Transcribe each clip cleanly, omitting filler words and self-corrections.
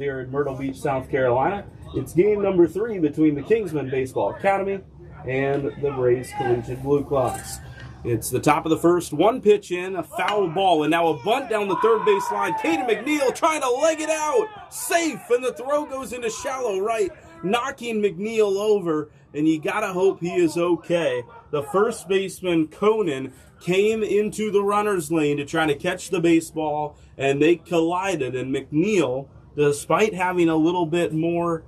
Here in Myrtle Beach, South Carolina. It's game number 3 between the Kingsmen Baseball Academy and the Braves Collegiate Blue Claws. It's the top of the first, one pitch in, a foul ball, and now a bunt down the third base line. Caden McNeil trying to leg it out. Safe, and the throw goes into shallow right, knocking McNeil over, and you gotta hope he is okay. The first baseman, Conan, came into the runner's lane to try to catch the baseball, and they collided, and McNeil, despite having a little bit more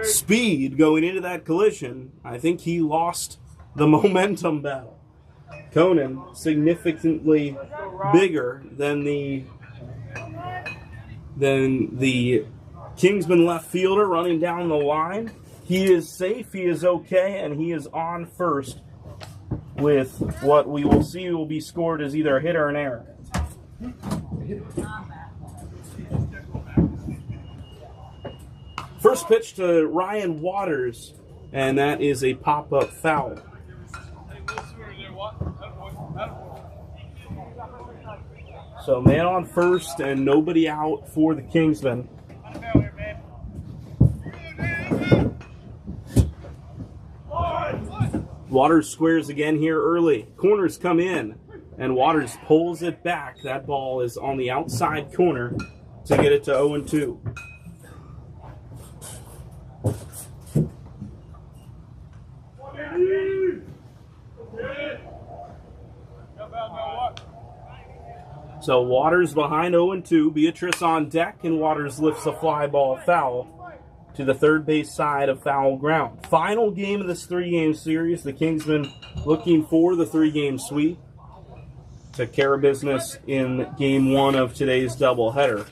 speed going into that collision, I think he lost the momentum battle. Conan, significantly bigger than the Kingsman left fielder running down the line. He is safe, he is okay, and he is on first with what we will see will be scored as either a hit or an error. First pitch to Ryan Waters, and that is a pop-up foul. So man on first and nobody out for the Kingsmen. Waters squares again here early. Corners come in, and Waters pulls it back. That ball is on the outside corner to get it to 0-2. So Waters behind 0-2. Beatrice on deck, and Waters lifts a fly ball foul to the third base side of foul ground. Final game of this 3-game series. The Kingsmen looking for the 3-game sweep. Took care of business in game 1 of today's doubleheader.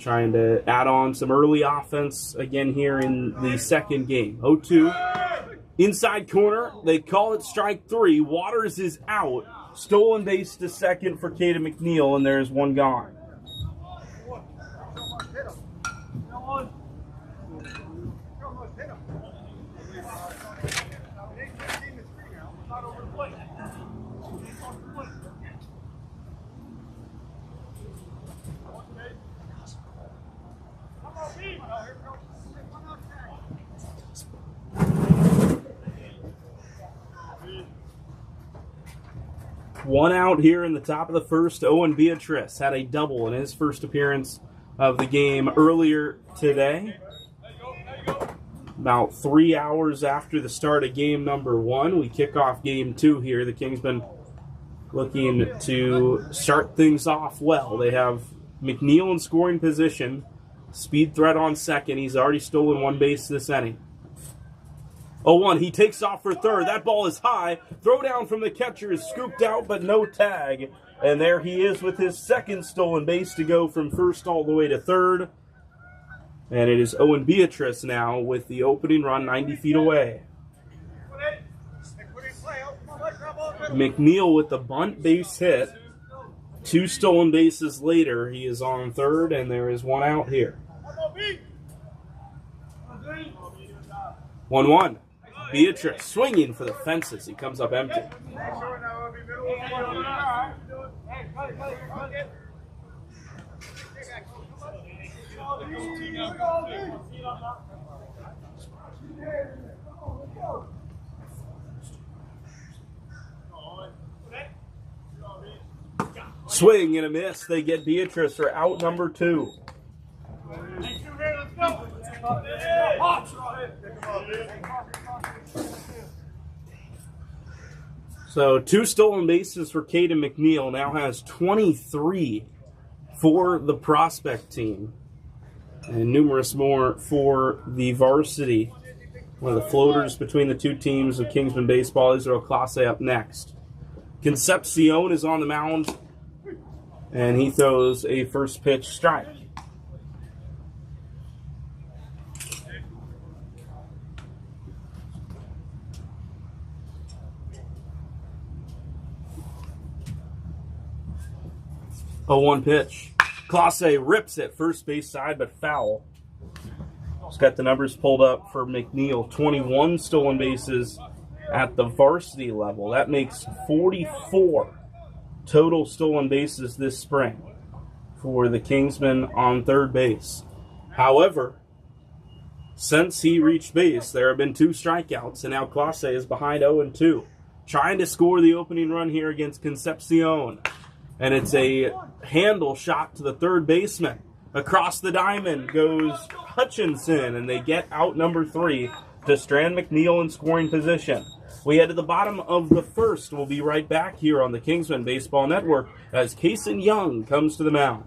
Trying to add on some early offense again here in the second game. 0-2. Inside corner. They call it strike 3. Waters is out. Stolen base to second for Caden McNeil, and there's one gone. One out here in the top of the first. Owen Beatrice had a double in his first appearance of the game earlier today. About 3 hours after the start of game number 1, we kick off game 2 here. The Kingsmen looking to start things off well. They have McNeil in scoring position. Speed threat on second. He's already stolen one base this inning. 0-1, he takes off for third. That ball is high. Throw down from the catcher is scooped out, but no tag. And there he is with his second stolen base to go from first all the way to third. And it is Owen Beatrice now with the opening run 90 feet away. McNeil with the bunt base hit. 2 stolen bases later, he is on third, and there is one out here. 1-1. Beatrice swinging for the fences. He comes up empty. Swing and a miss. They get Beatrice for out number 2. So 2 stolen bases for Caden McNeil. Now has 23 for the prospect team. And numerous more for the varsity. One of the floaters between the two teams of Kingsman Baseball. Israel Clase up next. Concepcion is on the mound. And he throws a first pitch strike. A 1 pitch. Clase rips it first base side, but foul. Just got the numbers pulled up for McNeil. 21 stolen bases at the varsity level. That makes 44 total stolen bases this spring for the Kingsmen on third base. However, since he reached base, there have been 2 strikeouts, and now Clase is behind 0-2, trying to score the opening run here against Concepcion. And it's a handle shot to the third baseman. Across the diamond goes Hutchinson, and they get out number 3 to Strand McNeil in scoring position. We head to the bottom of the first. We'll be right back here on the Kingsmen Baseball Network as Kason Young comes to the mound.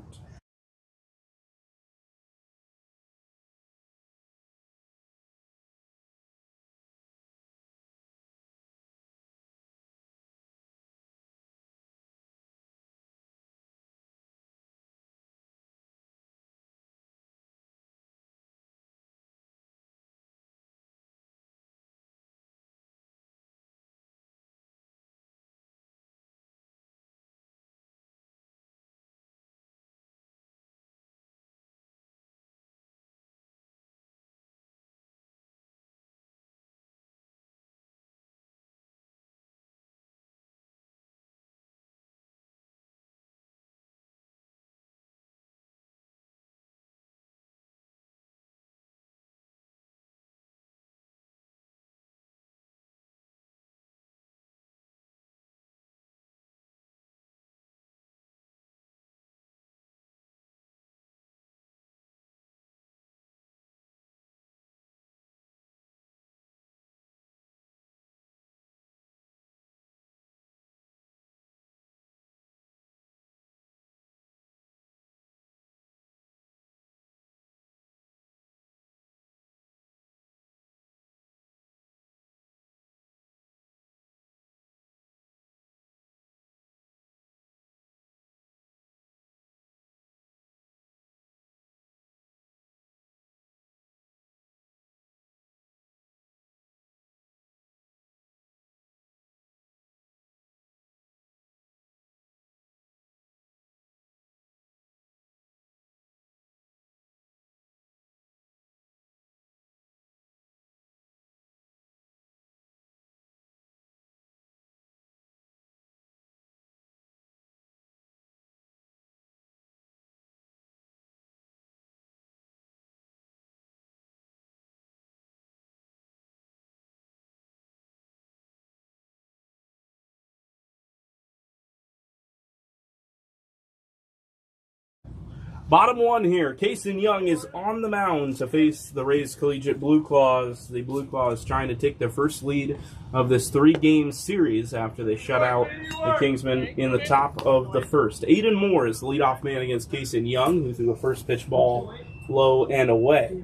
Bottom 1 here, Kason Young is on the mound to face the Rays Collegiate Blue Claws. The Blue Claws trying to take their first lead of this 3-game series after they shut out the Kingsmen in the top of the first. Aiden Moore is the leadoff man against Kason Young, who threw a first pitch ball low and away.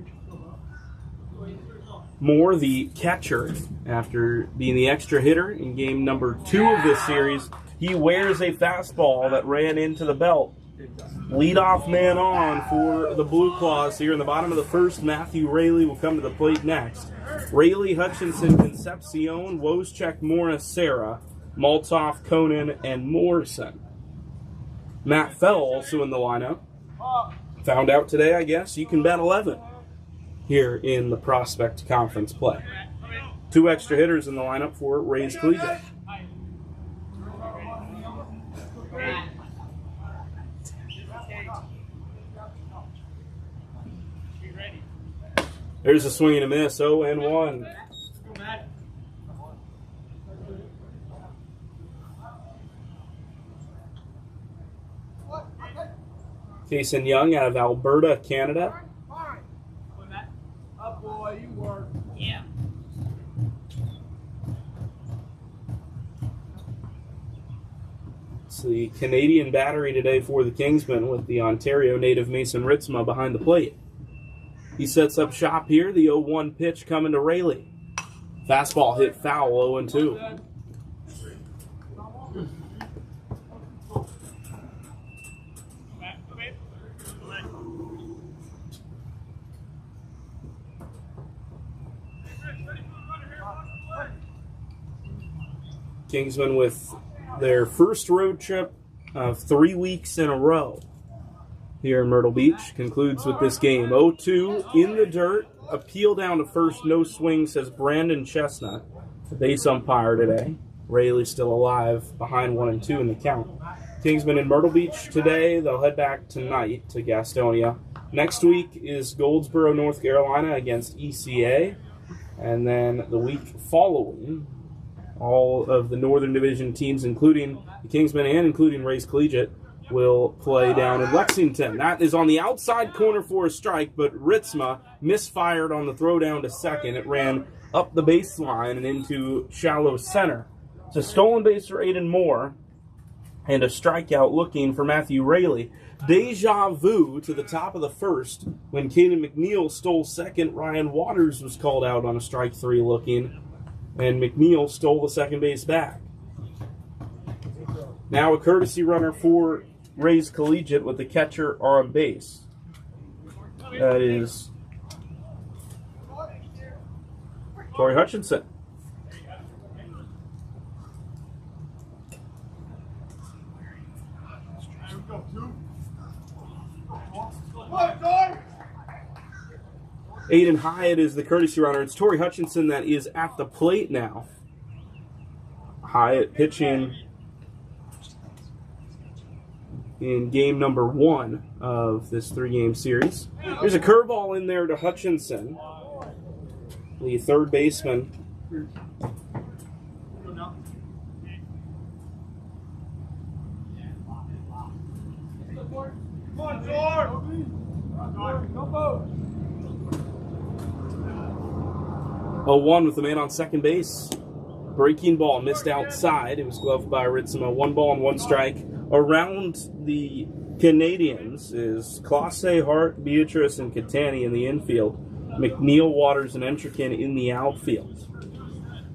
Moore, the catcher, after being the extra hitter in game number 2 of this series, he wears a fastball that ran into the belt. Leadoff man on for the Blue Claws here in the bottom of the first. Matthew Rayleigh will come to the plate next. Rayleigh, Hutchinson, Concepcion, Wojciech, Morris, Sarah, Maltoff, Conan, and Morrison. Matt Fell also in the lineup. Found out today, I guess, you can bet 11 here in the Prospect Conference play. 2 extra hitters in the lineup for Rays Collegiate. There's a swing and a miss, 0-1. Kason Young out of Alberta, Canada. It's the Canadian battery today for the Kingsmen with the Ontario native Mason Ritzma behind the plate. He sets up shop here. The 0-1 pitch coming to Rayleigh. Fastball hit foul, 0-2. Kingsmen with their first road trip of 3 weeks in a row here in Myrtle Beach concludes with this game. 0-2 in the dirt. Appeal down to first. No swing, says Brandon Chestnut, the base umpire today. Rayleigh still alive behind 1-2 in the count. Kingsmen in Myrtle Beach today. They'll head back tonight to Gastonia. Next week is Goldsboro, North Carolina against ECA. And then the week following, all of the Northern Division teams, including the Kingsmen and including Ray's Collegiate, will play down in Lexington. That is on the outside corner for a strike, but Ritzma misfired on the throw down to second. It ran up the baseline and into shallow center. It's a stolen base for Aiden Moore and a strikeout looking for Matthew Rayleigh. Deja vu to the top of the first when Caden McNeil stole second. Ryan Waters was called out on a strike three looking, and McNeil stole the second base back. Now a courtesy runner for Ray's Collegiate with the catcher on base. That is Corey Hutchinson. Aiden Hyatt is the courtesy runner. It's Torrey Hutchinson that is at the plate now. Hyatt pitching in game number 1 of this 3-game series. There's a curveball in there to Hutchinson, the third baseman. Come on, George! 0-1 with the man on second base. Breaking ball missed outside. It was gloved by Ritzma. 1 ball and 1 strike. Around the Canadians is Classe, Hart, Beatrice, and Catani in the infield. McNeil, Waters, and Entrikin in the outfield.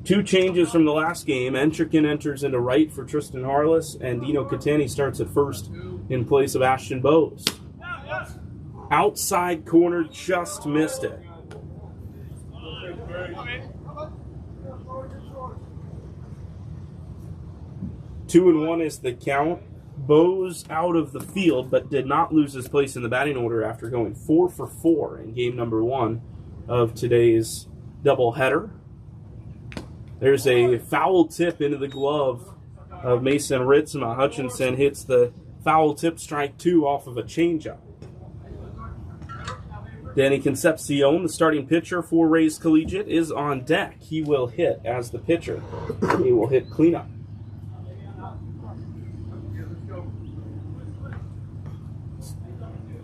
2 changes from the last game. Entrikin enters into right for Tristan Harless, and Dino Catani starts at first in place of Ashton Bowes. Outside corner, just missed it. 2-1 is the count. Bowes out of the field, but did not lose his place in the batting order after going 4 for 4 in game number 1 of today's doubleheader. There's a foul tip into the glove of Mason Ritzma. Hutchinson hits the foul tip, strike 2 off of a changeup. Danny Concepcion, the starting pitcher for Ray's Collegiate, is on deck. He will hit as the pitcher. He will hit cleanup.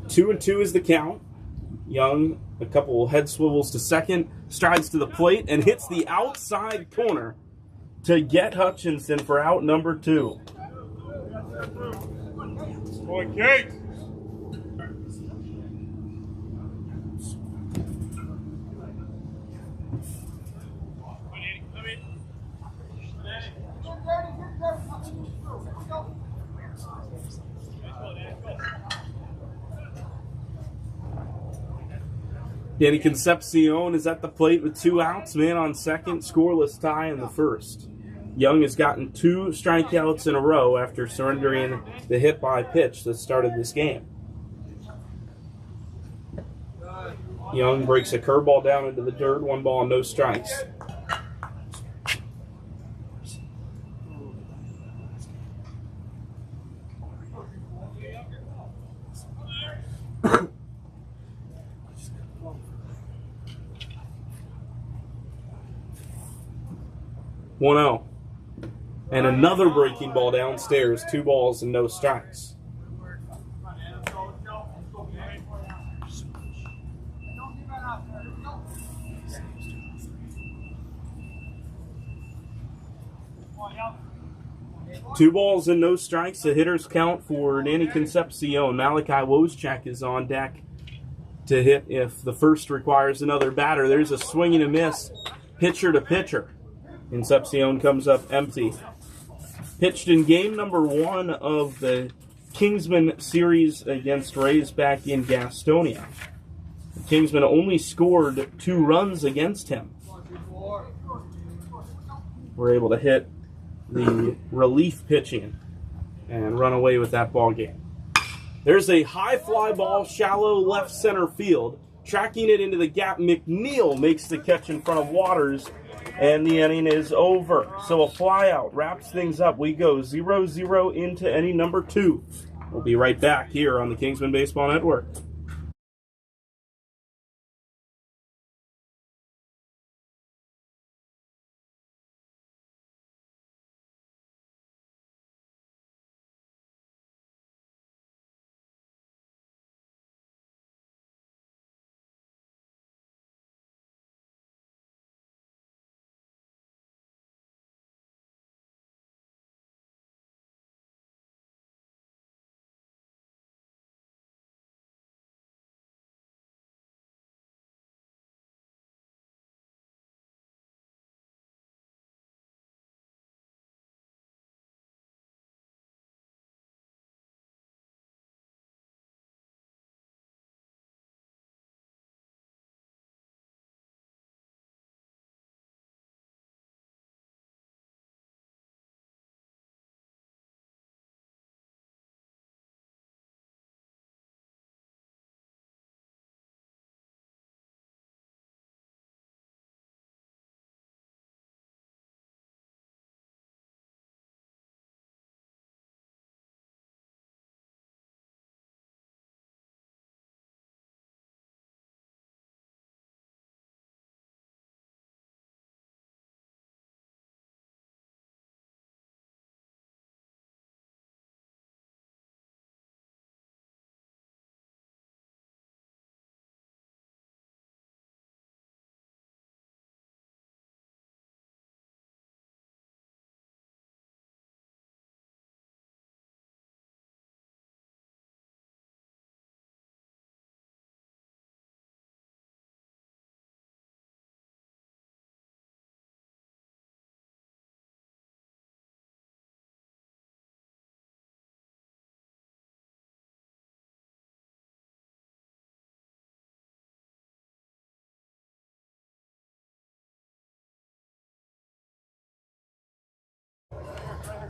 2-2 is the count. Young, a couple head swivels to second, strides to the plate, and hits the outside corner to get Hutchinson for out number 2. Boy, Kate! Danny Concepcion is at the plate with 2 outs, man on second, scoreless tie in the first. Young has gotten 2 strikeouts in a row after surrendering the hit by pitch that started this game. Young breaks a curveball down into the dirt, 1 ball and no strikes. And another breaking ball downstairs, 2 balls and no strikes. Two balls and no strikes, the hitter's count for Danny Concepcion. Malachi Wojciak is on deck to hit if the first requires another batter. There's a swing and a miss, pitcher to pitcher. Concepcion comes up empty. Pitched in game number 1 of the Kingsmen series against Rays back in Gastonia. The Kingsmen only scored 2 runs against him. We're able to hit the relief pitching and run away with that ball game. There's a high fly ball, shallow left center field. Tracking it into the gap, McNeil makes the catch in front of Waters, and the inning is over. So a flyout wraps things up. We go 0-0 into inning number 2. We'll be right back here on the Kingsmen Baseball Network.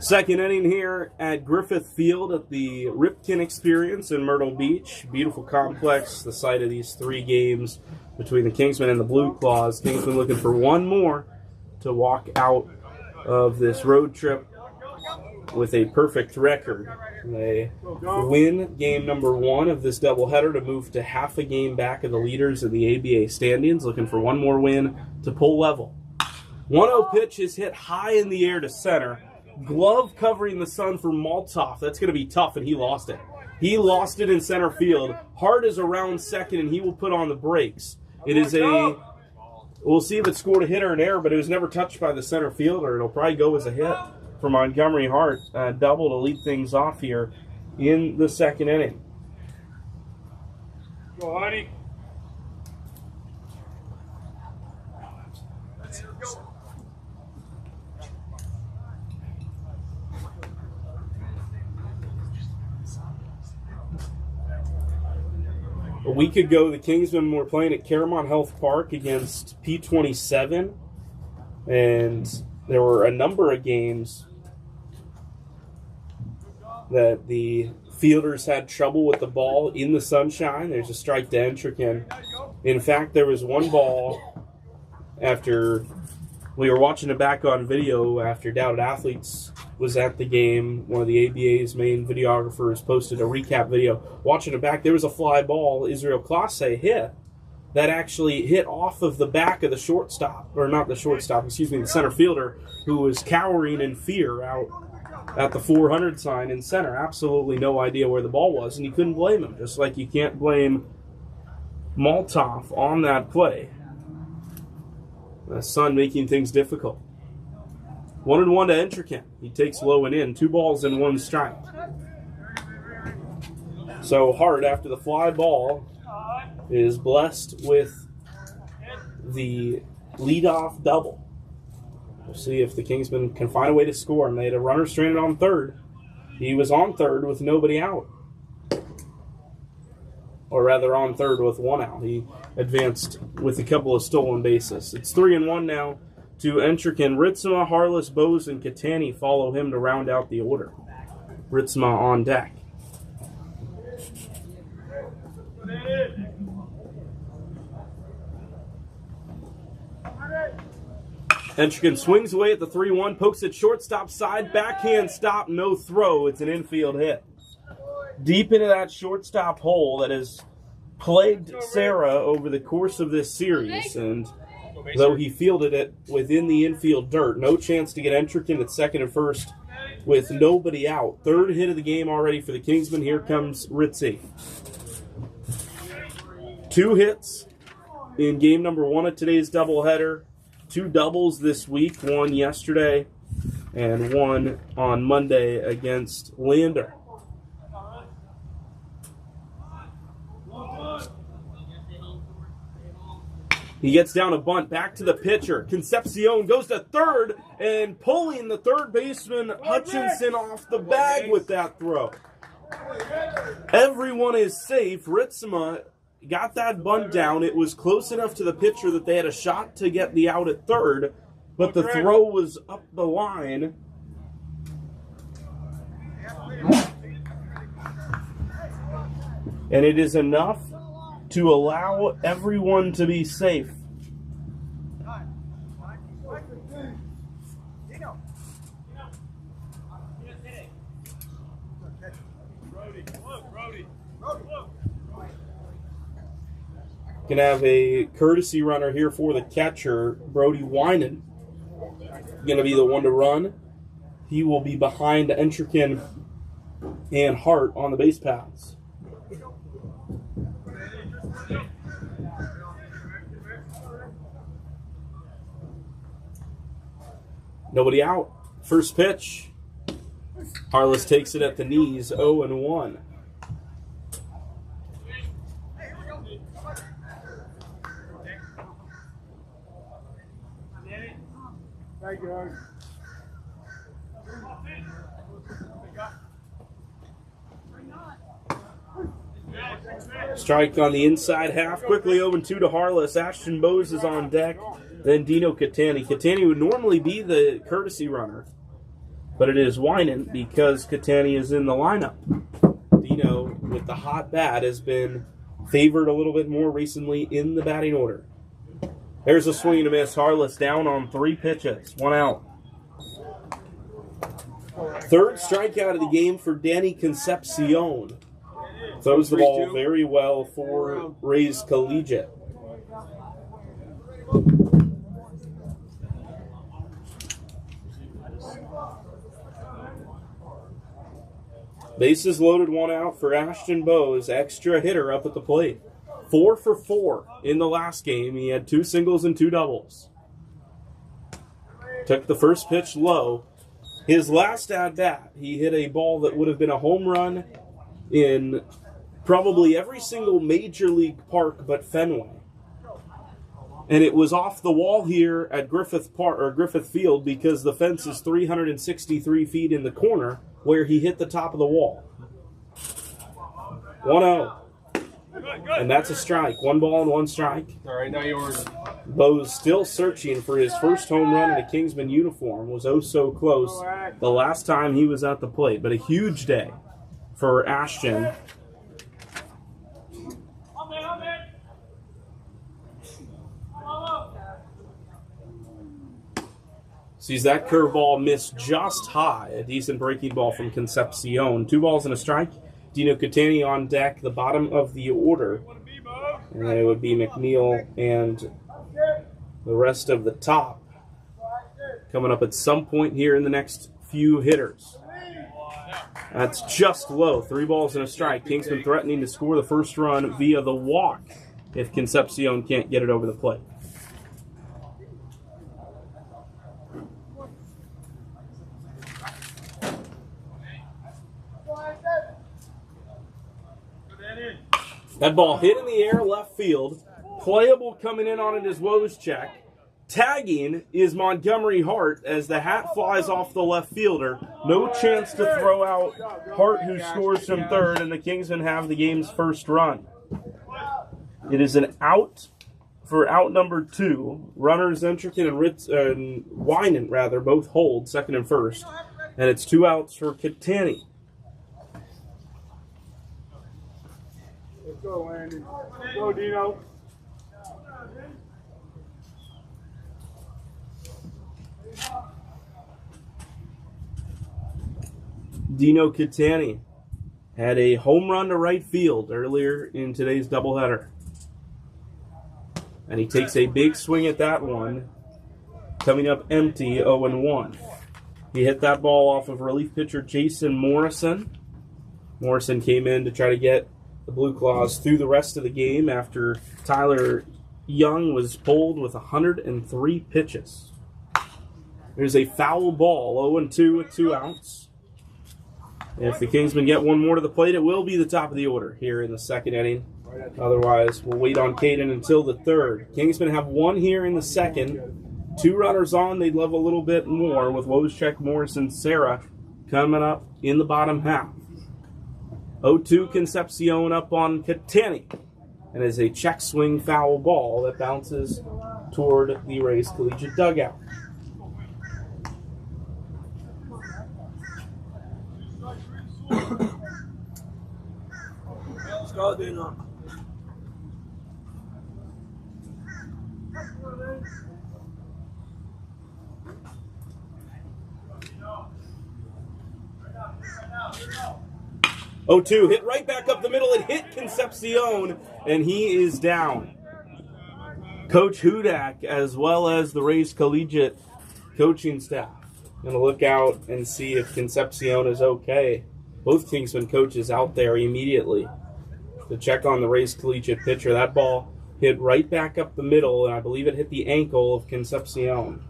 Second inning here at Griffith Field at the Ripken Experience in Myrtle Beach. Beautiful complex, the site of these 3 games between the Kingsmen and the Blue Claws. Kingsmen looking for one more to walk out of this road trip with a perfect record. They win game number 1 of this doubleheader to move to half a game back of the leaders of the ABA standings, looking for one more win to pull level. 1-0 pitch is hit high in the air to center. Glove covering the sun for Maltoff. That's going to be tough, and he lost it. He lost it in center field. Hart is around second, and he will put on the brakes. It is a... We'll see if it scored a hit or an error, but it was never touched by the center fielder. It'll probably go as a hit for Montgomery Hart. Double to lead things off here in the second inning. Go, honey. A week ago, the Kingsmen were playing at Caramount Health Park against P27, and there were a number of games that the fielders had trouble with the ball in the sunshine. There's a strike to Entrican. In fact, there was one ball after we were watching it back on video after Doubted Athletes was at the game. One of the ABA's main videographers posted a recap video. Watching it back, there was a fly ball Israel Classe hit that actually hit off of the back of the shortstop, or not the shortstop, excuse me, the center fielder, who was cowering in fear out at the 400 sign in center. Absolutely no idea where the ball was, and you couldn't blame him, just like you can't blame Maltoff on that play. The sun making things difficult. 1-1 to Entrican. He takes low and in. 2 balls and 1 strike. So Hart, after the fly ball, is blessed with the leadoff double. We'll see if the Kingsmen can find a way to score. And they had a runner stranded on third. He was on third with nobody out. Or rather on third with 1 out. He advanced with a couple of stolen bases. It's 3-1 now to Entrican. Ritzma, Harless, Bose, and Catani follow him to round out the order. Ritzma on deck. Entrican swings away at the 3-1, pokes it shortstop side, backhand stop, no throw. It's an infield hit. Deep into that shortstop hole that has plagued Sarah over the course of this series, and though he fielded it within the infield dirt, no chance to get Entrican at second and first with nobody out. Third hit of the game already for the Kingsmen. Here comes Ritzy. 2 hits in game number 1 of today's doubleheader. 2 doubles this week, 1 yesterday and 1 on Monday against Lander. He gets down a bunt, back to the pitcher. Concepcion goes to third, and pulling the third baseman Hutchinson off the bag with that throw. Everyone is safe. Ritzema got that bunt down. It was close enough to the pitcher that they had a shot to get the out at third, but the throw was up the line. And it is enough to allow everyone to be safe. Gonna have a courtesy runner here for the catcher, Brody Winan. Gonna be the one to run. He will be behind Entrican and Hart on the base paths. Nobody out. First pitch. Harless takes it at the knees, 0-1. Thank you. Strike on the inside half. Quickly 0-2 to Harless. Ashton Bowes is on deck. Then Dino Catani. Catani would normally be the courtesy runner, but it is Winan because Catani is in the lineup. Dino, with the hot bat, has been favored a little bit more recently in the batting order. There's a swing and a miss. Harless down on 3 pitches. 1 out. Third strikeout of the game for Danny Concepcion. Throws the ball very well for Rays Collegiate. Bases loaded, 1 out for Ashton Bowes. Extra hitter up at the plate. 4 for 4 in the last game. He had 2 singles and 2 doubles. Took the first pitch low. His last at-bat, he hit a ball that would have been a home run in probably every single major league park but Fenway. And it was off the wall here at Griffith Field because the fence is 363 feet in the corner where he hit the top of the wall. 1-0. And that's a strike. 1 ball and 1 strike. All right, now yours. Bowes still searching for his first home run in a Kingsman uniform. Was oh so close the last time he was at the plate. But a huge day for Ashton. Sees that curveball miss just high. A decent breaking ball from Concepcion. 2 balls and a strike. Dino Catani on deck, the bottom of the order. And it would be McNeil and the rest of the top coming up at some point here in the next few hitters. That's just low. 3 balls and a strike. Kingsman threatening to score the first run via the walk if Concepcion can't get it over the plate. That ball hit in the air left field. Playable coming in on it is Wojciech. Tagging is Montgomery Hart as the hat flies off the left fielder. No chance to throw out Hart, who scores from third, and the Kingsmen have the game's first run. It is an out for out number 2. Runners Entrican and Winan both hold second and first. And it's 2 outs for Catani. Let's go, Landon. Go, Dino. Dino Catani had a home run to right field earlier in today's doubleheader. And he takes a big swing at that one, coming up empty, 0-1. He hit that ball off of relief pitcher Jason Morrison. Morrison came in to try to get the Blue Claws through the rest of the game after Tyler Young was pulled with 103 pitches. There's a foul ball, 0-2 with 2 outs. If the Kingsmen get one more to the plate, it will be the top of the order here in the second inning. Otherwise, we'll wait on Caden until the third. Kingsmen have one here in the second. 2 runners on. They'd love a little bit more with Wojciech, Morrison, Sarah coming up in the bottom half. 0-2 Concepcion up on Catani. And is a check swing foul ball that bounces toward the Rays Collegiate dugout. Let's go, Dino. Oh, 2 hit right back up the middle. It hit Concepcion, and he is down. Coach Hudak, as well as the Rays Collegiate coaching staff, going to look out and see if Concepcion is okay. Both Kingsmen coaches out there immediately to check on the Rays Collegiate pitcher. That ball hit right back up the middle, and I believe it hit the ankle of Concepcion.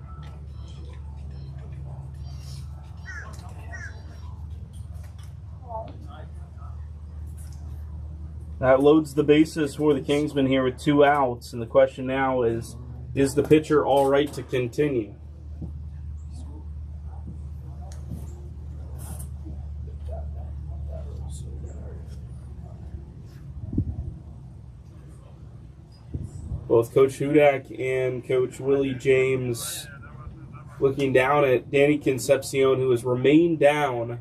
That loads the bases for the Kingsmen here with 2 outs, and the question now is the pitcher all right to continue? Both Coach Hudak and Coach Willie James looking down at Danny Concepcion, who has remained down.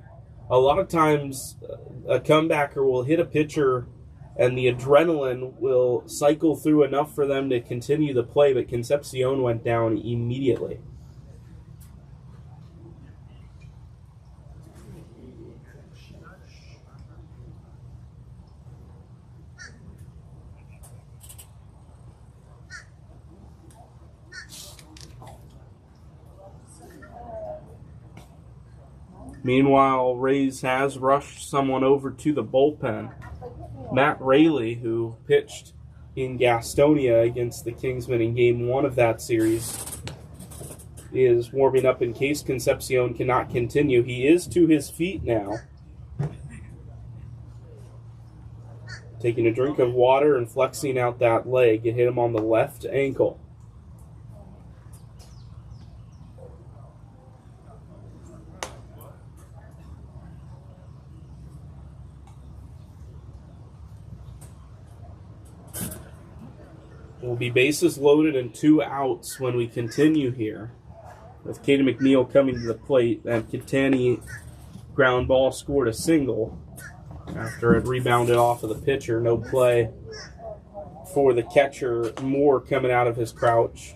A lot of times a comebacker will hit a pitcher and the adrenaline will cycle through enough for them to continue the play, but Concepcion went down immediately. Meanwhile, Rays has rushed someone over to the bullpen. Matt Rayleigh, who pitched in Gastonia against the Kingsmen in Game 1 of that series, is warming up in case Concepcion cannot continue. He is to his feet now, taking a drink of water and flexing out that leg. It hit him on the left ankle. Will be bases loaded and 2 outs when we continue here, with Caden McNeil coming to the plate. And Catani ground ball scored a single after it rebounded off of the pitcher. No play for the catcher. Moore coming out of his crouch.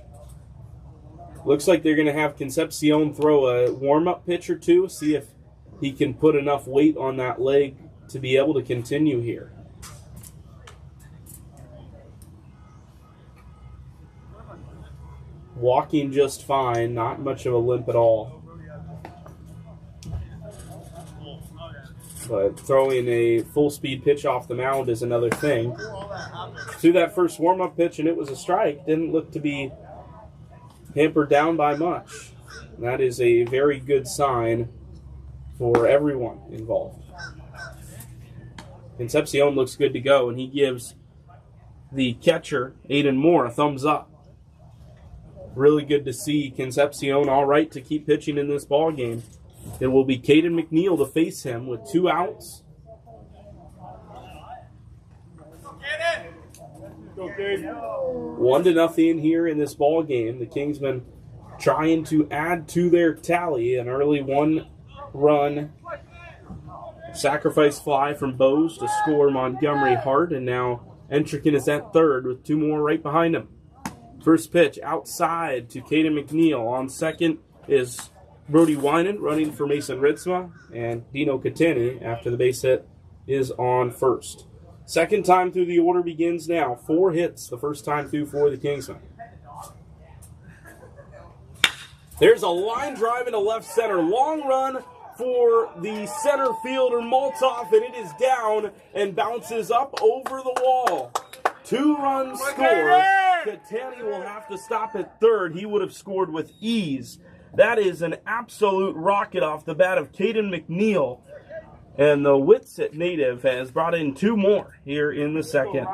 Looks like they're going to have Concepcion throw a warm-up pitch or two, see if he can put enough weight on that leg to be able to continue here. Walking just fine, not much of a limp at all. But throwing a full-speed pitch off the mound is another thing. Threw that first warm-up pitch, and it was a strike. Didn't look to be hampered down by much. That is a very good sign for everyone involved. Concepcion looks good to go, and he gives the catcher, Aiden Moore, a thumbs up. Really good to see Concepcion all right to keep pitching in this ball game. It will be Caden McNeil to face him with 2 outs. Okay. 1-0 here in this ball game. The Kingsmen trying to add to their tally. An early 1-run sacrifice fly from Bose to score Montgomery Hart, and now Entrican is at third with 2 more right behind him. First pitch outside to Caden McNeil. On second, is Brody Winan running for Mason Ritzma, and Dino Catani, after the base hit, is on first. Second time through the order begins now. 4 hits the first time through for the Kingsmen. There's a line drive into left center. Long run for the center fielder, Maltoff, and it is down and bounces up over the wall. 2 runs scored. Catani will have to stop at third. He would have scored with ease. That is an absolute rocket off the bat of Caden McNeil. And the Witsit native has brought in 2 more here in the second.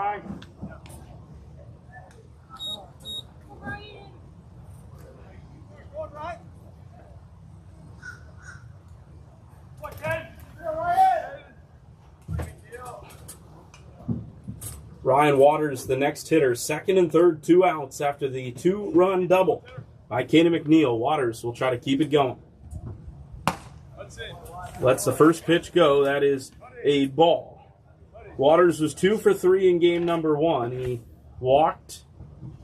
Ryan Waters, the next hitter, second and third, 2 outs after the 2-run double by Caden McNeil. Waters will try to keep it going. Lets the first pitch go. That is a ball. Waters was 2 for 3 in game number 1. He walked,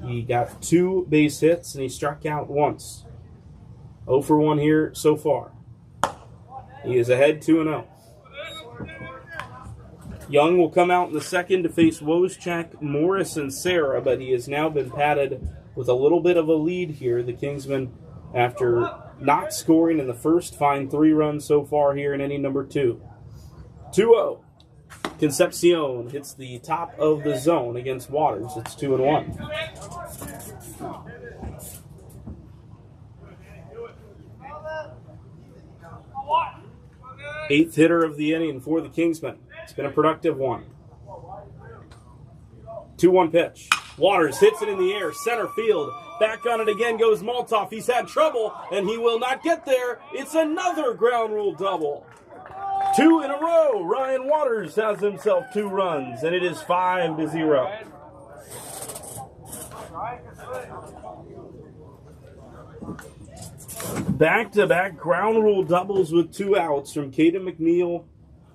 he got 2 base hits, and he struck out once. 0 for 1 here so far. He is ahead 2-0. Young will come out in the second to face Wojciech, Morris, and Sarah, but he has now been padded with a little bit of a lead here. The Kingsmen, after not scoring in the first, find 3 runs so far here in inning number 2. 2-0. Concepcion hits the top of the zone against Waters. It's 2-1. 8th hitter of the inning for the Kingsmen. It's been a productive one. 2-1 pitch. Waters hits it in the air, center field. Back on it again goes Maltoff. He's had trouble, and he will not get there. It's another ground rule double. 2 in a row. Ryan Waters has himself 2 runs, and it is 5-0. Back-to-back ground rule doubles with 2 outs from Caden McNeil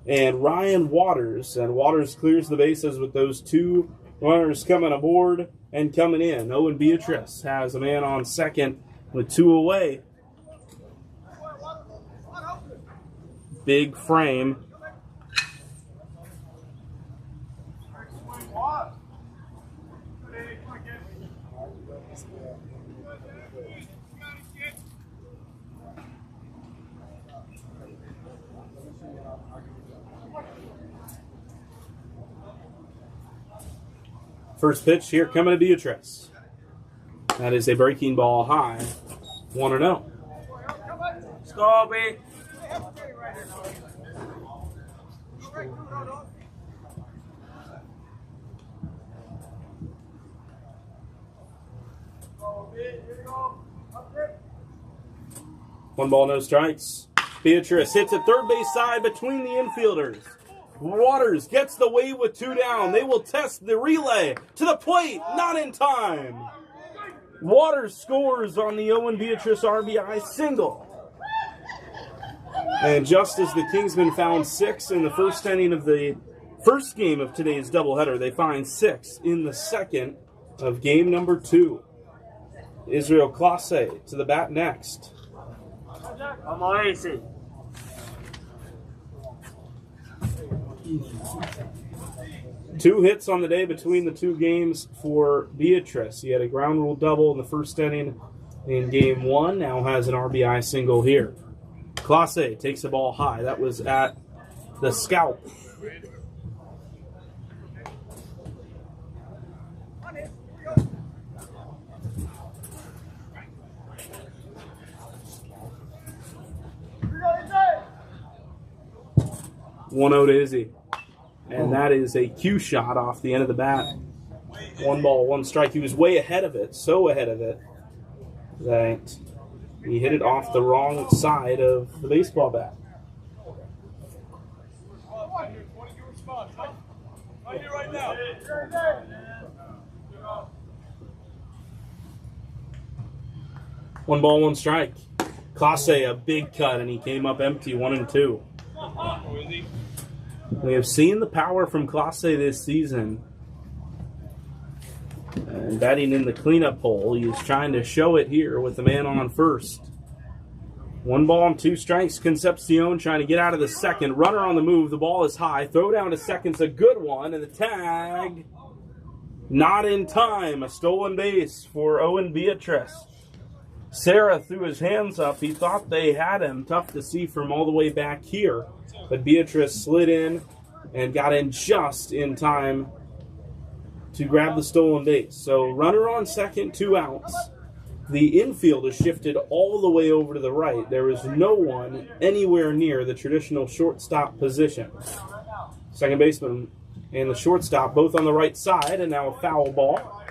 and Ryan Waters. And Waters clears the bases with those 2 runners coming aboard and coming in. Owen Beatrice has a man on second with 2 away. Big frame. First pitch here coming to Beatrice. That is a breaking ball high. 1-0. Scobie. One ball, no strikes. Beatrice hits at third base side between the infielders. Waters gets the wave with 2 down. They will test the relay to the plate. Not in time. Waters scores on the Owen Beatrice RBI single. And just as the Kingsmen found 6 in the first inning of the first game of today's doubleheader, they find 6 in the second of game number 2. Israel Classe to the bat next. Amazing. 2 hits on the day between the 2 games for Beatrice. He had a ground rule double in the first inning in game 1. Now has an RBI single here. Classe takes the ball high. That was at the scalp. One out to Izzy. And that is a cue shot off the end of the bat. 1 ball, 1 strike. He was way ahead of it, so ahead of it, that he hit it off the wrong side of the baseball bat. One ball, 1 strike. Classe, a big cut, and he came up empty, 1-2. We have seen the power from Classe this season. And batting in the cleanup hole, he is trying to show it here with the man on first. 1 ball and 2 strikes. Concepcion trying to get out of the second. Runner on the move. The ball is high. Throw down to second's a good one. And the tag, not in time. A stolen base for Owen Beatrice. Sarah threw his hands up. He thought they had him. Tough to see from all the way back here. But Beatrice slid in and got in just in time to grab the stolen base. So runner on second, 2 outs. The infield is shifted all the way over to the right. There is no one anywhere near the traditional shortstop position. Second baseman and the shortstop both on the right side, and now a foul ball.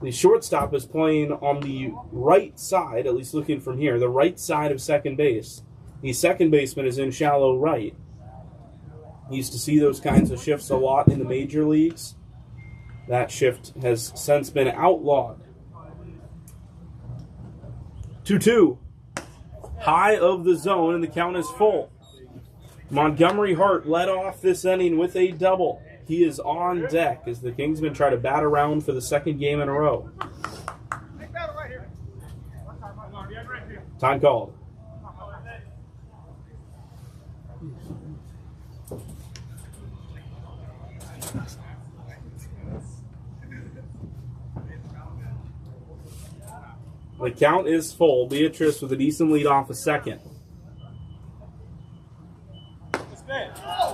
The shortstop is playing on the right side, at least looking from here, the right side of second base. The second baseman is in shallow right. You used to see those kinds of shifts a lot in the major leagues. That shift has since been outlawed. 2-2. High of the zone, and the count is full. Montgomery Hart led off this inning with a double. He is on deck as the Kingsmen try to bat around for the second game in a row. Time called. The count is full. Beatrice with a decent lead off a second.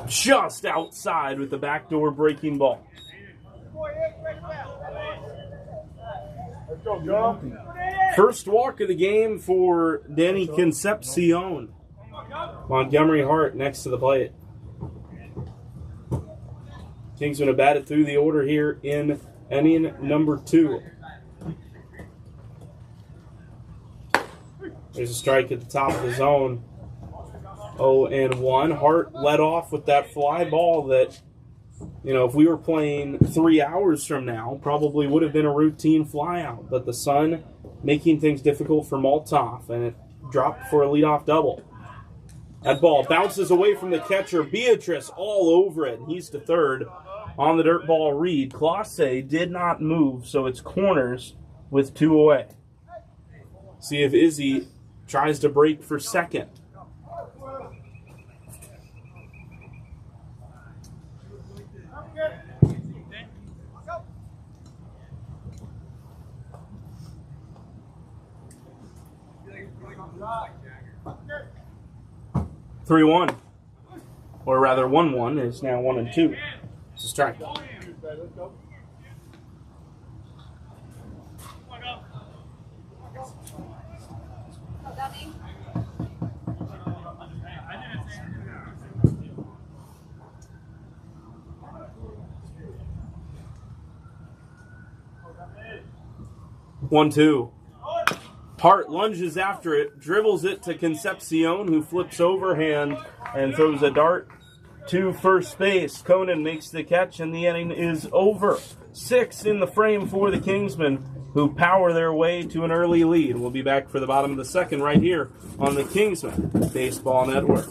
Just outside with the backdoor breaking ball. Let's go, John. First walk of the game for Danny Concepcion. Montgomery Hart next to the plate. Kingsmen have batted through the order here in inning number 2. There's a strike at the top of the zone. 0-1. Hart led off with that fly ball that, if we were playing 3 hours from now, probably would have been a routine fly out. But the sun making things difficult for Maltoff, and it dropped for a leadoff double. That ball bounces away from the catcher. Beatrice all over it. He's to third on the dirt ball read. Classe did not move, so it's corners with 2 away. See if Izzy tries to break for second. Three one, or rather 1-1 is now 1-2. It's a strike. One, two. Hart lunges after it, dribbles it to Concepcion, who flips overhand and throws a dart to first base. Conan makes the catch, and the inning is over. 6 in the frame for the Kingsmen, who power their way to an early lead. We'll be back for the bottom of the second right here on the Kingsmen Baseball Network.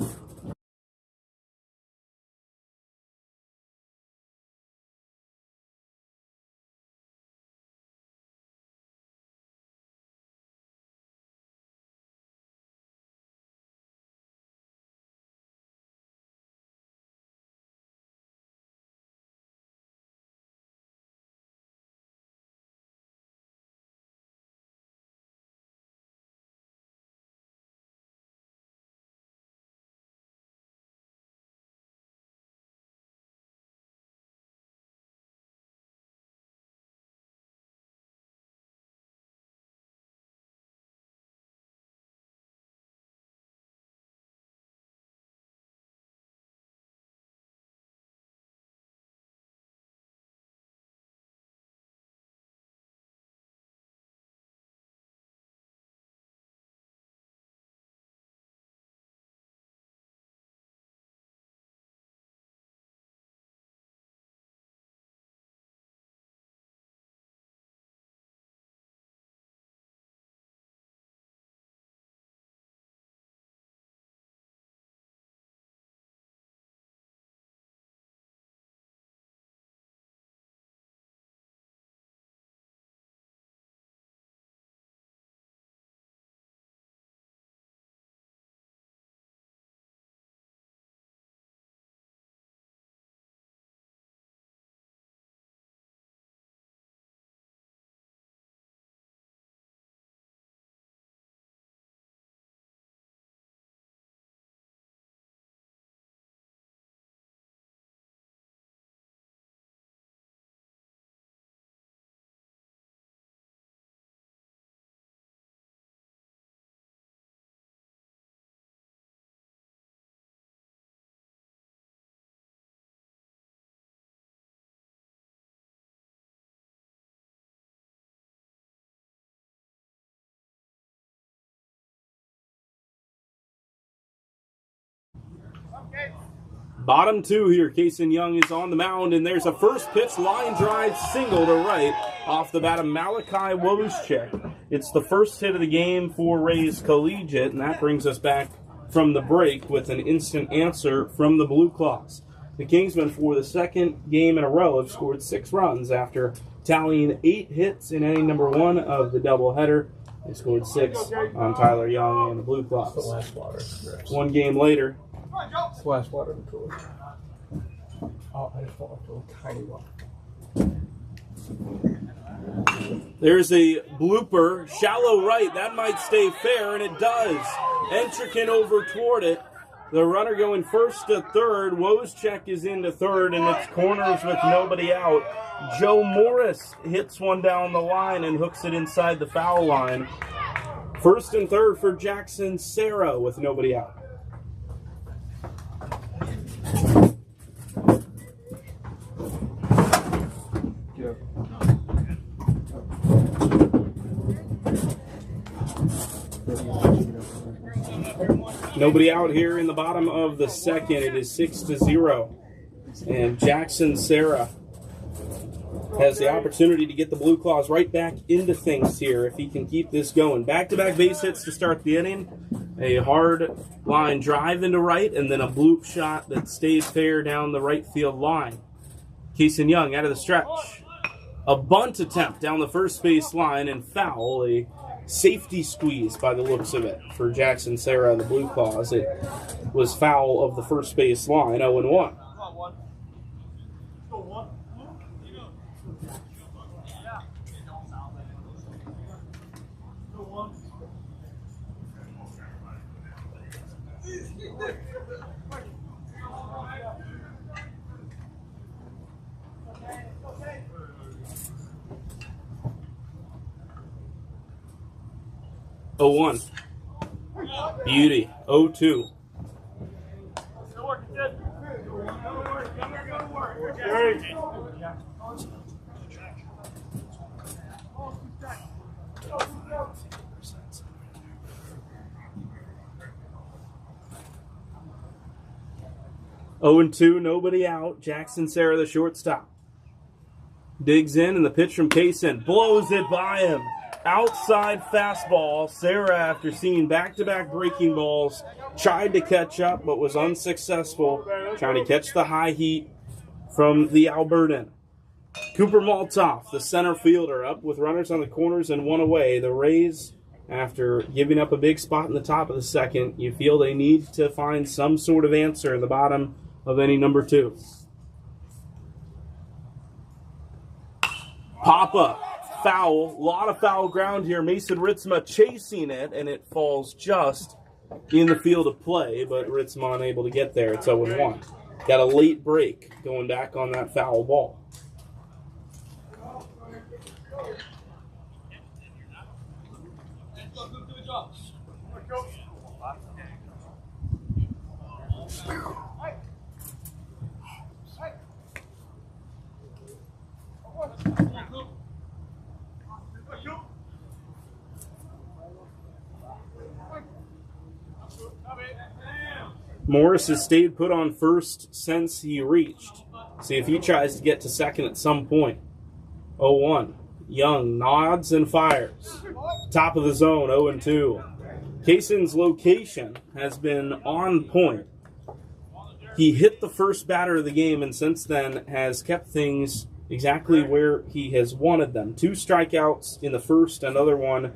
Bottom two here. Kason Young is on the mound, and there's a first pitch line drive single to right off the bat of Malachi Wojcik. It's the first hit of the game for Rays Collegiate, and that brings us back from the break with an instant answer from the Blue Claws. The Kingsmen, for the second game in a row, have scored 6 runs after tallying 8 hits in inning number 1 of the doubleheader. They scored 6 on Tyler Young and the Blue Claws. One game later. Splash water in the cooler. Oh, I just want a little tiny one. There's a blooper, shallow right. That might stay fair, and it does. Entrekin over toward it. The runner going first to third. Wojcik is into third, and it's corners with nobody out. Joe Morris hits one down the line and hooks it inside the foul line. First and third for Jackson Serra with nobody out. Nobody out here in the bottom of the second. It is 6-0. And Jackson Serra has the opportunity to get the Blue Claws right back into things here if he can keep this going. Back-to-back base hits to start the inning. A hard line drive into right, and then a bloop shot that stayed fair down the right field line. Kason Young out of the stretch. A bunt attempt down the first base line and foul. A safety squeeze by the looks of it for Jackson Serra and the Blue Claws. It was foul of the first base line, 0-1. Oh, 0-1. Beauty. 0-2. Oh and 2, nobody out. Jackson Serra, the shortstop. Digs in, and the pitch from Kason blows it by him. Outside fastball. Serra, after seeing back-to-back breaking balls, tried to catch up but was unsuccessful, trying to catch the high heat from the Albertan. Cooper Maltoff, the center fielder, up with runners on the corners and one away. The Rays, after giving up a big spot in the top of the second, you feel they need to find some sort of answer in the bottom of inning number 2. Papa. Foul. A lot of foul ground here. Mason Ritzma chasing it, and it falls just in the field of play, but Ritzma unable to get there. It's 0-1. Got a late break going back on that foul ball. Morris has stayed put on first since he reached. See if he tries to get to second at some point. 0-1. Young nods and fires. Top of the zone, 0-2. Kason's location has been on point. He hit the first batter of the game and since then has kept things exactly where he has wanted them. 2 strikeouts in the first, another one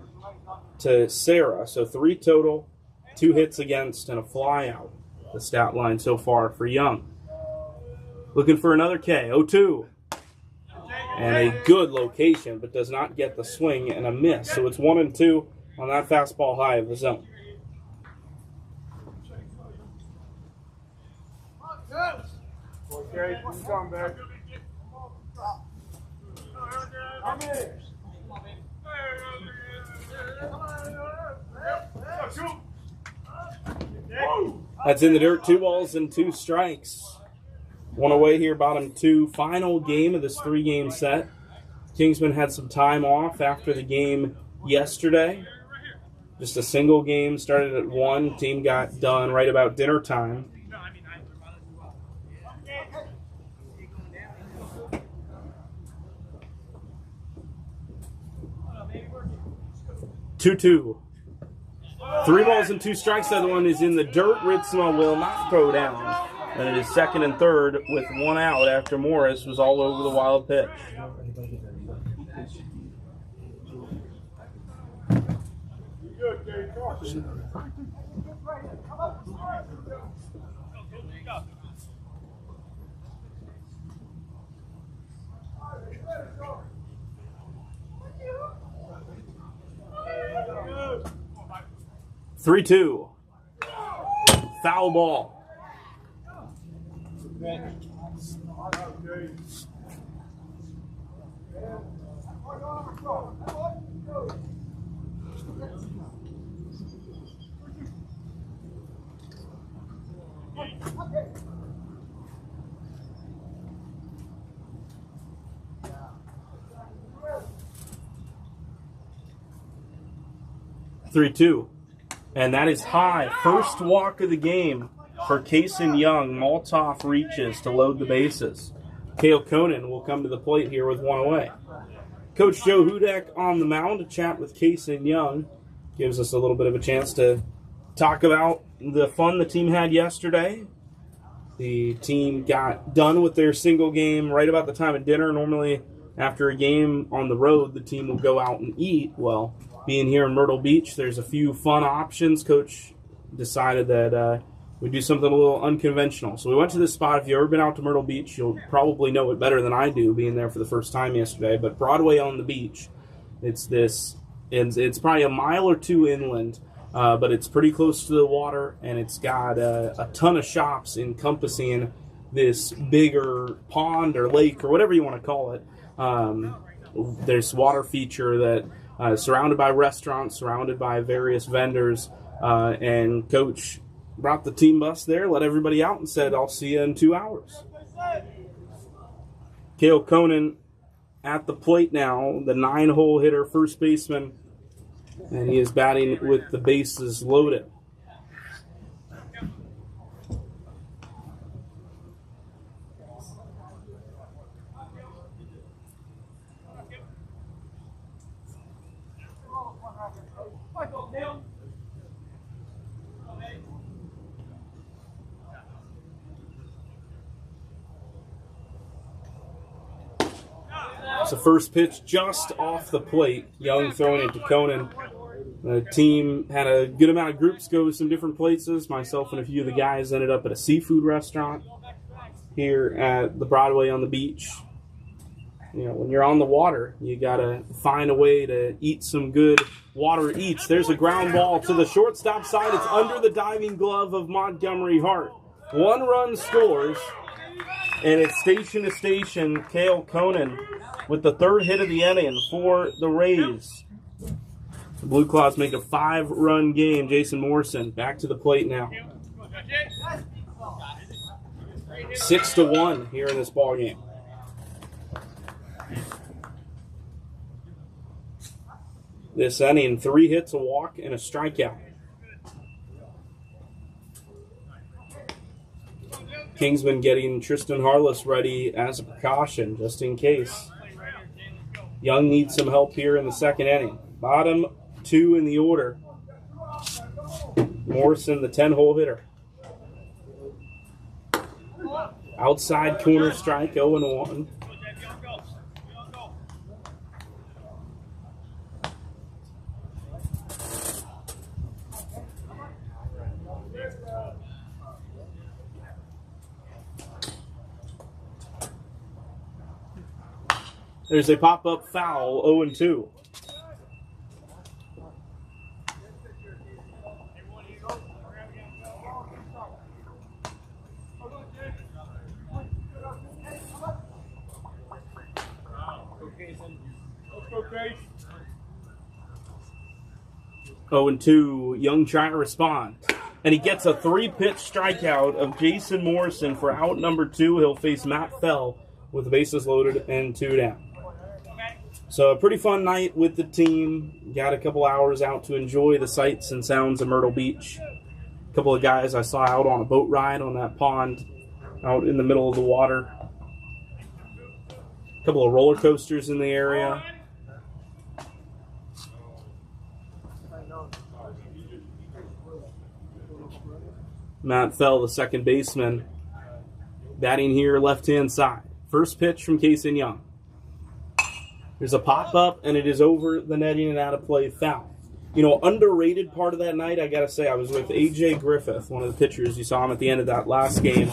to Serra. So 3 total, 2 hits against, and a fly out. The stat line so far for Young. Looking for another K. 0-2. And a good location, but does not get the swing and a miss. So it's 1-2 on that fastball high of the zone. Okay, come back. That's in the dirt. 2 balls and 2 strikes. One away here, bottom 2. Final game of this 3-game set. Kingsmen had some time off after the game yesterday. Just a single game, started at 1. Team got done right about dinner time. 2-2. 3 balls and 2 strikes. The other one is in the dirt. Ritzma will not throw down. And it is 2nd and 3rd with 1 out after Morris was all over the wild pitch. Three-two. Foul ball. Three-two. And that is high. First walk of the game for Kason Young. Maltoff reaches to load the bases. Cale Conan will come to the plate here with 1 away. Coach Joe Hudak on the mound to chat with Kason Young. Gives us a little bit of a chance to talk about the fun the team had yesterday. The team got done with their single game right about the time of dinner. Normally, after a game on the road, the team will go out and eat. Well, being here in Myrtle Beach, there's a few fun options. Coach decided that we'd do something a little unconventional. So we went to this spot. If you've ever been out to Myrtle Beach, you'll probably know it better than I do, being there for the first time yesterday. But Broadway on the beach, it's probably a mile or 2 inland, but it's pretty close to the water, and it's got a ton of shops encompassing this bigger pond or lake or whatever you want to call it. There's water feature that surrounded by restaurants, surrounded by various vendors, and Coach brought the team bus there, let everybody out, and said, "I'll see you in 2 hours." Cale Conan at the plate now, the 9-hole hitter, first baseman, and he is batting with the bases loaded. So first pitch just off the plate. Young throwing it to Conan. The team had a good amount of groups go to some different places. Myself and a few of the guys ended up at a seafood restaurant here at the Broadway on the beach. You know, when you're on the water, you got to find a way to eat some good water eats. There's a ground ball to the shortstop side. It's under the diving glove of Montgomery Hart. 1 run scores, and it's station to station. Cale Conan with the 3rd hit of the inning for the Rays. The Blue Claws make a 5-run game. Jason Morrison back to the plate now. 6-1 here in this ball game. This inning, 3 hits, a walk, and a strikeout. Kingsmen getting Tristan Harless ready as a precaution, just in case. Young needs some help here in the 2nd inning. Bottom 2 in the order. Morrison, the 10-hole hitter. Outside corner strike, 0-1. There's a pop-up foul, 0-2. Oh, and 2. Young trying to respond. And he gets a 3-pitch strikeout of Jason Morrison for out number 2. He'll face Matt Fell with the bases loaded and 2 down. So a pretty fun night with the team. Got a couple hours out to enjoy the sights and sounds of Myrtle Beach. A couple of guys I saw out on a boat ride on that pond out in the middle of the water. A couple of roller coasters in the area. Matt Fell, the second baseman, batting here left-hand side. First pitch from Kason Young. There's a pop-up, and it is over the netting and out of play, foul. You know, underrated part of that night, I got to say, I was with A.J. Griffith, one of the pitchers. You saw him at the end of that last game,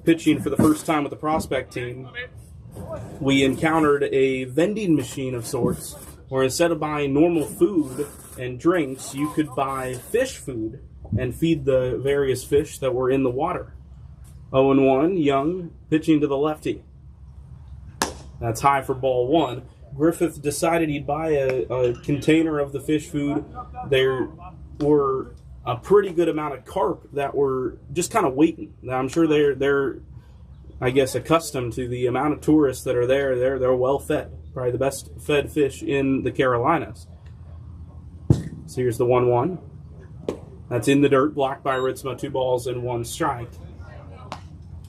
pitching for the first time with the prospect team. We encountered a vending machine of sorts, where instead of buying normal food and drinks, you could buy fish food and feed the various fish that were in the water. 0-1, Young pitching to the lefty. That's high for ball one. Griffith decided he'd buy a container of the fish food. There were a pretty good amount of carp that were just kind of waiting. Now, I'm sure they're I guess accustomed to the amount of tourists that are there. They're well fed. Probably the best fed fish in the Carolinas. So here's the 1-1. That's in the dirt, blocked by Ritzma, 2 balls and 1 strike.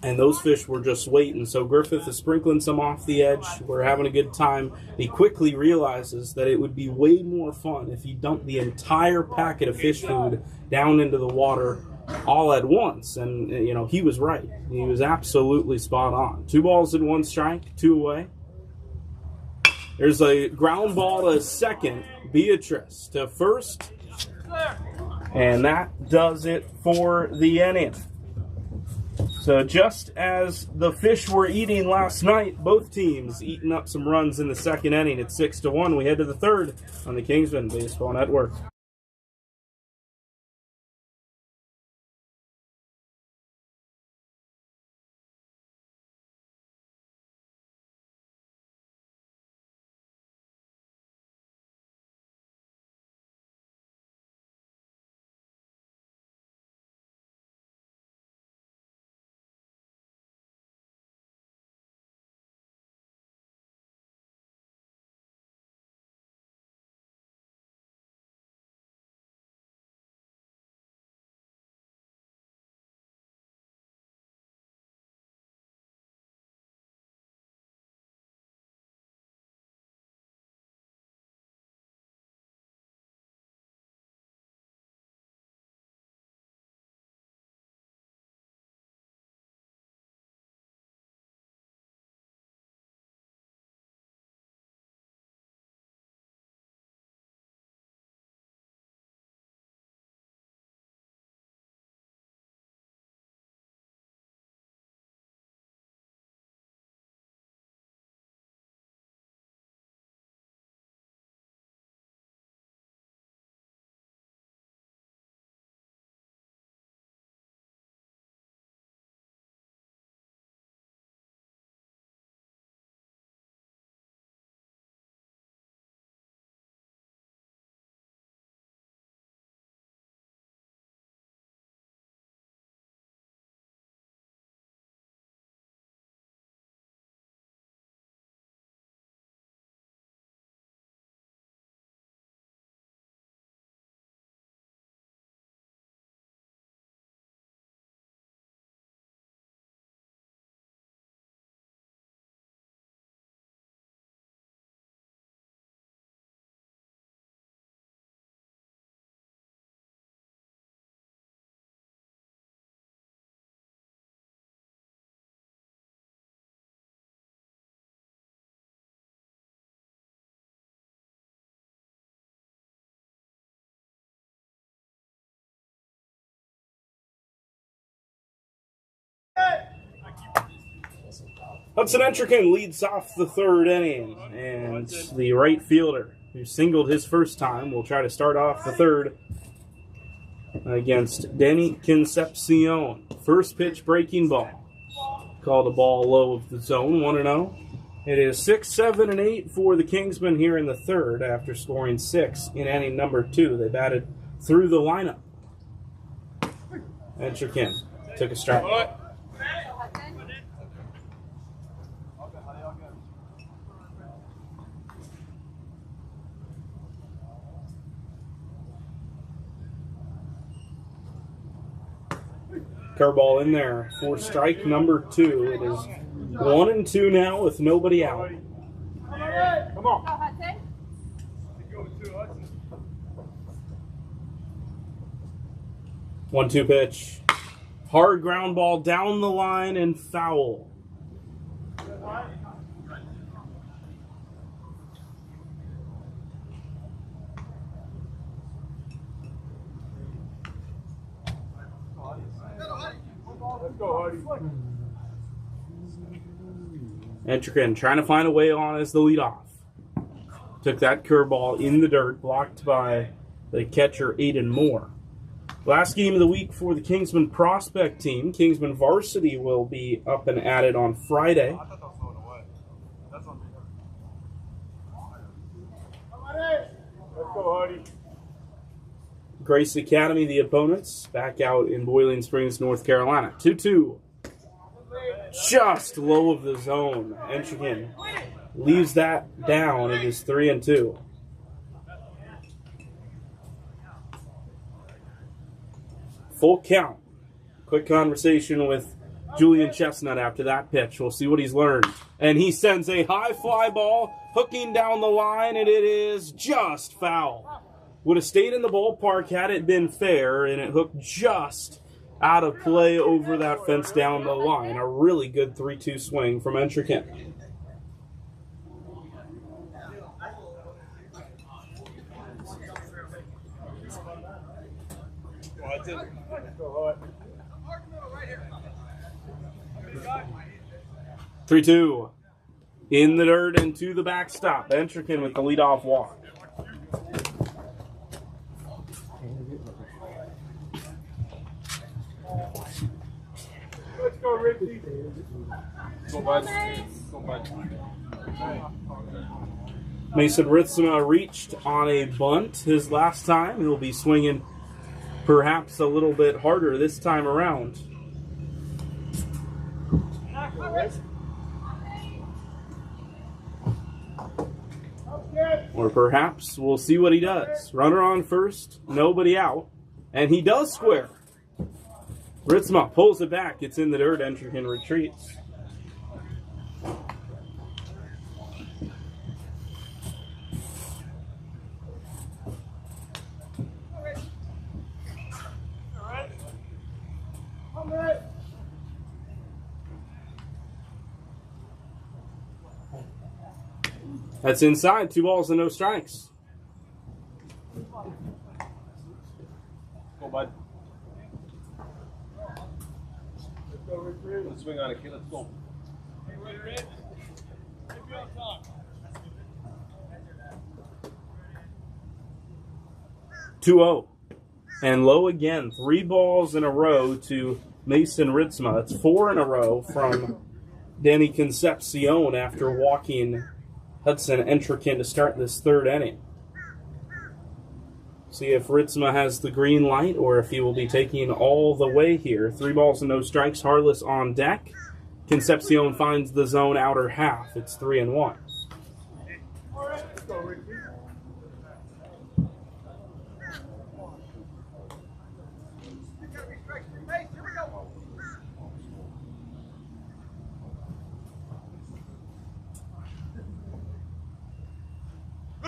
And those fish were just waiting. So Griffith is sprinkling some off the edge. We're having a good time. He quickly realizes that it would be way more fun if he dumped the entire packet of fish food down into the water all at once. And, you know, he was right. He was absolutely spot on. 2 balls and 1 strike, 2 away. There's a ground ball to second. Beatrice to first. And that does it for the inning. So just as the fish were eating last night, both teams eating up some runs in the second inning. It's 6-1. We head to the third on the Kingsmen Baseball Network. Hudson Entrican leads off the third inning, and the right fielder who singled his first time will try to start off the third against Denny Concepcion. First pitch breaking ball. Called a ball low of the zone, 1-0. It is 6, 7, and 8 for the Kingsmen here in the third after scoring 6 in inning number 2. They batted through the lineup. Entrican took a strike. Curveball in there for strike number 2. It is 1-2 now with nobody out. Come on. 1-2 pitch. Hard ground ball down the line and foul. Entrechin trying to find a way on as the leadoff. Took that curveball in the dirt, blocked by the catcher Aiden Moore. Last game of the week for the Kingsmen prospect team. Kingsmen varsity will be up and at it on Friday. Grace Academy, the opponents, back out in Boiling Springs, North Carolina. 2-2. Just low of the zone. Entrechin leaves that down. It is 3-2. Full count. Quick conversation with Julian Chestnut after that pitch. We'll see what he's learned. And he sends a high fly ball hooking down the line, and it is just foul. Would have stayed in the ballpark had it been fair, and it hooked just out of play over that fence down the line. A really good 3-2 swing from Entrechin. Three-two. In the dirt and to the backstop. Entrechin with the leadoff walk. Let's go, Ricky. Go, bud. Mason Ritsema reached on a bunt his last time. He'll be swinging perhaps a little bit harder this time around. Or perhaps we'll see what he does. Runner on first, nobody out, and he does square. Ritsema pulls it back. It's in the dirt. Entrechin retreats. That's inside. 2 balls and no strikes. Go, bud. Let's swing on it, kid. Let's go. 2-0. And low again. 3 balls in a row to Mason Ritsema. That's 4 in a row from Danny Concepcion after walking Hudson Entrechin to start this 3rd inning. See if Ritsema has the green light or if he will be taking all the way here. 3 balls and no strikes. Harless on deck. Concepcion finds the zone outer half. It's 3-1.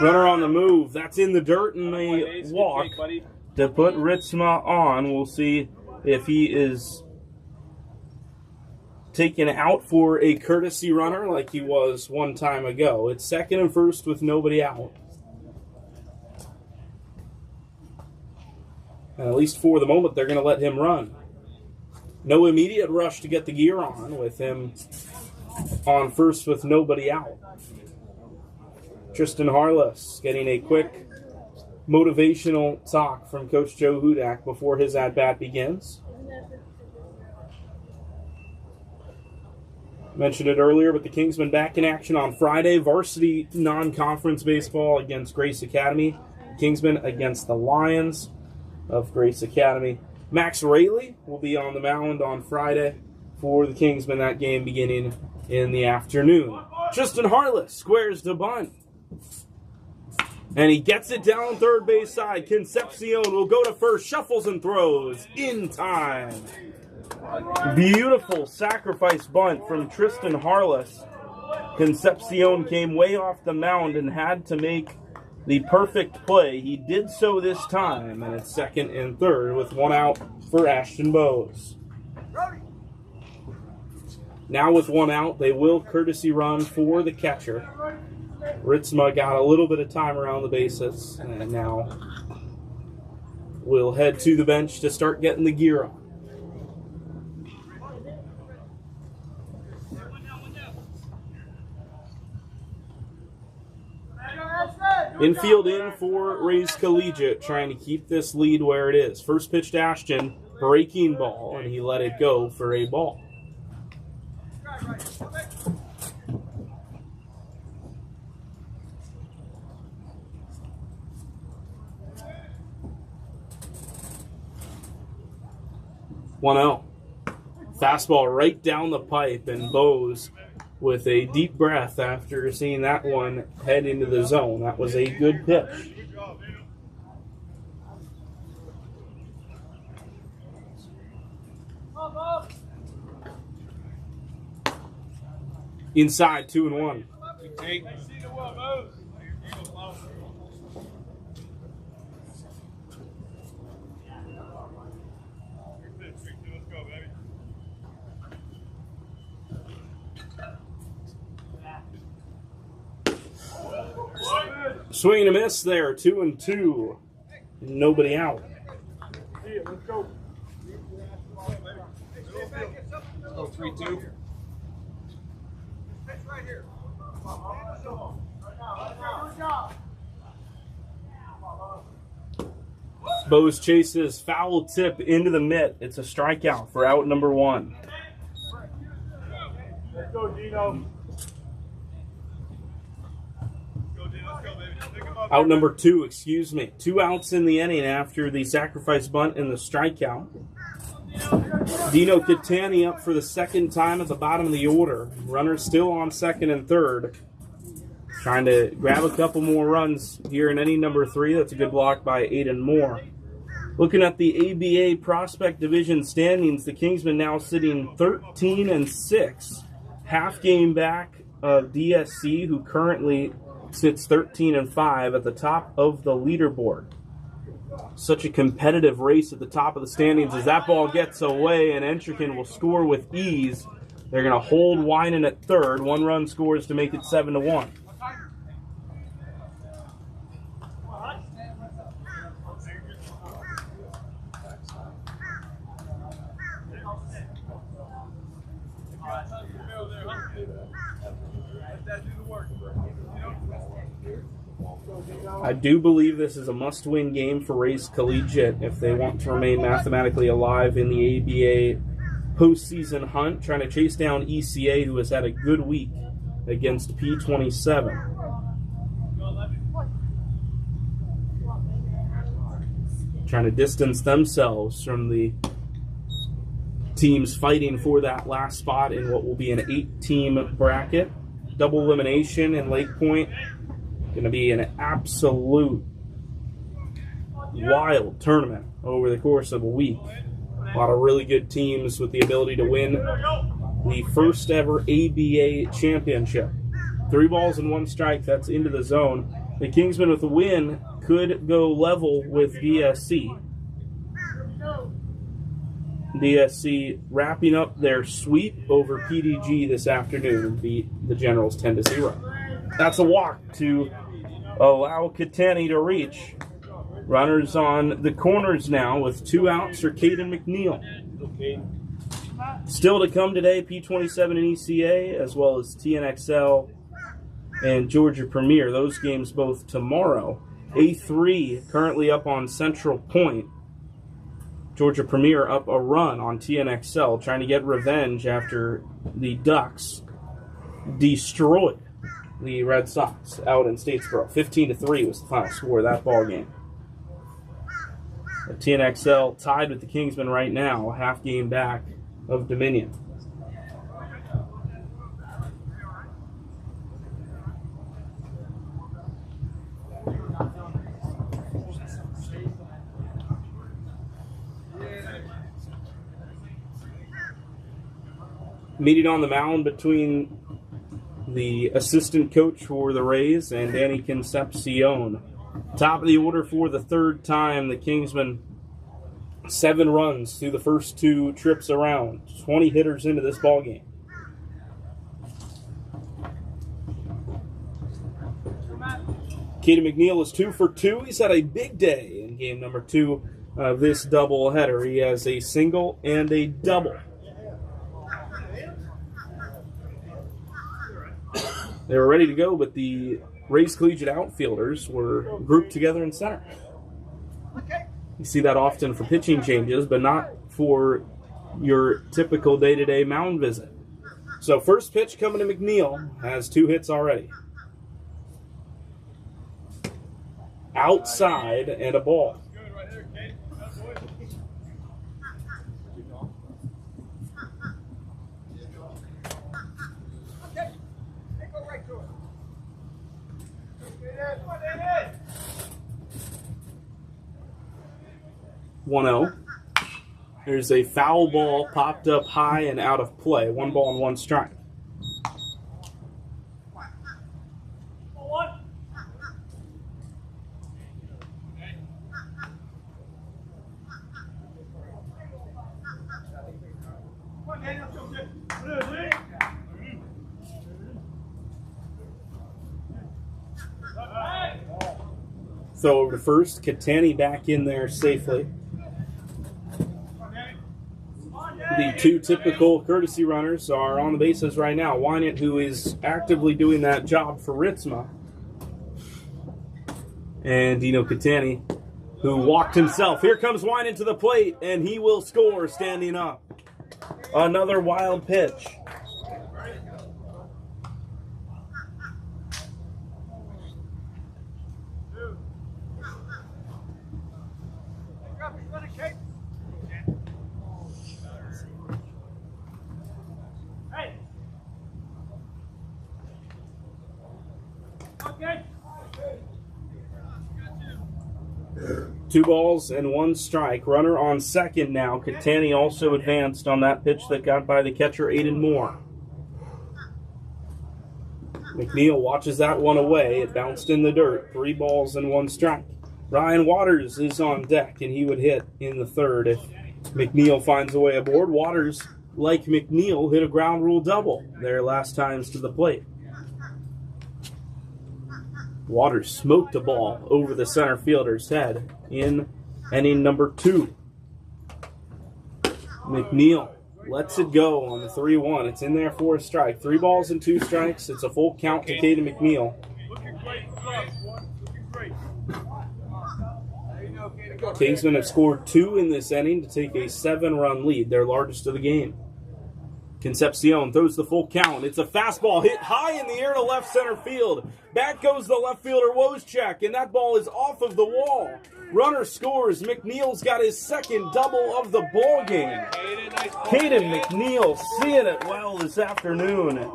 Runner on the move. That's in the dirt and the walk to put Ritsema on. We'll see if he is taken out for a courtesy runner like he was one time ago. It's 2nd and 1st with nobody out. And at least for the moment, they're going to let him run. No immediate rush to get the gear on with him on first with nobody out. Tristan Harless getting a quick motivational talk from Coach Joe Hudak before his at-bat begins. Mentioned it earlier, but the Kingsmen back in action on Friday. Varsity non-conference baseball against Grace Academy. Kingsmen against the Lions of Grace Academy. Max Rayleigh will be on the mound on Friday for the Kingsmen. That game beginning in the afternoon. Tristan Harless squares the bunt. And he gets it down 3rd base side. Concepcion will go to first, shuffles and throws in time. Beautiful sacrifice bunt from Tristan Harless. Concepcion came way off the mound and had to make the perfect play. He did so this time, and it's 2nd and 3rd with 1 out for Ashton Bowes. Now with one out, they will courtesy run for the catcher. Ritzma got a little bit of time around the bases, and now we'll head to the bench to start getting the gear on. Infield in for Rays Collegiate, trying to keep this lead where it is. First pitch to Ashton, breaking ball, and he let it go for a ball. One out. Fastball right down the pipe, and Bose with a deep breath after seeing that one head into the zone. That was a good pitch. Inside, 2-1. Swing and a miss there, 2-2. Nobody out. Let's go. Let's go 3-2. Right here. Bose chases foul tip into the mitt. It's a strikeout for out number 1. Let's go, Gino. Out number 2, excuse me. 2 outs in the inning after the sacrifice bunt and the strikeout. Dino Catani up for the second time at the bottom of the order. Runners still on second and third. Trying to grab a couple more runs here in inning number 3. That's a good block by Aiden Moore. Looking at the ABA Prospect Division standings, the Kingsmen now sitting 13-6. Half game back of DSC, who currently sits 13-5 at the top of the leaderboard. Such a competitive race at the top of the standings. As that ball gets away and Entrican will score with ease, they're going to hold Winan at third. 1 run scores to make it 7-1. I do believe this is a must-win game for Rays Collegiate if they want to remain mathematically alive in the ABA postseason hunt, trying to chase down ECA, who has had a good week against P27. Trying to distance themselves from the teams fighting for that last spot in what will be an 8-team bracket. Double elimination in Lake Point. Going to be an absolute wild tournament over the course of a week. A lot of really good teams with the ability to win the first ever ABA championship. 3 balls and 1 strike, that's into the zone. The Kingsmen with a win could go level with DSC. DSC wrapping up their sweep over PDG this afternoon and beat the Generals 10-0. That's a walk to allow Catani to reach. Runners on the corners now with 2 outs for Caden McNeil. Still to come today, P27 and ECA, as well as TNXL and Georgia Premier. Those games both tomorrow. A3 currently up on Central Point. Georgia Premier up a run on TNXL, trying to get revenge after the Ducks destroyed the Red Sox out in Statesboro. 15-3 was the final score of that ball game. TNXL tied with the Kingsmen right now, a half game back of Dominion. Meeting on the mound between the assistant coach for the Rays and Danny Concepcion. Top of the order for the third time, the Kingsmen 7 runs through the first 2 trips around. 20 hitters into this ball game. Caden McNeil is 2 for 2. He's had a big day in game number 2 of this doubleheader. He has a single and a double. They were ready to go, but the Rays Collegiate outfielders were grouped together in center. You see that often for pitching changes, but not for your typical day-to-day mound visit. So first pitch coming to McNeil, has 2 hits already. Outside and a ball. One 0. There's a foul ball popped up high and out of play. 1 ball and 1 strike. Throw over to first. Catani back in there safely. The 2 typical courtesy runners are on the bases right now. Wynant, who is actively doing that job for Ritzma. And Dino Catani, who walked himself. Here comes Wynant to the plate, and he will score standing up. Another wild pitch. Two balls and 1 strike. Runner on second now. Catani also advanced on that pitch that got by the catcher, Aiden Moore. McNeil watches that one away. It bounced in the dirt. 3 balls and 1 strike. Ryan Waters is on deck, and he would hit in the third if McNeil finds a way aboard. Waters, like McNeil, hit a ground rule double their last times to the plate. Waters smoked a ball over the center fielder's head in inning number 2. McNeil lets it go on the 3-1. It's in there for a strike. 3 balls and 2 strikes. It's a full count to Caden McNeil. Kingsmen have scored 2 in this inning to take a 7-run lead, their largest of the game. Concepcion throws the full count. It's a fastball hit high in the air to left center field. Back goes the left fielder, Wojciech, and that ball is off of the wall. Runner scores. McNeil's got his second double of the ball game. Caden McNeil seeing it well this afternoon.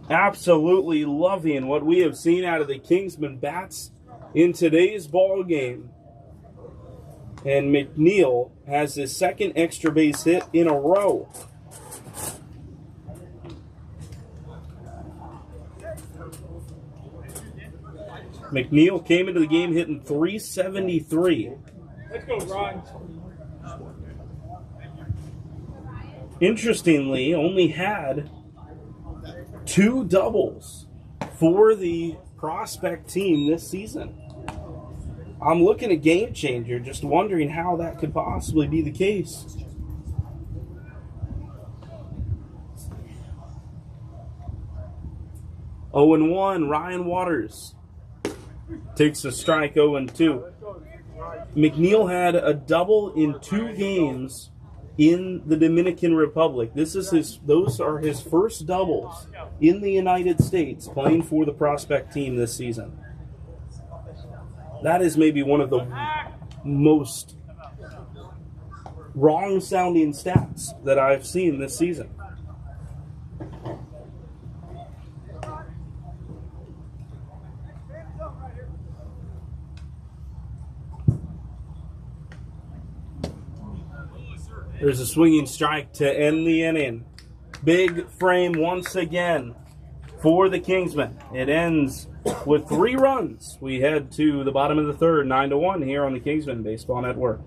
Absolutely loving what we have seen out of the Kingsmen bats in today's ball game. And McNeil has his second extra base hit in a row. McNeil came into the game hitting .373. Let's go, Ryan. Interestingly, only had 2 doubles for the prospect team this season. I'm looking at Game Changer, just wondering how that could possibly be the case. Oh and 1, Ryan Waters takes a strike. 0-2. McNeil had a double in 2 games in the Dominican Republic. Those are his first doubles in the United States playing for the prospect team this season. That is maybe one of the most wrong-sounding stats that I've seen this season. There's a swinging strike to end the inning. Big frame once again for the Kingsmen. It ends with 3 runs. We head to the bottom of the third, 9-1 here on the Kingsmen Baseball Network.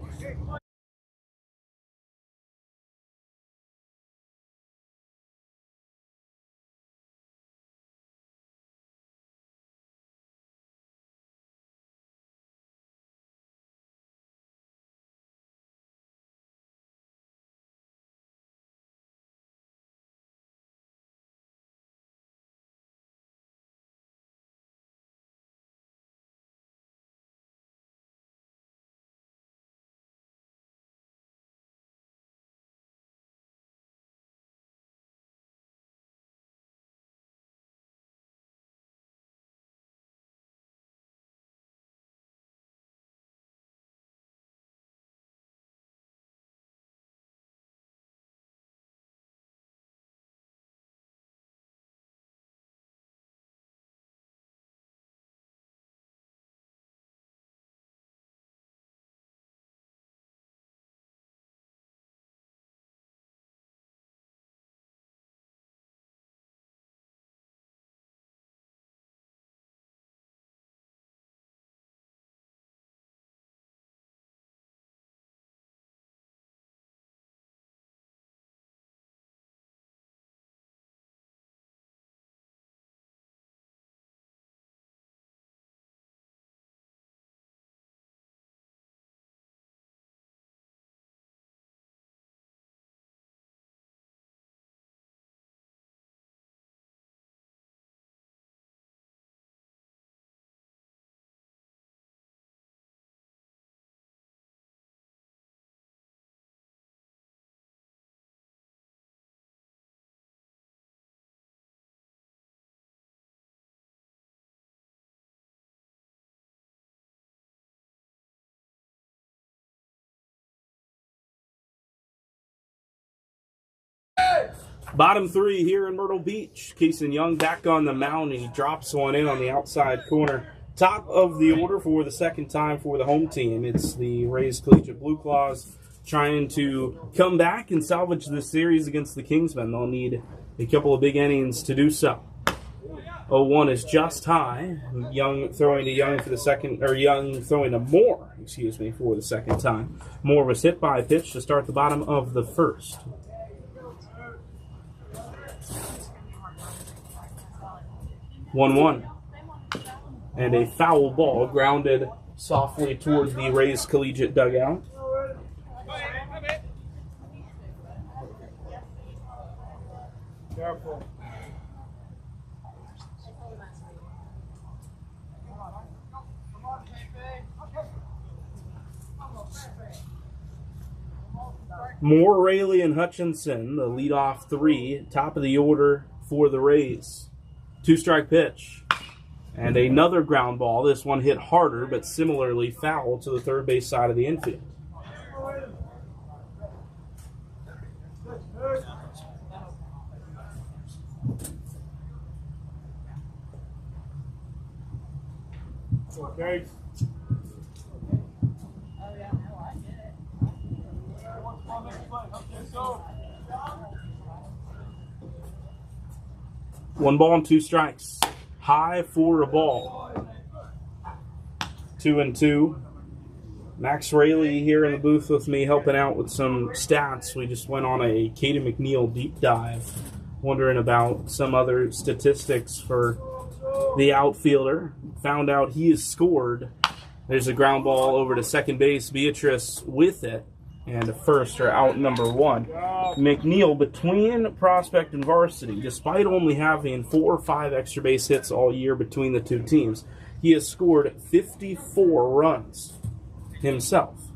Bottom three here in Myrtle Beach. Keeson Young back on the mound, and he drops one in on the outside corner. Top of the order for the second time for the home team. It's the Rays Collegiate Blue Claws trying to come back and salvage this series against the Kingsmen. They'll need a couple of big innings to do so. 0-1 is just high. Young throwing to Young for the second, or Young throwing to Moore, for the second time. Moore was hit by a pitch to start the bottom of the first. 1-1. And a foul ball grounded softly towards the Rays Collegiate dugout. Careful. Moore, Rayleigh, and Hutchinson, the leadoff three, top of the order for the Rays. 2-strike pitch. And another ground ball. This one hit harder, but similarly foul to the third base side of the infield. Okay. One ball and 2 strikes. High for a ball. 2-2. Max Rayleigh here in the booth with me helping out with some stats. We just went on a Caden McNeil deep dive, wondering about some other statistics for the outfielder. Found out he has scored. There's a ground ball over to second base. Beatrice with it. And a first or out number 1. McNeil between prospect and varsity, despite only having 4 or 5 extra base hits all year between the two teams, he has scored 54 runs himself.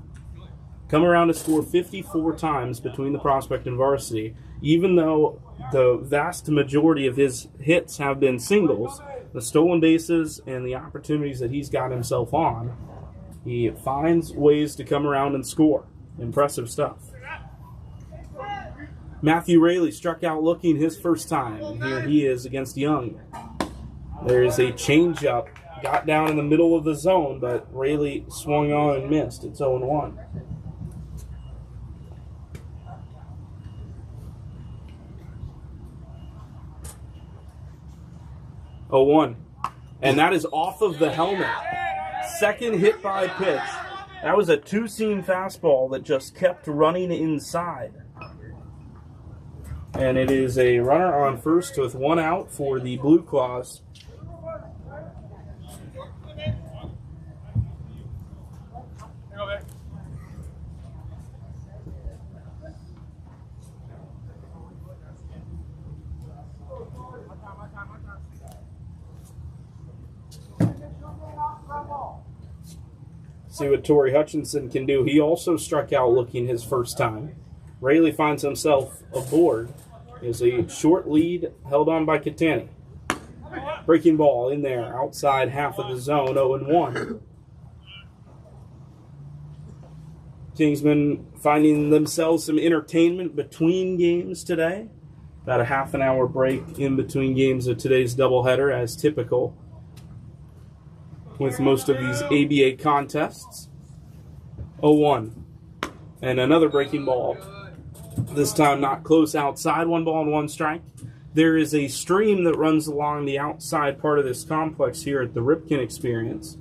Come around to score 54 times between the prospect and varsity, even though the vast majority of his hits have been singles, the stolen bases and the opportunities that he's got himself on, he finds ways to come around and score. Impressive stuff. Matthew Rayleigh struck out looking his first time, and here he is against Young. There's a changeup, got down in the middle of the zone, but Rayleigh swung on and missed. It's 0-1. And that is off of the helmet. Second hit by pitch. That was a 2-seam fastball that just kept running inside. And it is a runner on first with 1 out for the Blue Claws. See what Torrey Hutchinson can do. He also struck out looking his first time. Rayleigh finds himself aboard. Is a short lead held on by Catani. Breaking ball in there, outside half of the zone, 0-1. Kingsmen finding themselves some entertainment between games today. About a half an hour break in between games of today's doubleheader, as typical with most of these ABA contests. 0-1. And another breaking ball. This time not close outside. 1 ball and 1 strike. There is a stream that runs along the outside part of this complex here at the Ripken Experience.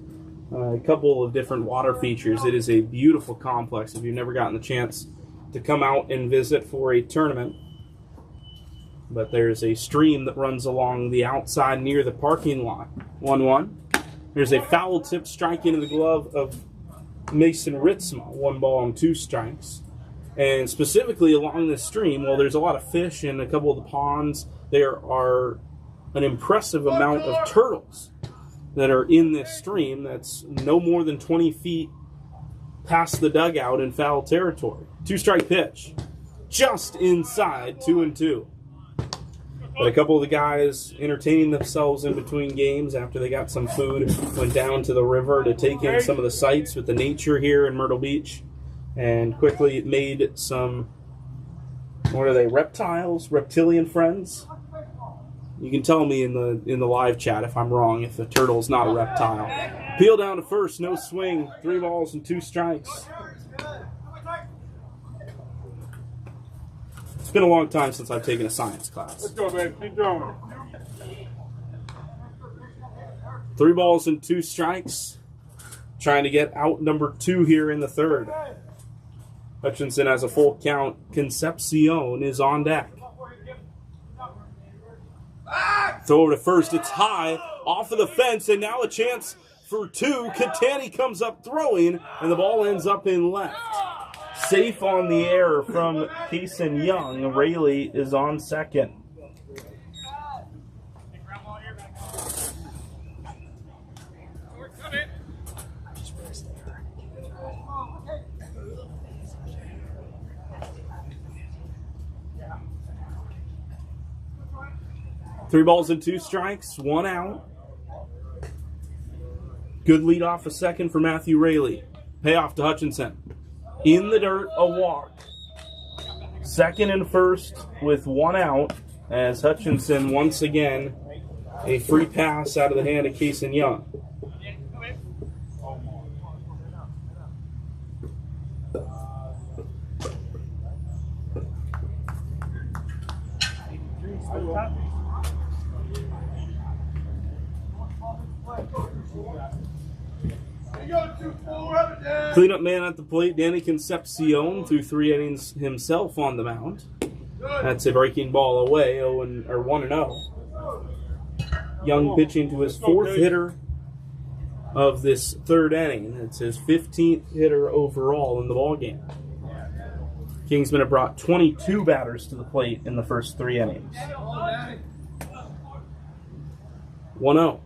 A couple of different water features. It is a beautiful complex if you've never gotten the chance to come out and visit for a tournament. But there's a stream that runs along the outside near the parking lot. 1-1. There's a foul tip strike into the glove of Mason Ritzma. 1 ball and 2 strikes. And specifically along this stream, well, there's a lot of fish in a couple of the ponds. There are an impressive amount of turtles that are in this stream that's no more than 20 feet past the dugout in foul territory. 2-strike pitch. Just inside, 2-2. But a couple of the guys entertaining themselves in between games after they got some food, went down to the river to take in some of the sights with the nature here in Myrtle Beach, and quickly made some What are they? Reptiles? Reptilian friends? You can tell me in the live chat if I'm wrong, if the turtle's not a reptile. Peel down to first, no swing. 3 balls and 2 strikes. It's been a long time since I've taken a science class. Let's go, baby. Keep going. 3 balls and 2 strikes. Trying to get out number 2 here in the third. Hutchinson has a full count. Concepcion is on deck. Throw over to first. It's high. Off of the fence, and now a chance for 2. Catani comes up throwing, and the ball ends up in left. Safe on the air from Kason Young. Rayleigh is on second. Three balls and 2 strikes, 1 out. Good lead off a second for Matthew Rayleigh. Payoff to Hutchinson. In the dirt, a walk. Second and first with 1 out as Hutchinson once again a free pass out of the hand of Kason Young. Cleanup man at the plate, Danny Concepcion, threw 3 innings himself on the mound. That's a breaking ball away, 1-0. Young pitching to his 4th hitter of this 3rd inning. It's his 15th hitter overall in the ballgame. Kingsmen have brought 22 batters to the plate in the first 3 innings. 1-0.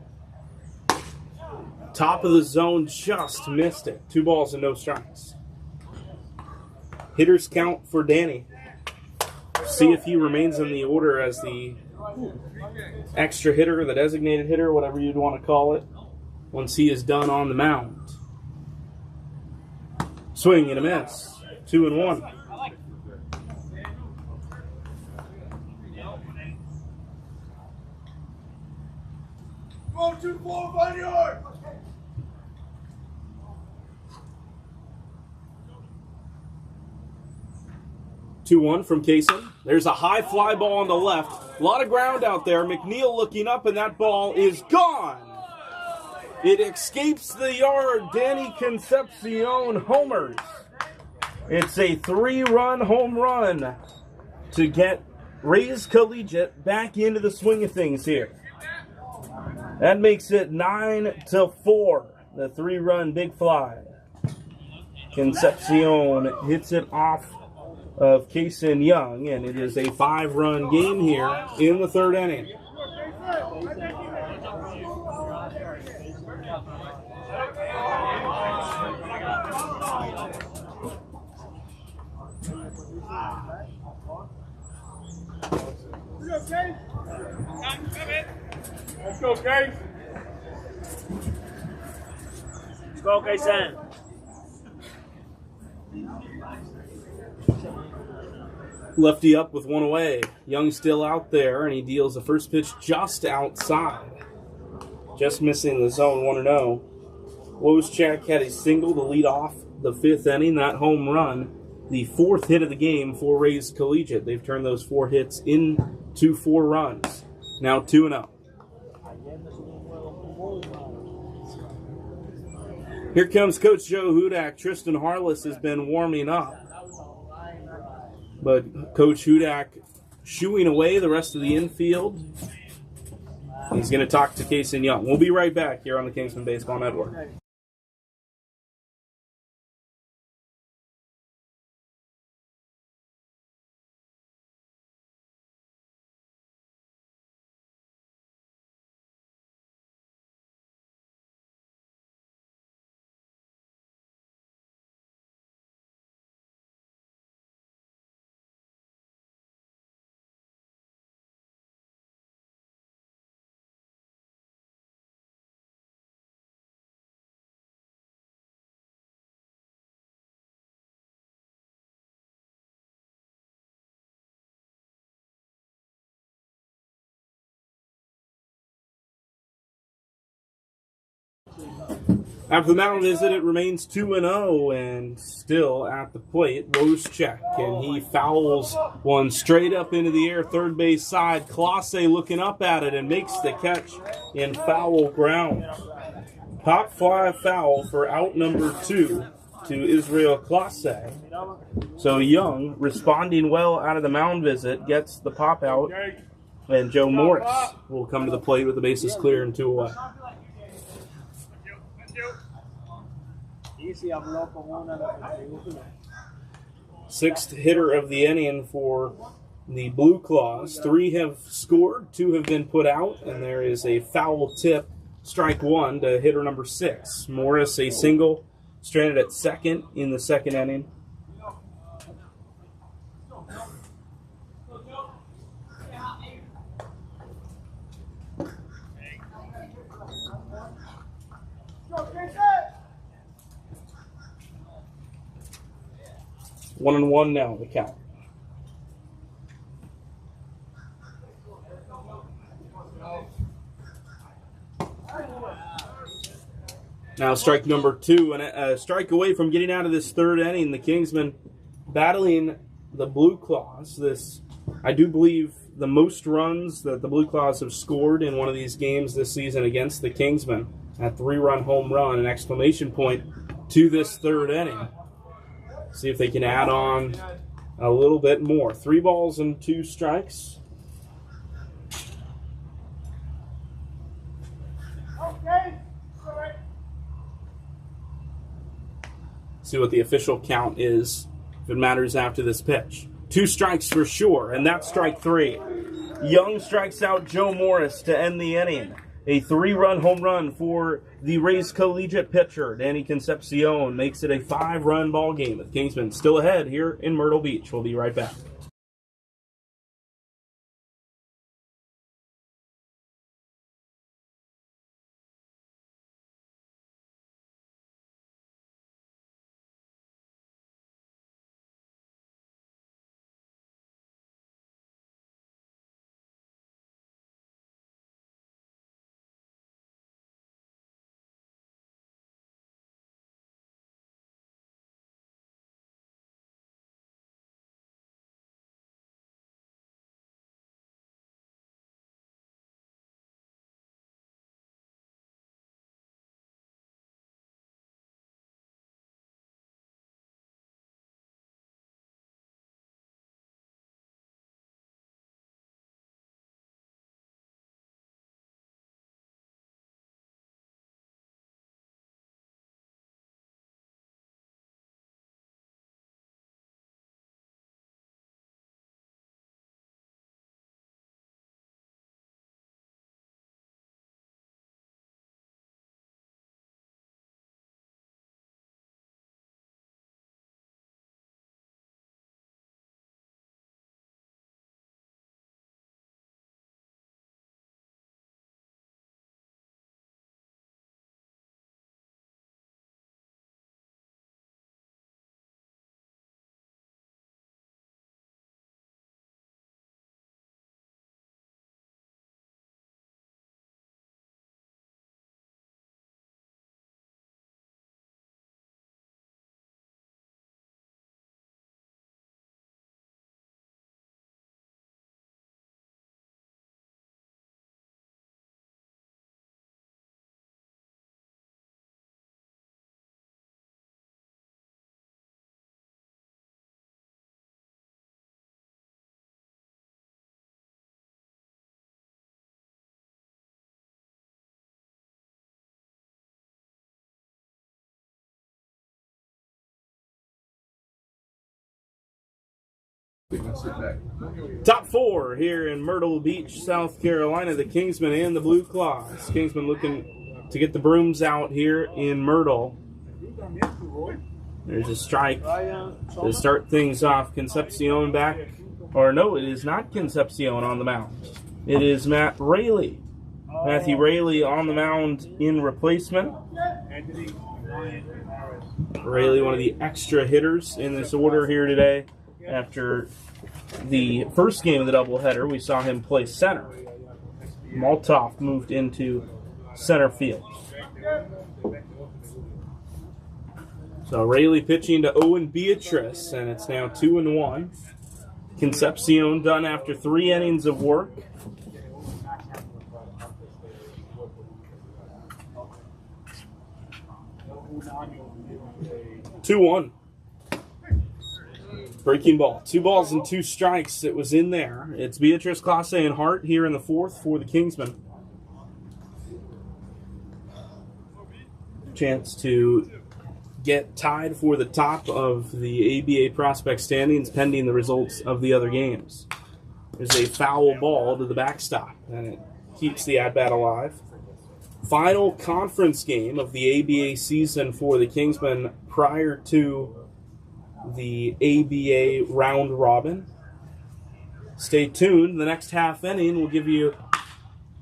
Top of the zone, just missed it. 2 balls and no strikes. Hitters count for Danny. See if he remains in the order as the extra hitter, the designated hitter, whatever you'd want to call it, once he is done on the mound. Swing and a miss. 2-1. Go 2-4, 1 yard. 2-1 from Kason. There's a high fly ball on the left. A lot of ground out there. McNeil looking up, and that ball is gone. It escapes the yard. Danny Concepcion homers. It's a 3-run home run to get Rays Collegiate back into the swing of things here. That makes it 9-4. The 3-run big fly. Concepcion hits it off of Kason Young, and it is a 5-run game here in the 3rd inning. Let's go, Case. Let's go, Kason. Lefty up with 1 away. Young still out there, and he deals the first pitch just outside. Just missing the zone, 1-0. Wojciech had a single to lead off the 5th inning, that home run. The 4th hit of the game for Rays Collegiate. They've turned those 4 hits into 4 runs. Now 2-0. Here comes Coach Joe Hudak. Tristan Harless has been warming up. But Coach Hudak shooing away the rest of the infield. He's going to talk to Kason Young. We'll be right back here on the Kingsmen Baseball Network. After the mound visit, it remains 2-0, and still at the plate, Loschek, and he fouls one straight up into the air, third base side. Clase looking up at it and makes the catch in foul ground. Pop fly foul for out number 2 to Israel Clase. So Young, responding well out of the mound visit, gets the pop out, and Joe Morris will come to the plate with the bases clear and 2 away. Sixth hitter of the inning for the Blue Claws. 3 have scored, 2 have been put out, and there is a foul tip, strike 1 to hitter number 6. Morris, a single, stranded at second in the second inning. One and one now, the count. Now strike number 2, and a strike away from getting out of this third inning. The Kingsmen battling the Blue Claws. This, I do believe, the most runs that the Blue Claws have scored in one of these games this season against the Kingsmen. A 3-run home run, an exclamation point to this third inning. See if they can add on a little bit more. 3 balls and 2 strikes. See what the official count is, if it matters after this pitch. 2 strikes for sure, and that's strike 3. Young strikes out Joe Morris to end the inning. A 3-run home run for the Rays Collegiate pitcher. Danny Concepcion makes it a 5-run ball game with Kingsmen still ahead here in Myrtle Beach. We'll be right back. Top 4 here in Myrtle Beach, South Carolina. The Kingsmen and the Blue Claws. Kingsmen looking to get the brooms out here in Myrtle. There's a strike to start things off. Concepcion back. Or no, it is not Concepcion on the mound. It is Matt Rayleigh. Matthew Rayleigh on the mound in replacement. Rayleigh, one of the extra hitters in this order here today. After the first game of the doubleheader, we saw him play center. Maltoff moved into center field. So Rayleigh pitching to Owen Beatrice, and it's now 2-1. Concepcion done after 3 innings of work. Two one. Breaking ball. 2 balls and 2 strikes. It was in there. It's Beatrice, Clase, and Hart here in the 4th for the Kingsmen. Chance to get tied for the top of the ABA prospect standings pending the results of the other games. There's a foul ball to the backstop, and it keeps the at-bat alive. Final conference game of the ABA season for the Kingsmen prior to the ABA round robin. Stay tuned. The next half inning will give you,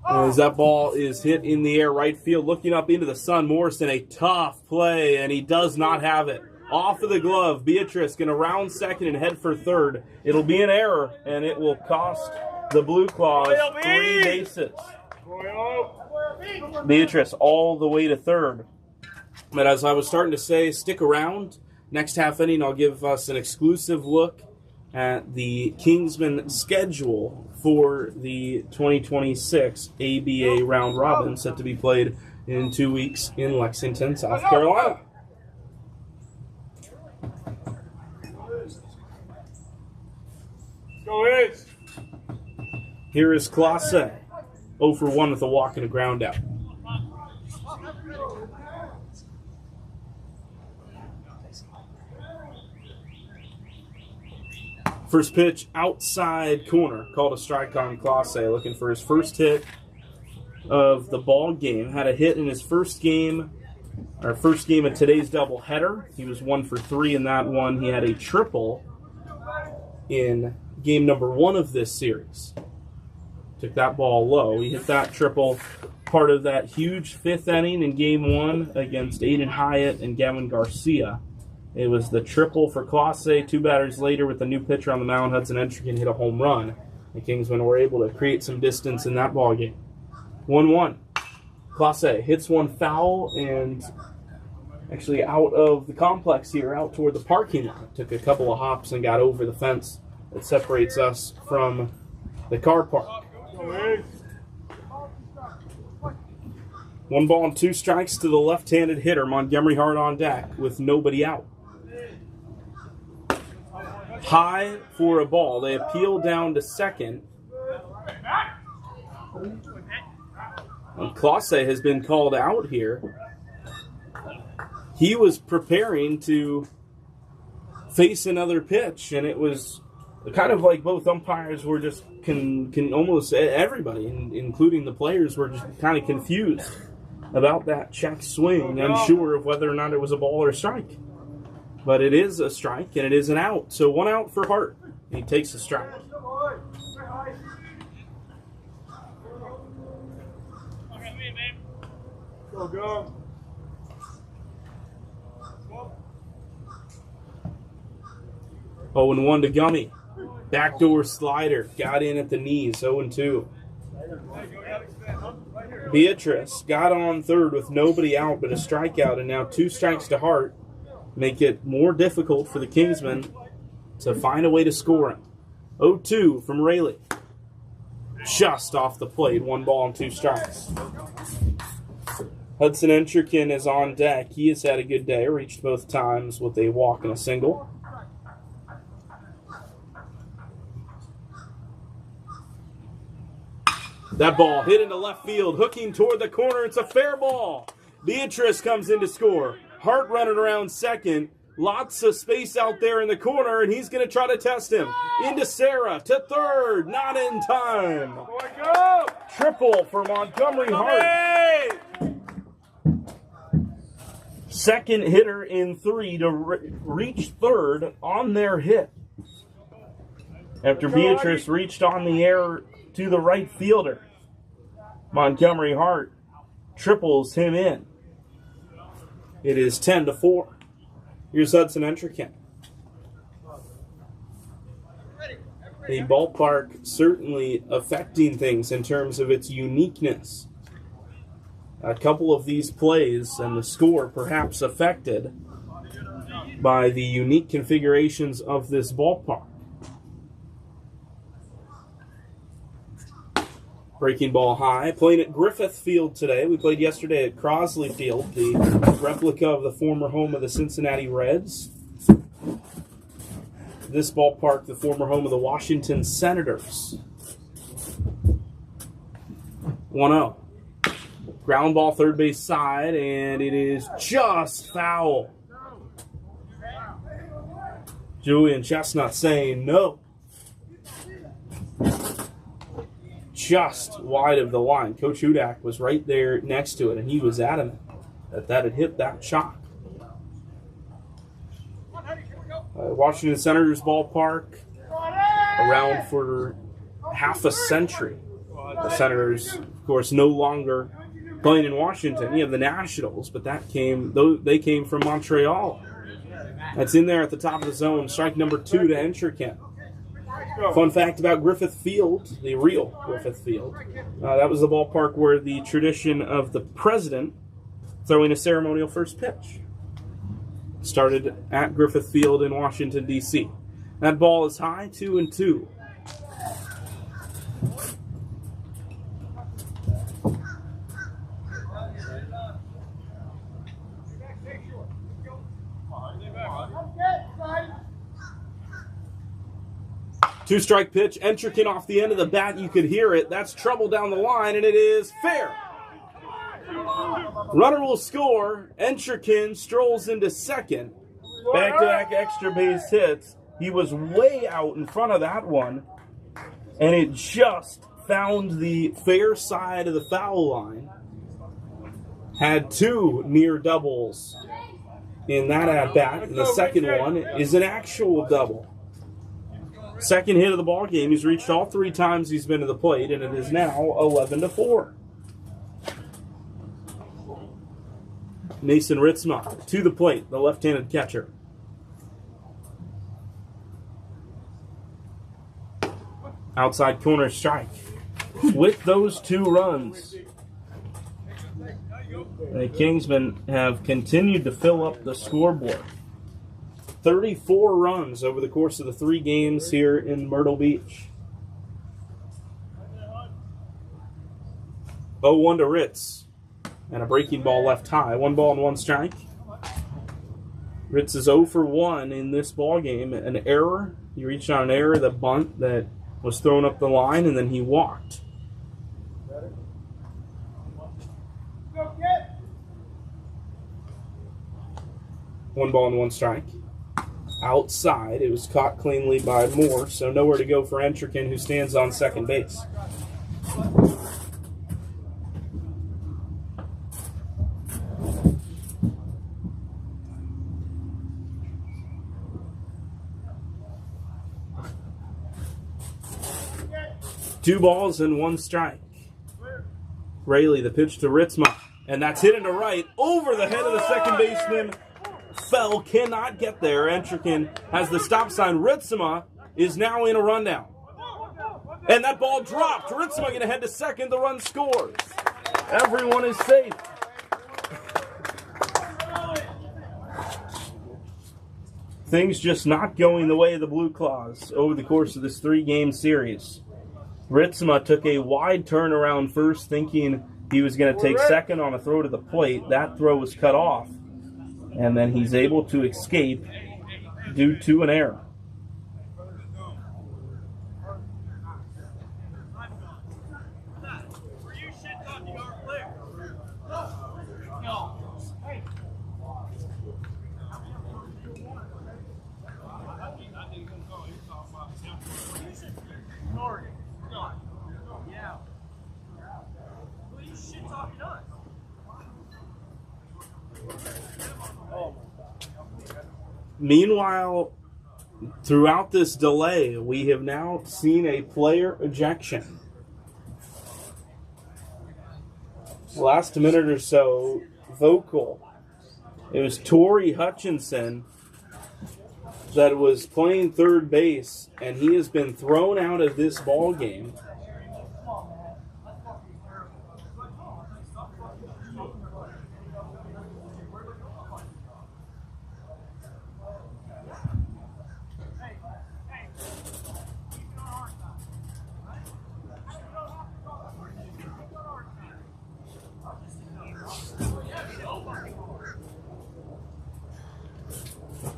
as that ball is hit in the air right field, looking up into the sun. Morrison, a tough play, and he does not have it. Off of the glove, Beatrice going to round second and head for third. It'll be an error, and it will cost the Blue Claws 3 bases. Beatrice all the way to third. But as I was starting to say, stick around. Next half inning, I'll give us an exclusive look at the Kingsmen schedule for the 2026 ABA round robin, set to be played in 2 weeks in Lexington, South Carolina. Go ahead. Here is Clase, 0 for 1 with a walk and a ground out. First pitch, outside corner, called a strike on Clase, looking for his first hit of the ball game. Had a hit in his first game of today's doubleheader. He was 1 for 3 in that one. He had a triple in game number 1 of this series. Took that ball low. He hit that triple, part of that huge 5th inning in game 1 against Aiden Hyatt and Gavin Garcia. It was the triple for Clase. 2 batters later, with the new pitcher on the mound, Hudson Entrican hit a home run. The Kingsmen were able to create some distance in that ball game. 1-1. Clase hits one foul and actually out of the complex here, out toward the parking lot. Took a couple of hops and got over the fence that separates us from the car park. 1 ball and 2 strikes to the left-handed hitter, Montgomery Hart on deck with nobody out. High for a ball. They appeal down to second. And Clase has been called out here. He was preparing to face another pitch, and it was kind of like both umpires were just can almost everybody, including the players, were just kind of confused about that check swing, unsure of whether or not it was a ball or a strike. But it is a strike, and it is an out. So 1 out for Hart. He takes a strike. Go. 0-1 to Gummy. Backdoor slider. Got in at the knees. 0-2. Beatrice got on third with nobody out but a strikeout, and now 2 strikes to Hart make it more difficult for the Kingsmen to find a way to score him. 0-2 from Rayleigh. Just off the plate. 1 ball and 2 strikes. Hudson Entrican is on deck. He has had a good day. Reached both times with a walk and a single. That ball hit into left field, hooking toward the corner. It's a fair ball. Beatrice comes in to score. Hart running around second. Lots of space out there in the corner, and he's going to try to test him. Into Sarah, to third, not in time. Triple for Montgomery Hart. Second hitter in 3 to reach third on their hit. After Beatrice reached on the air to the right fielder, Montgomery Hart triples him in. It is 10-4. Here's Hudson Entrican. The ballpark certainly affecting things in terms of its uniqueness. A couple of these plays and the score perhaps affected by the unique configurations of this ballpark. Breaking ball high. Playing at Griffith Field today. We played yesterday at Crosley Field, the replica of the former home of the Cincinnati Reds. This ballpark, the former home of the Washington Senators. 1-0. Ground ball third base side, and it is just foul. Julian Chestnut saying no. Just wide of the line. Coach Hudak was right there next to it, and he was adamant that had hit that chalk. Washington Senators ballpark, around for half a century. The Senators, of course, no longer playing in Washington. You have the Nationals, but they came from Montreal. That's in there at the top of the zone. Strike number 2 to Entrekin. Fun fact about Griffith Field, the real Griffith Field, that was the ballpark where the tradition of the president throwing a ceremonial first pitch started at Griffith Field in Washington, D.C. That ball is high, 2-2. Two-strike pitch, Entrekin off the end of the bat. You could hear it. That's trouble down the line, and it is fair. Runner will score. Entrekin strolls into second. Back-to-back extra base hits. He was way out in front of that one, and it just found the fair side of the foul line. Had 2 near doubles in that at-bat, and the second one is an actual double. Second hit of the ball game. He's reached all 3 times he's been to the plate, and it is now 11-4. Mason Ritzma to the plate, the left-handed catcher. Outside corner strike. With those 2 runs, the Kingsmen have continued to fill up the scoreboard. 34 runs over the course of the 3 games here in Myrtle Beach. 0-1 to Ritz. And a breaking ball left high. 1 ball and 1 strike. Ritz is 0 for 1 in this ball game. An error. He reached on an error, the bunt that was thrown up the line, and then he walked. One ball and 1 strike. Outside, it was caught cleanly by Moore, so nowhere to go for Entrekin, who stands on second base. Two balls and 1 strike. Rayleigh, the pitch to Ritzma, and that's hit into right over the head of the second baseman. Fell, cannot get there. Entrekin has the stop sign. Ritzma is now in a rundown. And that ball dropped. Ritzma going to head to second. The run scores. Everyone is safe. Things just not going the way of the Blue Claws over the course of this 3-game series. Ritzma took a wide turn around first, thinking he was going to take second on a throw to the plate. That throw was cut off. And then he's able to escape due to an error. Meanwhile, throughout this delay, we have now seen a player ejection. Last minute or so, vocal. It was Torrey Hutchinson that was playing third base, and he has been thrown out of this ball game.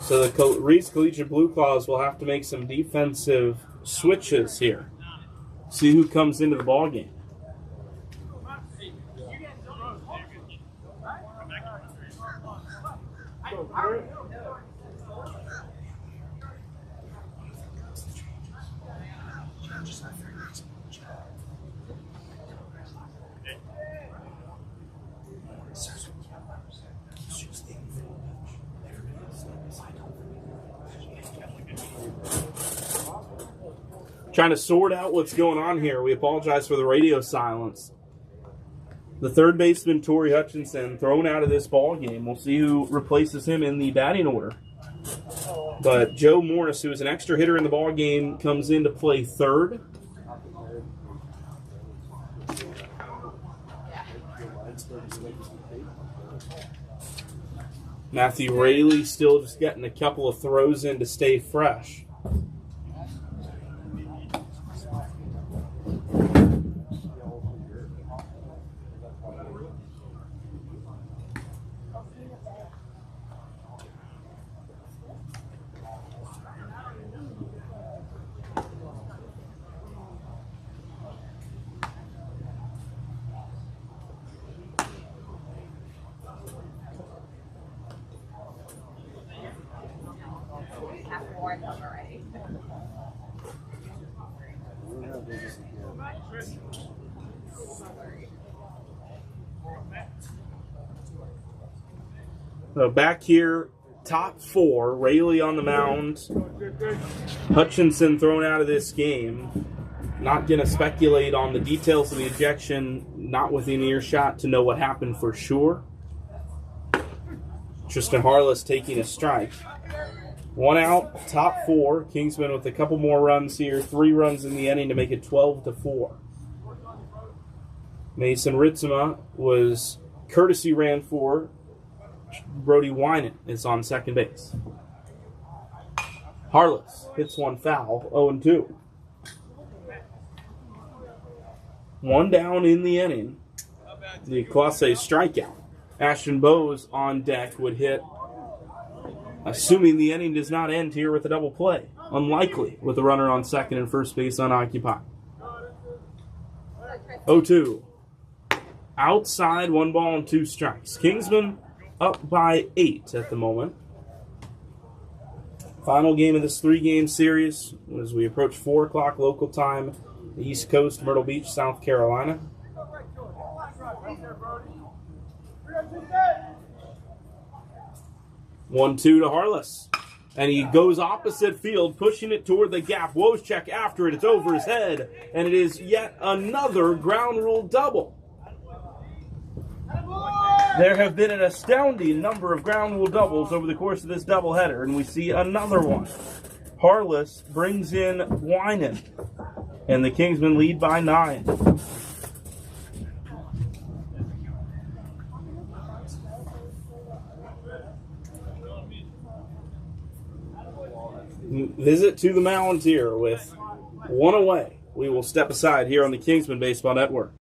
So the Reese Collegiate Blue Claws will have to make some defensive switches here. See who comes into the ball game. Trying to sort out what's going on here. We apologize for the radio silence. The third baseman, Torrey Hutchinson, thrown out of this ball game. We'll see who replaces him in the batting order. But Joe Morris, who is an extra hitter in the ball game, comes in to play third. Matthew Raley still just getting a couple of throws in to stay fresh. So back here, top four, Raley on the mound, Hutchinson thrown out of this game. Not going to speculate on the details of the ejection, not within earshot to know what happened for sure. Tristan Harless taking a strike. One out, top four. Kingsmen with a couple more runs here. 3 runs in the inning to make it 12-4. Mason Ritzema was courtesy ran for. Brody Winan is on second base. Harless hits one foul, 0-2. One down in the inning. The Class A strikeout. Ashton Bowes on deck would hit, assuming the inning does not end here with a double play. Unlikely with a runner on second and first base unoccupied. 0-2. Outside, 1 ball and 2 strikes. Kingsmen up by 8 at the moment. Final game of this 3-game series as we approach 4 o'clock local time, the East Coast, Myrtle Beach, South Carolina. 1-2 to Harless. And he goes opposite field, pushing it toward the gap. Wojciech after it. It's over his head. And it is yet another ground rule double. There have been an astounding number of ground rule doubles over the course of this doubleheader, and we see another one. Harless brings in Winan, and the Kingsmen lead by 9. Visit to the mound here with 1 away. We will step aside here on the Kingsmen Baseball Network.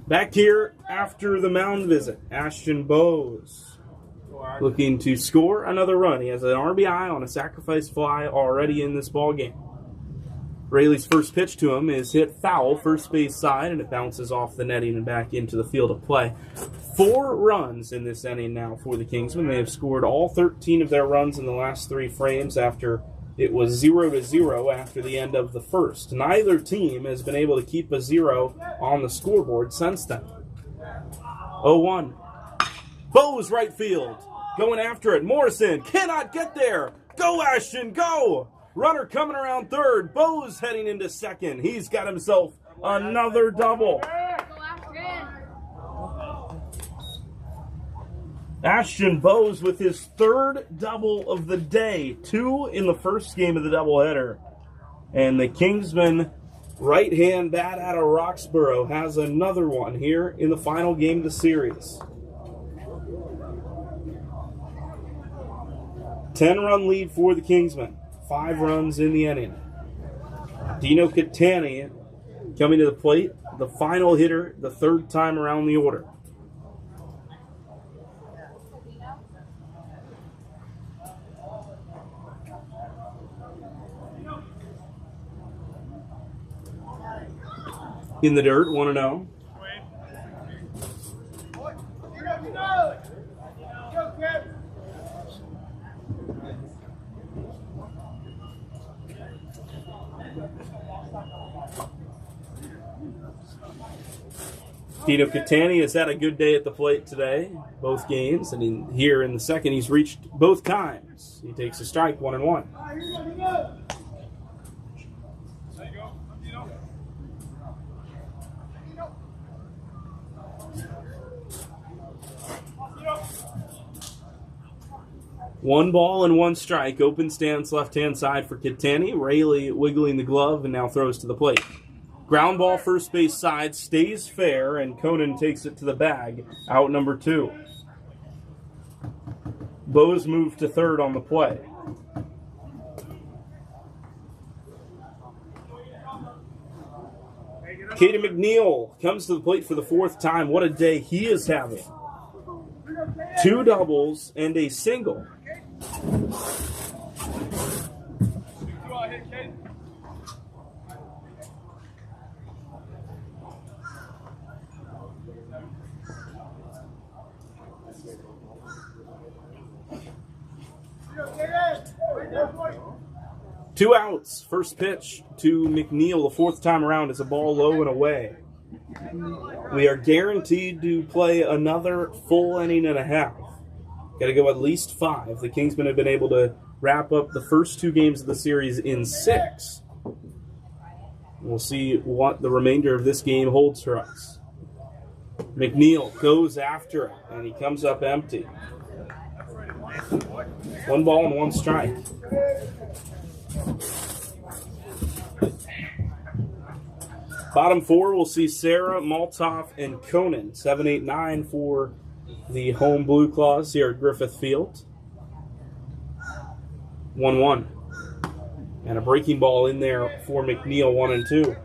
Back here after the mound visit, Ashton Bowes looking to score another run. He has an RBI on a sacrifice fly already in this ball game. Rayleigh's first pitch to him is hit foul, first base side, and it bounces off the netting and back into the field of play. 4 runs in this inning now for the Kingsmen. They have scored all 13 of their runs in the last 3 frames after it was 0-0 after the end of the first. Neither team has been able to keep a 0 on the scoreboard since then. 0-1. Bose right field. Going after it. Morrison cannot get there. Go, Ashton, go! Runner coming around third. Bose heading into second. He's got himself another double. Ashton Bose with his 3rd double of the day. 2 in the first game of the doubleheader. And the Kingsmen right-hand bat out of Roxborough has another one here in the final game of the series. 10-run lead for the Kingsmen. 5 runs in the inning. Dino Catani coming to the plate, the final hitter, the 3rd time around the order. In the dirt, 1-0. Dino Catani has had a good day at the plate today, both games, and here in the second he's reached both times. He takes a strike, 1-1. One ball and 1 strike. Open stance left-hand side for Catani. Rayleigh wiggling the glove and now throws to the plate. Ground ball first base side, stays fair, and Conan takes it to the bag. Out number 2. Bose moved to third on the play. Caden McNeil comes to the plate for the 4th time. What a day he is having. 2 doubles and a single. Two outs. First pitch to McNeil. The 4th time around is a ball low and away. We are guaranteed to play another full inning and a half. Got to go at least 5. The Kingsmen have been able to wrap up the first 2 games of the series in 6. We'll see what the remainder of this game holds for us. McNeil goes after it, and he comes up empty. 1 ball and 1 strike. Bottom 4, we'll see Sarah, Maltoff, and Conan. 7, 8, 9 for the home Blue Claws here at Griffith Field. 1-1. And a breaking ball in there for McNeil, 1-2.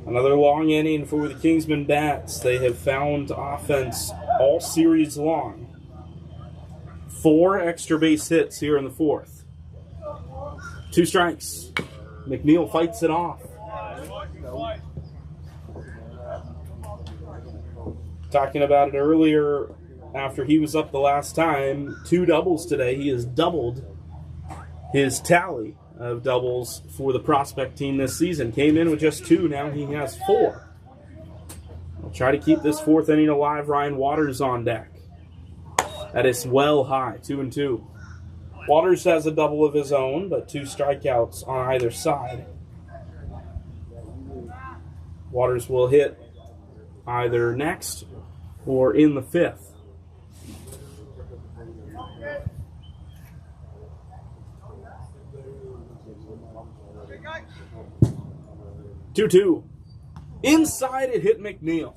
Another long inning for the Kingsmen Bats. They have found offense all series long. 4 extra base hits here in the 4th. 2 strikes. McNeil fights it off. Talking about it earlier, after he was up the last time, 2 doubles today. He has doubled his tally of doubles for the prospect team this season. Came in with just 2, now he has 4. I'll try to keep this 4th inning alive. Ryan Waters on deck. That is well high, 2-2. Waters has a double of his own, but 2 strikeouts on either side. Waters will hit either next or in the 5th. Two. Inside it hit McNeil.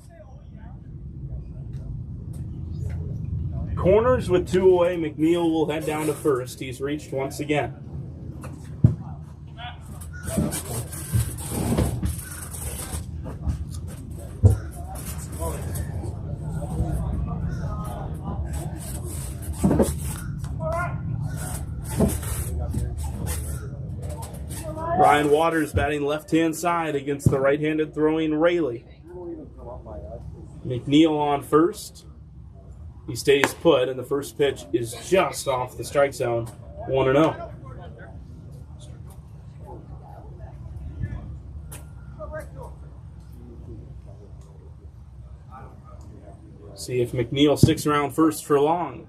Corners with 2 away. McNeil will head down to first. He's reached once again. Ryan Waters batting left-hand side against the right-handed throwing Rayleigh. McNeil on first. He stays put, and the first pitch is just off the strike zone, 1-0. See if McNeil sticks around first for long.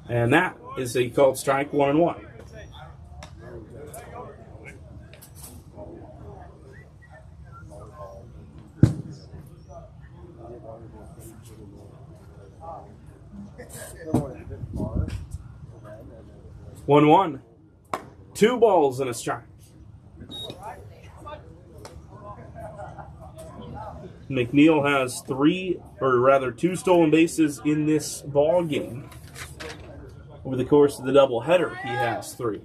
And that is a called strike, 1-1. One. 2 balls and a strike. McNeil has 2 stolen bases in this ball game. Over the course of the doubleheader, he has 3.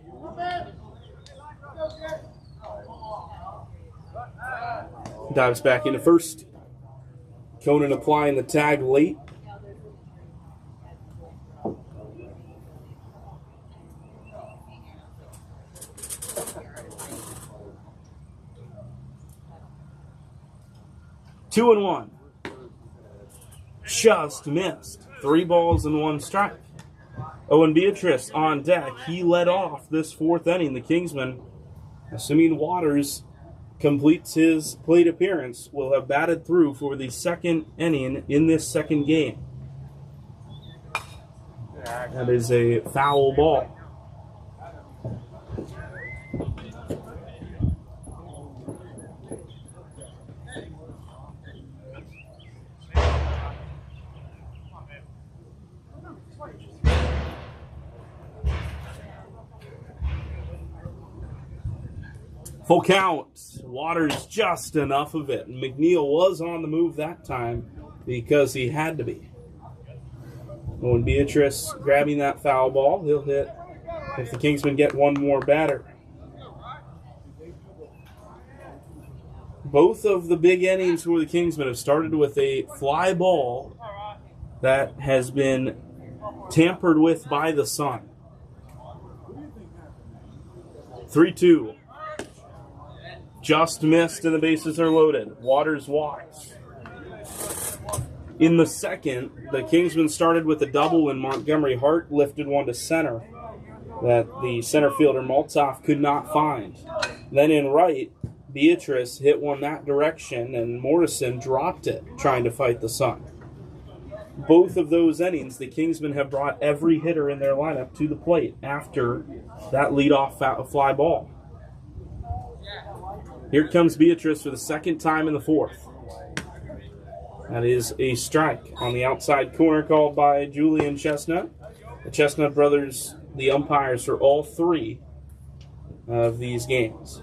Dives back into first. Conan applying the tag late. Two and 1. Just missed. 3 balls and 1 strike. Owen Beatrice on deck. He led off this 4th inning. The Kingsmen, assuming Waters completes his plate appearance, will have batted through for the 2nd inning in this 2nd game. That is a foul ball. Full count. Waters just enough of it. And McNeil was on the move that time because he had to be. When Beatrice grabbing that foul ball, he'll hit if the Kingsmen get one more batter. Both of the big innings for the Kingsmen have started with a fly ball that has been tampered with by the sun. 3-2. Just missed and the bases are loaded. Waters walks. In the 2nd, the Kingsmen started with a double when Montgomery Hart lifted one to center that the center fielder Maltzoff could not find. Then in right, Beatrice hit one that direction and Morrison dropped it trying to fight the sun. Both of those innings, the Kingsmen have brought every hitter in their lineup to the plate after that leadoff fly ball. Here comes Beatrice for the 2nd time in the 4th. That is a strike on the outside corner called by Julian Chestnut. The Chestnut brothers, the umpires for all 3 of these games.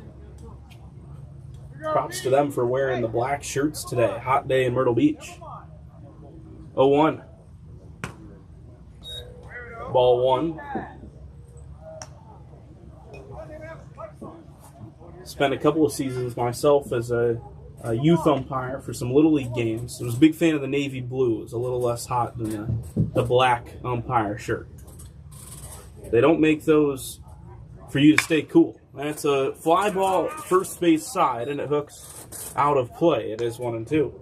Props to them for wearing the black shirts today. Hot day in Myrtle Beach. 0-1. Ball 1. Spent a couple of seasons myself as a youth umpire for some Little League games. I was a big fan of the navy blue. It was a little less hot than the black umpire shirt. They don't make those for you to stay cool. That's a fly ball first base side, and it hooks out of play. It is 1-2.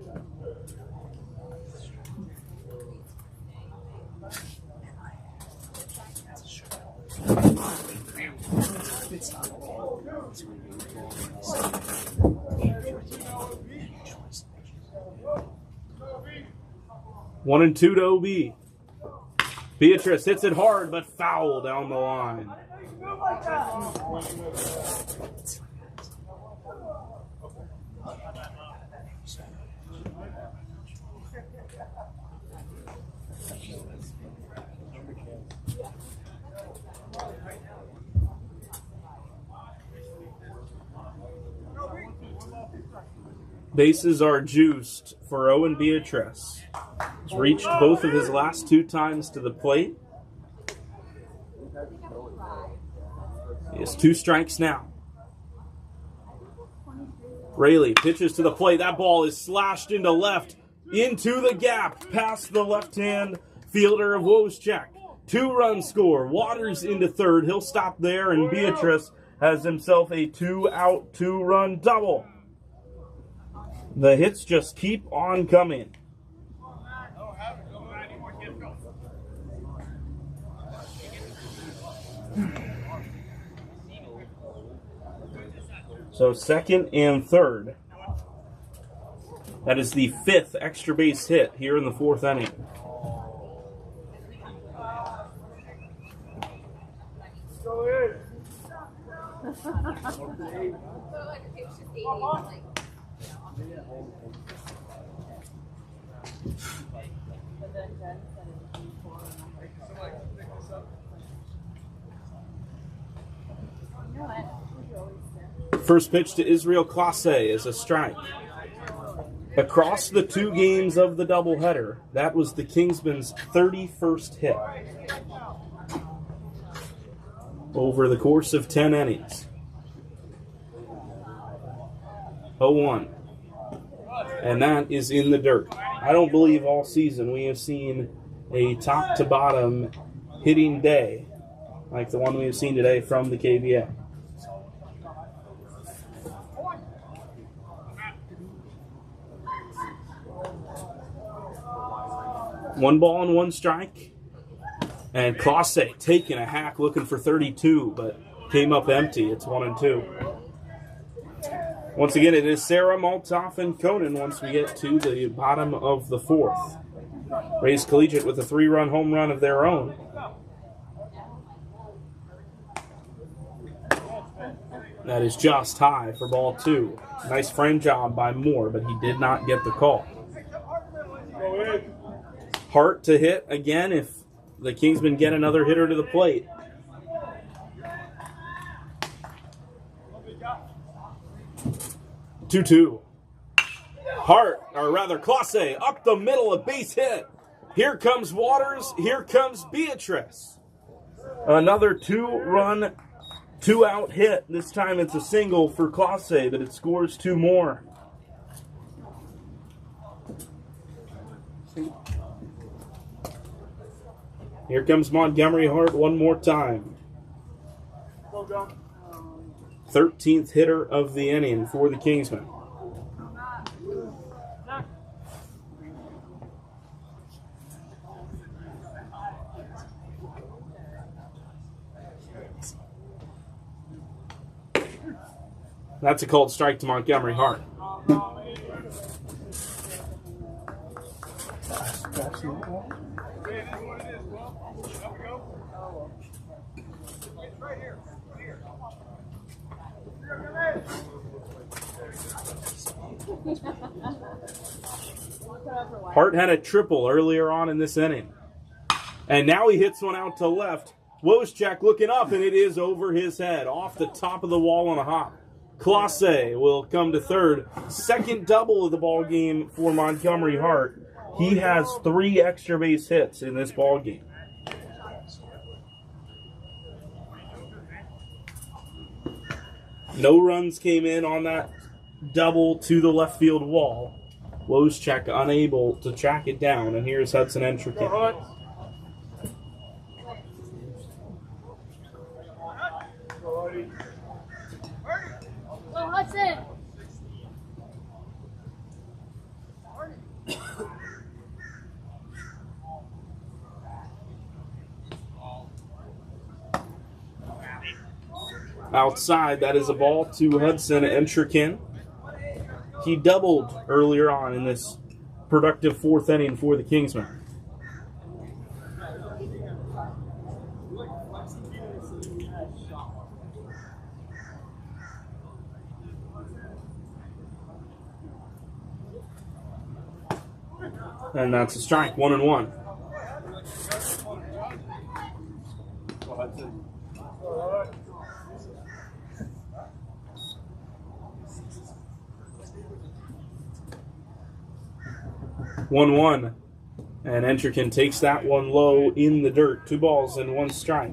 One and 2 to OB. Beatrice hits it hard, but foul down the line. Bases are juiced for Owen Beatrice. He's reached both of his last 2 times to the plate. He has 2 strikes now. Rayleigh pitches to the plate. That ball is slashed into left, into the gap, past the left-hand fielder of Wojciech. 2-run score. Waters into 3rd. He'll stop there, and Beatrice has himself a 2-out, 2-run double. The hits just keep on coming. So second and third. That is the 5th extra base hit here in the 4th inning. First pitch to Israel Classe is a strike. Across the 2 games of the doubleheader, that was the Kingsmen's 31st hit over the course of 10 innings. 0-1. And that is in the dirt. I don't believe all season we have seen a top-to-bottom hitting day like the one we have seen today from the KBA. One ball and 1 strike. And Classe taking a hack, looking for 32, but came up empty. It's 1-2. Once again, it is Sarah, Maltoff, and Conan once we get to the bottom of the 4th. Rays Collegiate with a 3-run home run of their own. That is just high for ball 2. Nice frame job by Moore, but he did not get the call. Hart to hit again if the Kingsmen get another hitter to the plate. Two. Hart, or rather Classe, up the middle, a base hit. Here comes Waters, here comes Beatrice. Another 2-run, 2-out hit. This time it's a single for Classe, but it scores 2 more. Here comes Montgomery Hart one more time. 13th hitter of the inning for the Kingsmen. That's a called strike to Montgomery Hart. Hart had a triple earlier on in this inning. And now he hits one out to left. Wojciak looking up, and it is over his head, off the top of the wall on a hop. Classe will come to third. Second double of the ball game for Montgomery Hart. He has 3 extra base hits in this ball game. No runs came in on that double to the left field wall. Wojciak unable to track it down, and here's Hudson Entreckin. Go Hudson! Outside, that is a ball to Hudson Entreckin. He doubled earlier on in this productive 4th inning for the Kingsmen. And that's a strike, 1-1. One, and Entreckin takes that one low in the dirt. 2 balls and 1 strike.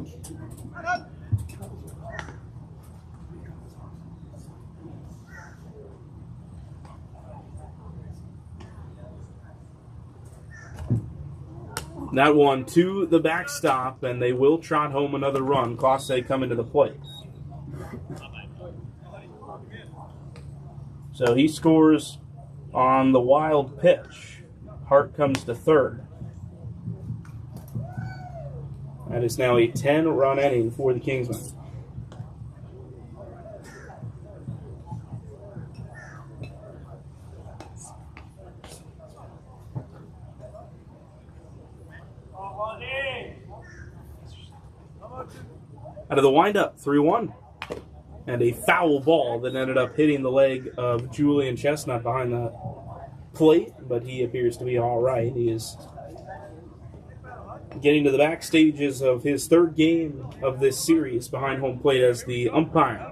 That one to the backstop, and they will trot home another run. Classe coming to the plate. So he scores on the wild pitch. Hart comes to third. That is now a 10-run inning for the Kingsmen. Out of the windup, 3-1. And a foul ball that ended up hitting the leg of Julian Chestnut behind the plate, but he appears to be all right. He is getting to the back stages of his third game of this series behind home plate as the umpire.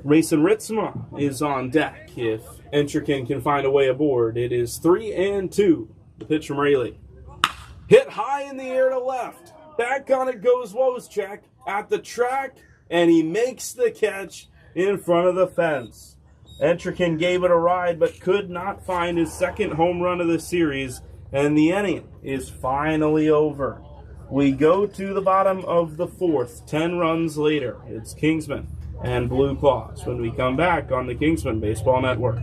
Rayson Ritzma is on deck if Entrekin can find a way aboard. It is 3-2. The pitch from Rayleigh. Hit high in the air to left. Back on it goes Wozczak at the track, and he makes the catch in front of the fence. Entrekin gave it a ride, but could not find his second home run of the series, and the inning is finally over. We go to the bottom of the fourth, 10 runs later. It's Kingsmen and Blue Claws when we come back on the Kingsmen Baseball Network.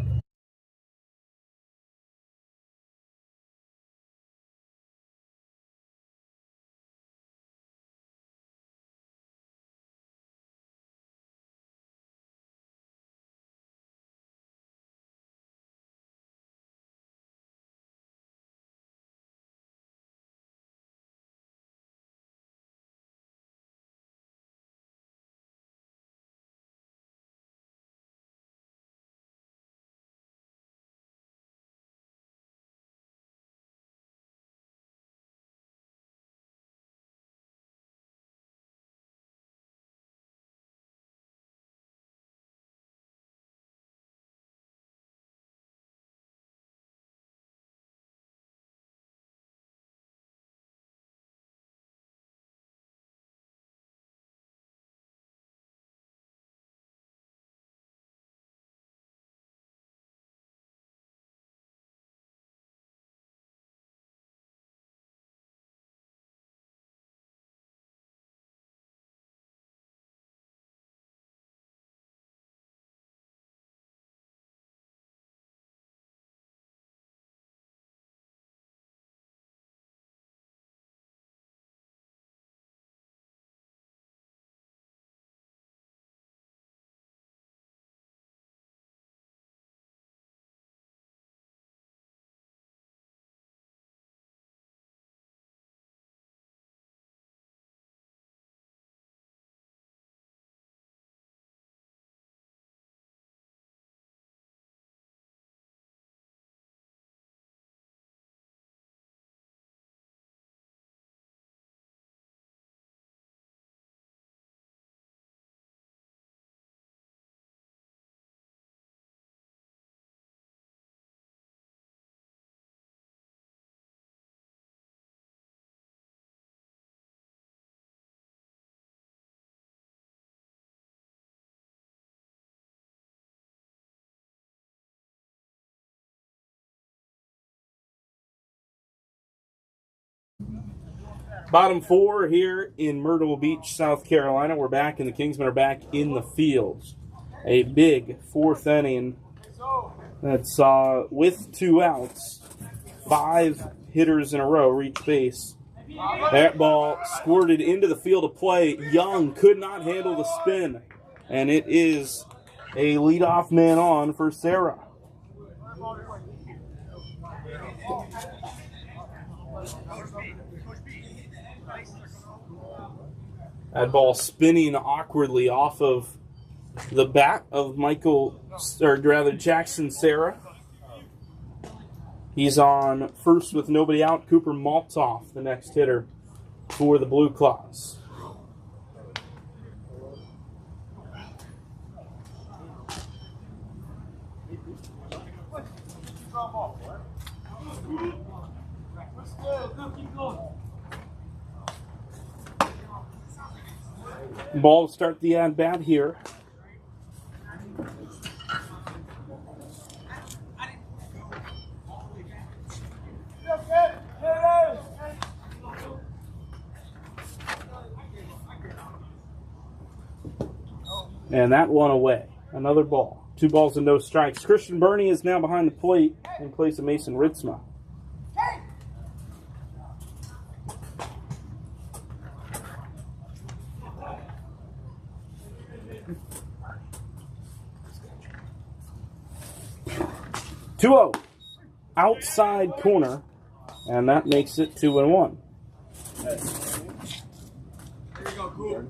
Bottom four here in Myrtle Beach, South Carolina. We're back, and the Kingsmen are back in the field. A big fourth inning that saw, with 2 outs, 5 hitters in a row reach base. That ball squirted into the field of play. Young could not handle the spin, and it is a leadoff man on for Sarah. That ball spinning awkwardly off of the bat of Jackson Sarah. He's on first with nobody out. Cooper Malthoff, the next hitter for the Blue Claws. Ball to start the at-bat here. And that one away. Another ball. 2 balls and no strikes. Christian Burney is now behind the plate in place of Mason Ritzma. Two-0. Outside corner. And that makes it 2-1. There you go, cool.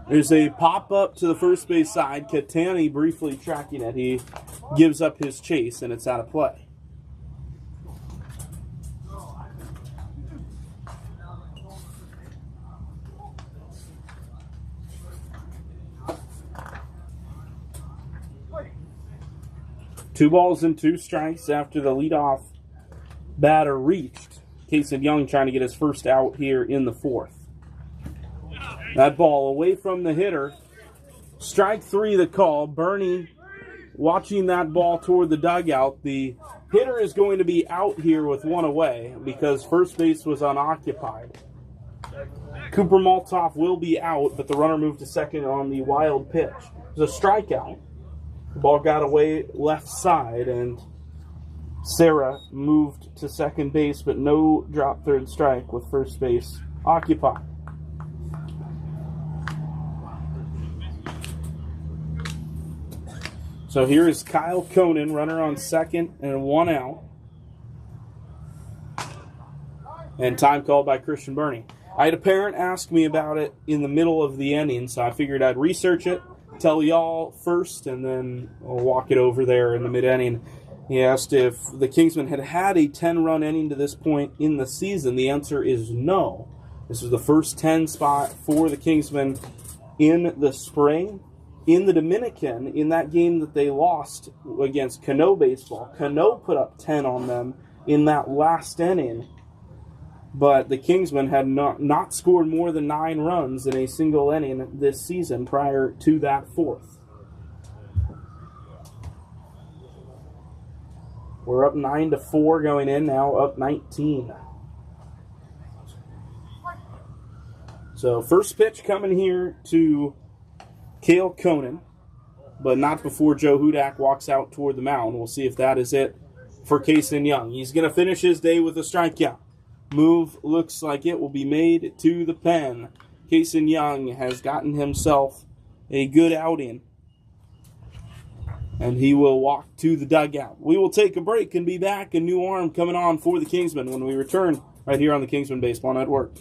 There's a pop-up to the first base side. Catani briefly tracking it. He gives up his chase, and it's out of play. Two balls and 2 strikes after the leadoff batter reached. Kason Young trying to get his first out here in the 4th. That ball away from the hitter. Strike 3 the call. Burney watching that ball toward the dugout. The hitter is going to be out here with 1 away because first base was unoccupied. Cooper Maltoff will be out, but the runner moved to second on the wild pitch. It was a strikeout. The ball got away left side, and Sarah moved to second base, but no drop third strike with first base occupied. So here is Kyle Conan, runner on second and 1 out. And time called by Christian Burney. I had a parent ask me about it in the middle of the inning, so I figured I'd research it, tell y'all first, and then I'll walk it over there in the mid-inning. He asked if the Kingsmen had had a 10-run inning to this point in the season. The answer is no. This is the first 10 spot for the Kingsmen in the spring. In the Dominican, in that game that they lost against Cano baseball, Cano put up 10 on them in that last inning. But the Kingsmen had not scored more than 9 runs in a single inning this season prior to that 4th. We're up 9-4 going in, now up 19. So first pitch coming here to Cale Conan, but not before Joe Hudak walks out toward the mound. We'll see if that is it for Kason Young. He's going to finish his day with a strikeout. Move looks like it will be made to the pen. Kason Young has gotten himself a good outing, and he will walk to the dugout. We will take a break and be back. A new arm coming on for the Kingsmen when we return right here on the Kingsmen Baseball Network.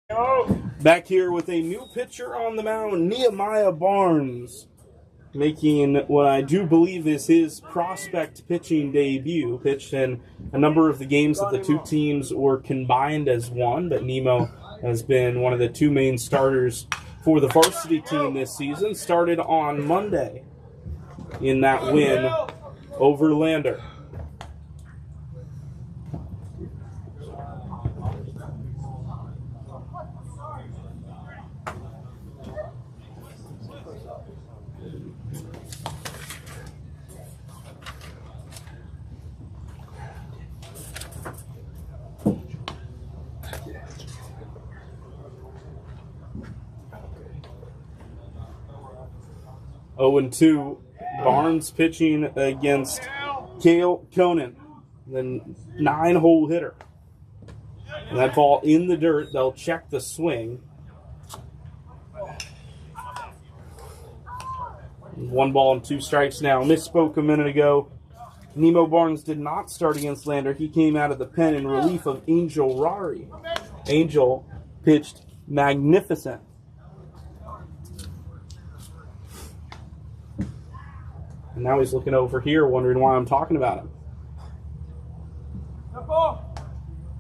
Back here with a new pitcher on the mound, Nehemiah Barnes, making what I do believe is his prospect pitching debut. Pitched in a number of the games that the two teams were combined as one, but Nemo has been one of the two main starters for the varsity team this season. Started on Monday in that win over Lander. Oh, and 2, Barnes pitching against Cale Conan, the 9-hole hitter. And that ball in the dirt, they'll check the swing. 1 ball and 2 strikes now. Misspoke a minute ago. Nemo Barnes did not start against Lander. He came out of the pen in relief of Angel Rari. Angel pitched magnificent. And now he's looking over here, wondering why I'm talking about him.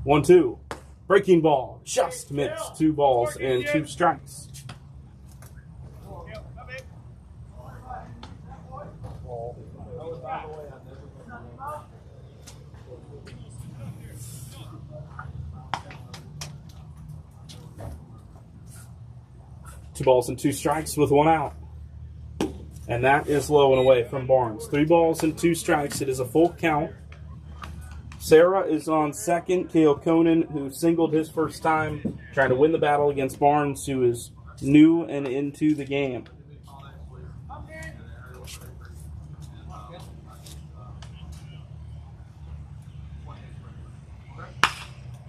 1-2. Breaking ball. Just missed. 2 balls and 2 strikes. Two balls and 2 strikes with 1 out. And that is low and away from Barnes. 3 balls and 2 strikes. It is a full count. Sarah is on second. Cale Conan, who singled his first time, trying to win the battle against Barnes, who is new and into the game.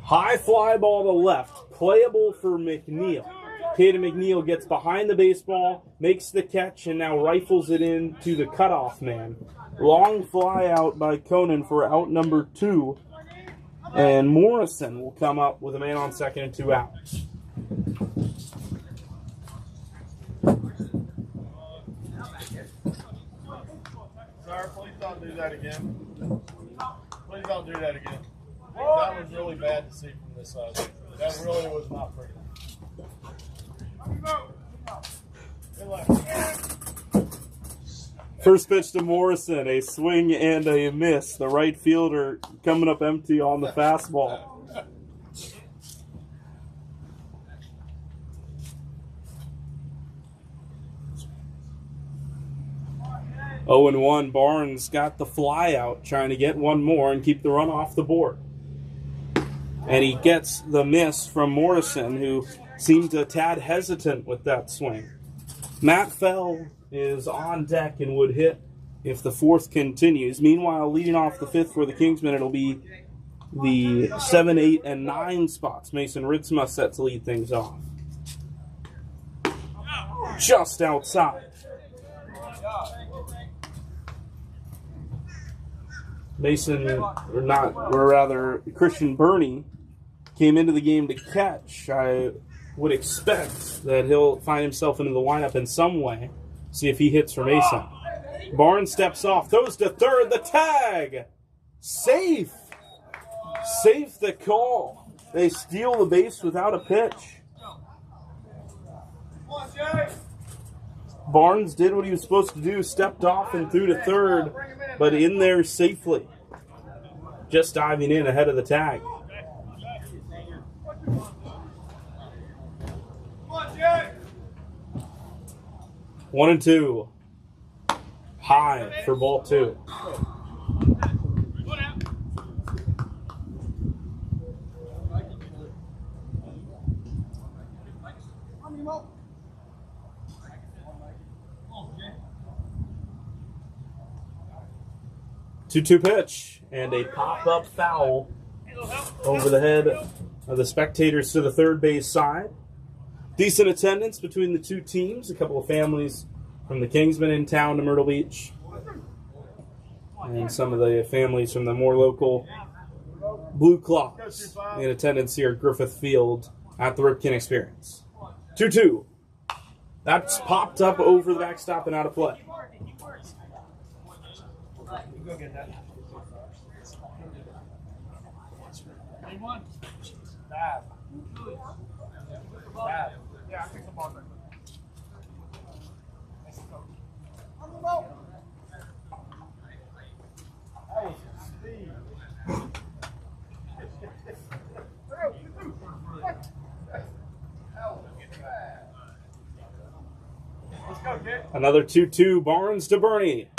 High fly ball to left. Playable for McNeil. Caden McNeil gets behind the baseball, makes the catch, and now rifles it in to the cutoff man. Long fly out by Conan for out number 2. And Morrison will come up with a man on second and 2 outs. Sir, please don't do that again. Please don't do that again. That was really bad to see from this side. That really was not pretty. First pitch to Morrison, a swing and a miss. The right fielder coming up empty on the fastball. Oh and 1, Barnes got the fly out, trying to get 1 more and keep the run off the board. And he gets the miss from Morrison, who seemed a tad hesitant with that swing. Matt Fell is on deck and would hit if the 4th continues. Meanwhile, leading off the 5th for the Kingsmen, it'll be the 7, 8, and 9 spots. Mason Ritzma set to lead things off. Just outside. Christian Burney came into the game to catch. I would expect that he'll find himself into the lineup in some way. See if he hits for Mason. Barnes steps off, throws to third, the tag! Safe! Safe the call. They steal the base without a pitch. Barnes did what he was supposed to do, stepped off and threw to third, but in there safely. Just diving in ahead of the tag. 1 and 2. High for ball 2. Two pitch and a pop-up foul over the head of the spectators to the third base side. Decent attendance between the two teams. A couple of families from the Kingsmen in town to Myrtle Beach. And some of the families from the more local Blue Claws in attendance here at Griffith Field at the Ripken Experience. 2-2. That's popped up over the backstop and out of play. Yeah, I think the ball's right. Another 2-2, Barnes to Bernie.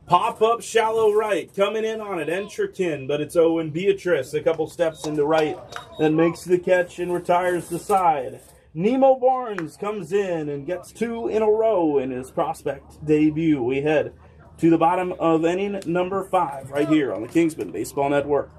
Pop up shallow right, coming in on it, Entrikin, but it's Owen Beatrice, a couple steps into right, then makes the catch and retires the side. Nemo Barnes comes in and gets 2 in a row in his prospect debut. We head to the bottom of inning number 5 right here on the Kingsmen Baseball Network.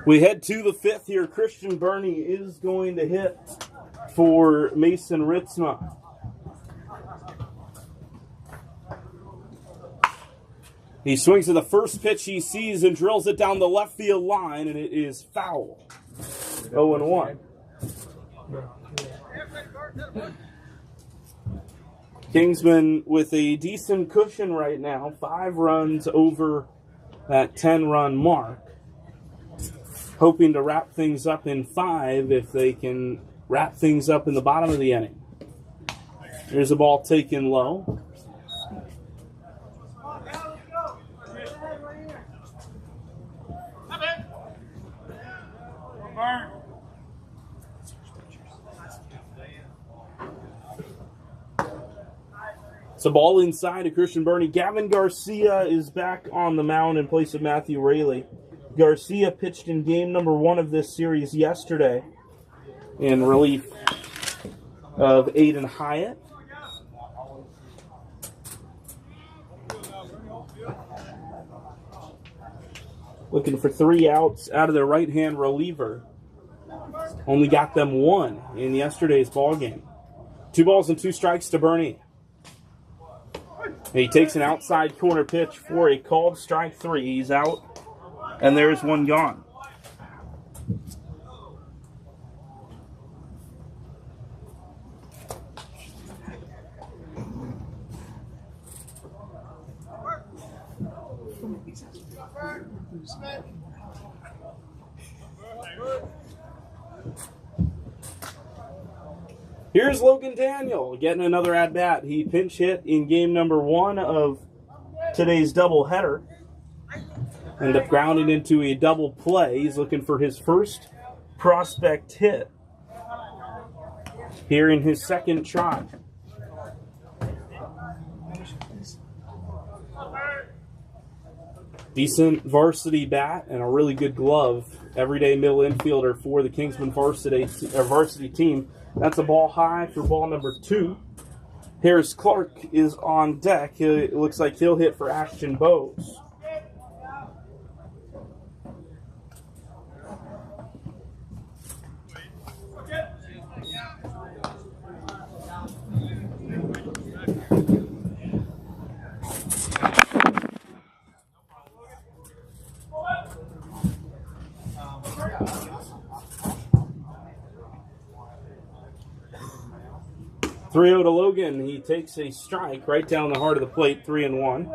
We head to the 5th here. Christian Burney is going to hit for Mason Ritzma. He swings at the first pitch he sees and drills it down the left field line, and it is foul. 0-1. Kingsman with a decent cushion right now. 5 runs over that 10-run mark. Hoping to wrap things up in 5 if they can wrap things up in the bottom of the inning. Here's a ball taken low. It's a ball inside to Christian Burney. Gavin Garcia is back on the mound in place of Matthew Raley. Garcia pitched in game number 1 of this series yesterday in relief of Aiden Hyatt. Looking for 3 outs out of their right-hand reliever. Only got them 1 in yesterday's ball game. 2 balls and 2 strikes to Burney. He takes an outside corner pitch for a called strike 3. He's out. And there's 1 gone. Here's Logan Daniel getting another at-bat. He pinch hit in game number 1 of today's doubleheader. Ended up grounding into a double play. He's looking for his first prospect hit here in his second try. Decent varsity bat and a really good glove. Everyday middle infielder for the Kingsmen varsity team. That's a ball high for ball number 2. Harris Clark is on deck. It looks like he'll hit for Ashton Bowes. Three-0 to Logan. He takes a strike right down the heart of the plate, 3-1.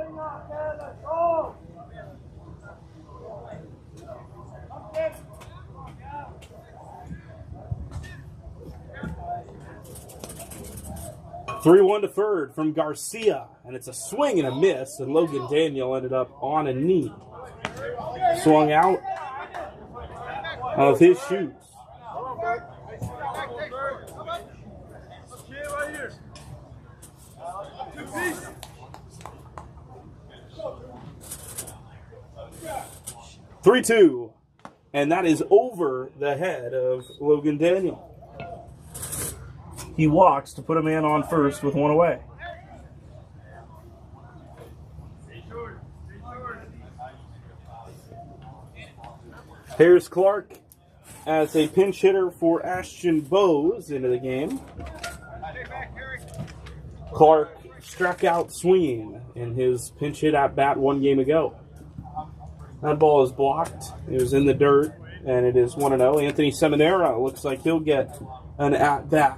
Three-one to third from Garcia, and it's a swing and a miss, and Logan Daniel ended up on a knee. Swung out of his shoes. Three-two, and that is over the head of Logan Daniel. He walks to put a man on first with one away. Harris Clark as a pinch hitter for Ashton Bowes into the game. Clark struck out swinging in his pinch hit at bat 1 game ago. That ball is blocked. It was in the dirt, and it is 1-0. Anthony Seminara looks like he'll get an at bat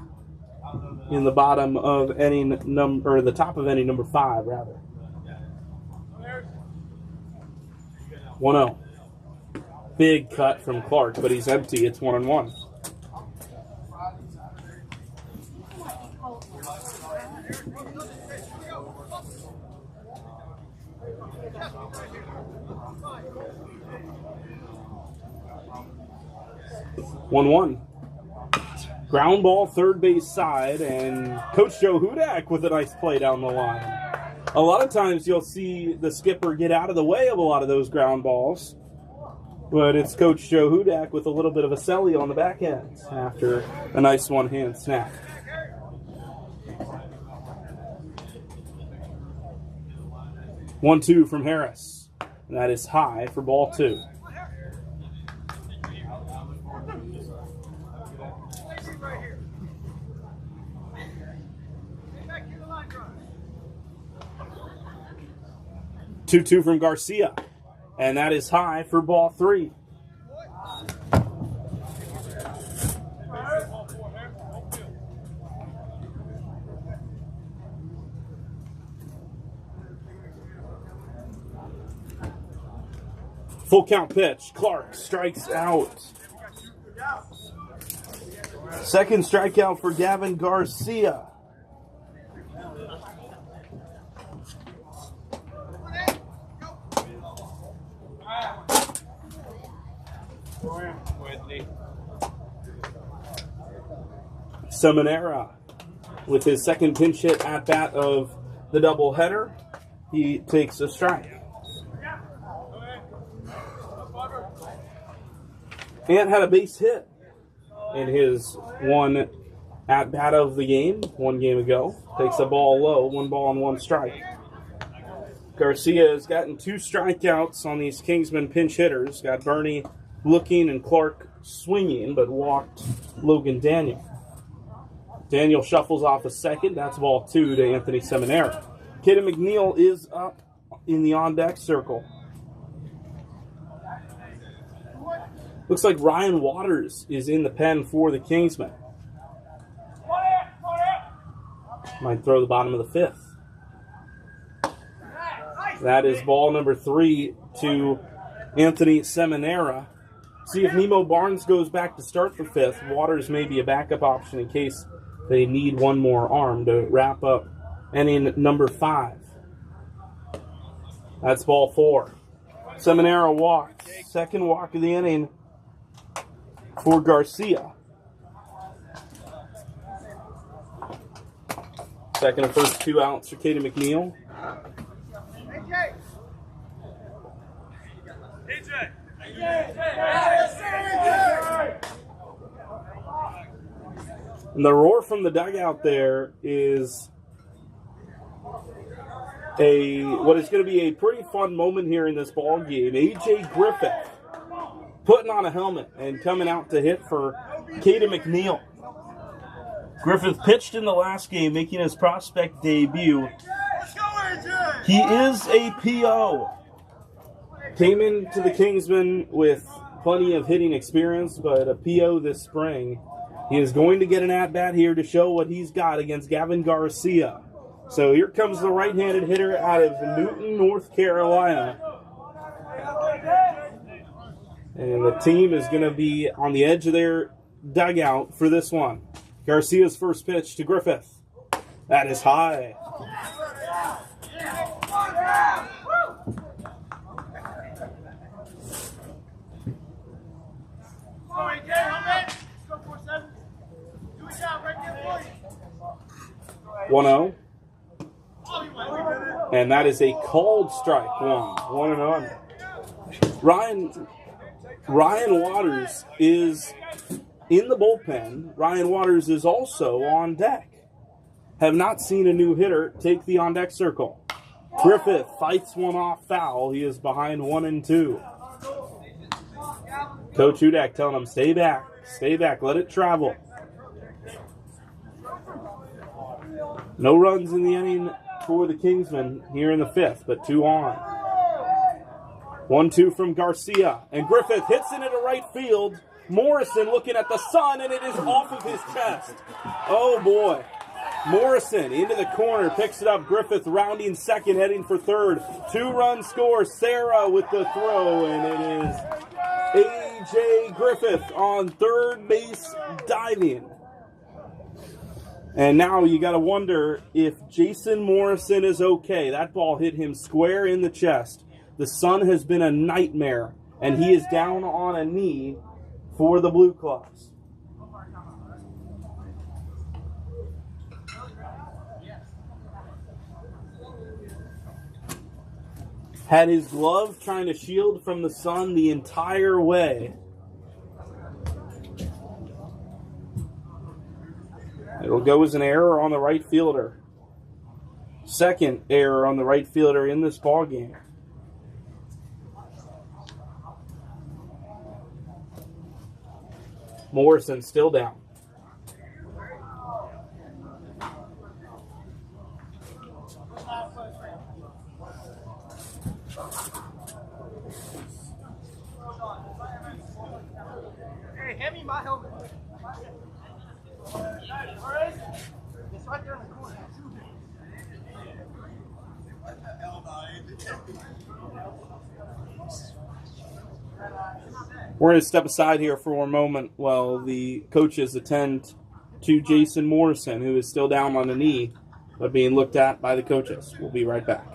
in the bottom of any number, or the top of any number 5, rather. 1-0. Big cut from Clark, but he's empty. It's 1-1. Ground ball, third base side, and Coach Joe Hudak with a nice play down the line. A lot of times you'll see the skipper get out of the way of a lot of those ground balls, but it's Coach Joe Hudak with a little bit of a celly on the back end after a nice one-hand snap. One-two from Harris. And that is high for ball 2. Two from Garcia, and that is high for ball 3. Full count pitch. Clark strikes out. Second strikeout for Gavin Garcia. Seminara with his second pinch hit at bat of the doubleheader. He takes a strike. Ant had a base hit in his one at bat of the game 1 game ago. Takes a ball low, 1 ball and 1 strike. Garcia has gotten 2 strikeouts on these Kingsmen pinch hitters. Got Bernie looking and Clark swinging, but walked Logan Daniel. Daniel shuffles off a second. That's ball 2 to Anthony Seminara. Kaden McNeil is up in the on-deck circle. Looks like Ryan Waters is in the pen for the Kingsmen. Might throw the bottom of the 5th. That is ball number 3 to Anthony Seminara. See if Nemo Barnes goes back to start the 5th. Waters may be a backup option in case They need one more arm to wrap up inning number 5. That's ball 4. Seminara walks. Second walk of the inning for Garcia. Second and first 2 outs for Katie McNeil. And the roar from the dugout there is what is going to be a pretty fun moment here in this ball game. AJ Griffith putting on a helmet and coming out to hit for Katie McNeil. Griffith pitched in the last game, making his prospect debut. He is a PO. Came into the Kingsmen with plenty of hitting experience, but a PO this spring. He is going to get an at-bat here to show what he's got against Gavin Garcia. So here comes the right-handed hitter out of Newton, North Carolina. And the team is going to be on the edge of their dugout for this one. Garcia's first pitch to Griffith. That is high. One 0. And that is a called strike. 1-0. Ryan Waters is in the bullpen. Ryan Waters is also on deck. Have not seen a new hitter take the on deck circle. Griffith fights one off foul. He is behind 1-2. Coach Hudak telling him, stay back, let it travel. No runs in the inning for the Kingsmen here in the 5th, but 2 on. 1-2 from Garcia, and Griffith hits it into right field. Morrison looking at the sun, and it is off of his chest. Oh boy. Morrison into the corner, picks it up. Griffith rounding second, heading for third. 2-run score. Sarah with the throw, and it is AJ Griffith on third base diving. And now you got to wonder if Jason Morrison is okay. That ball hit him square in the chest. The sun has been a nightmare, and he is down on a knee for the Blue Claws. Had his glove trying to shield from the sun the entire way. It'll go as an error on the right fielder. Second error on the right fielder in this ball game. Morrison still down. Hey, hand me my helmet. It's right there in the corner. We're going to step aside here for a moment while the coaches attend to Jason Morrison, who is still down on the knee, but being looked at by the coaches. We'll be right back.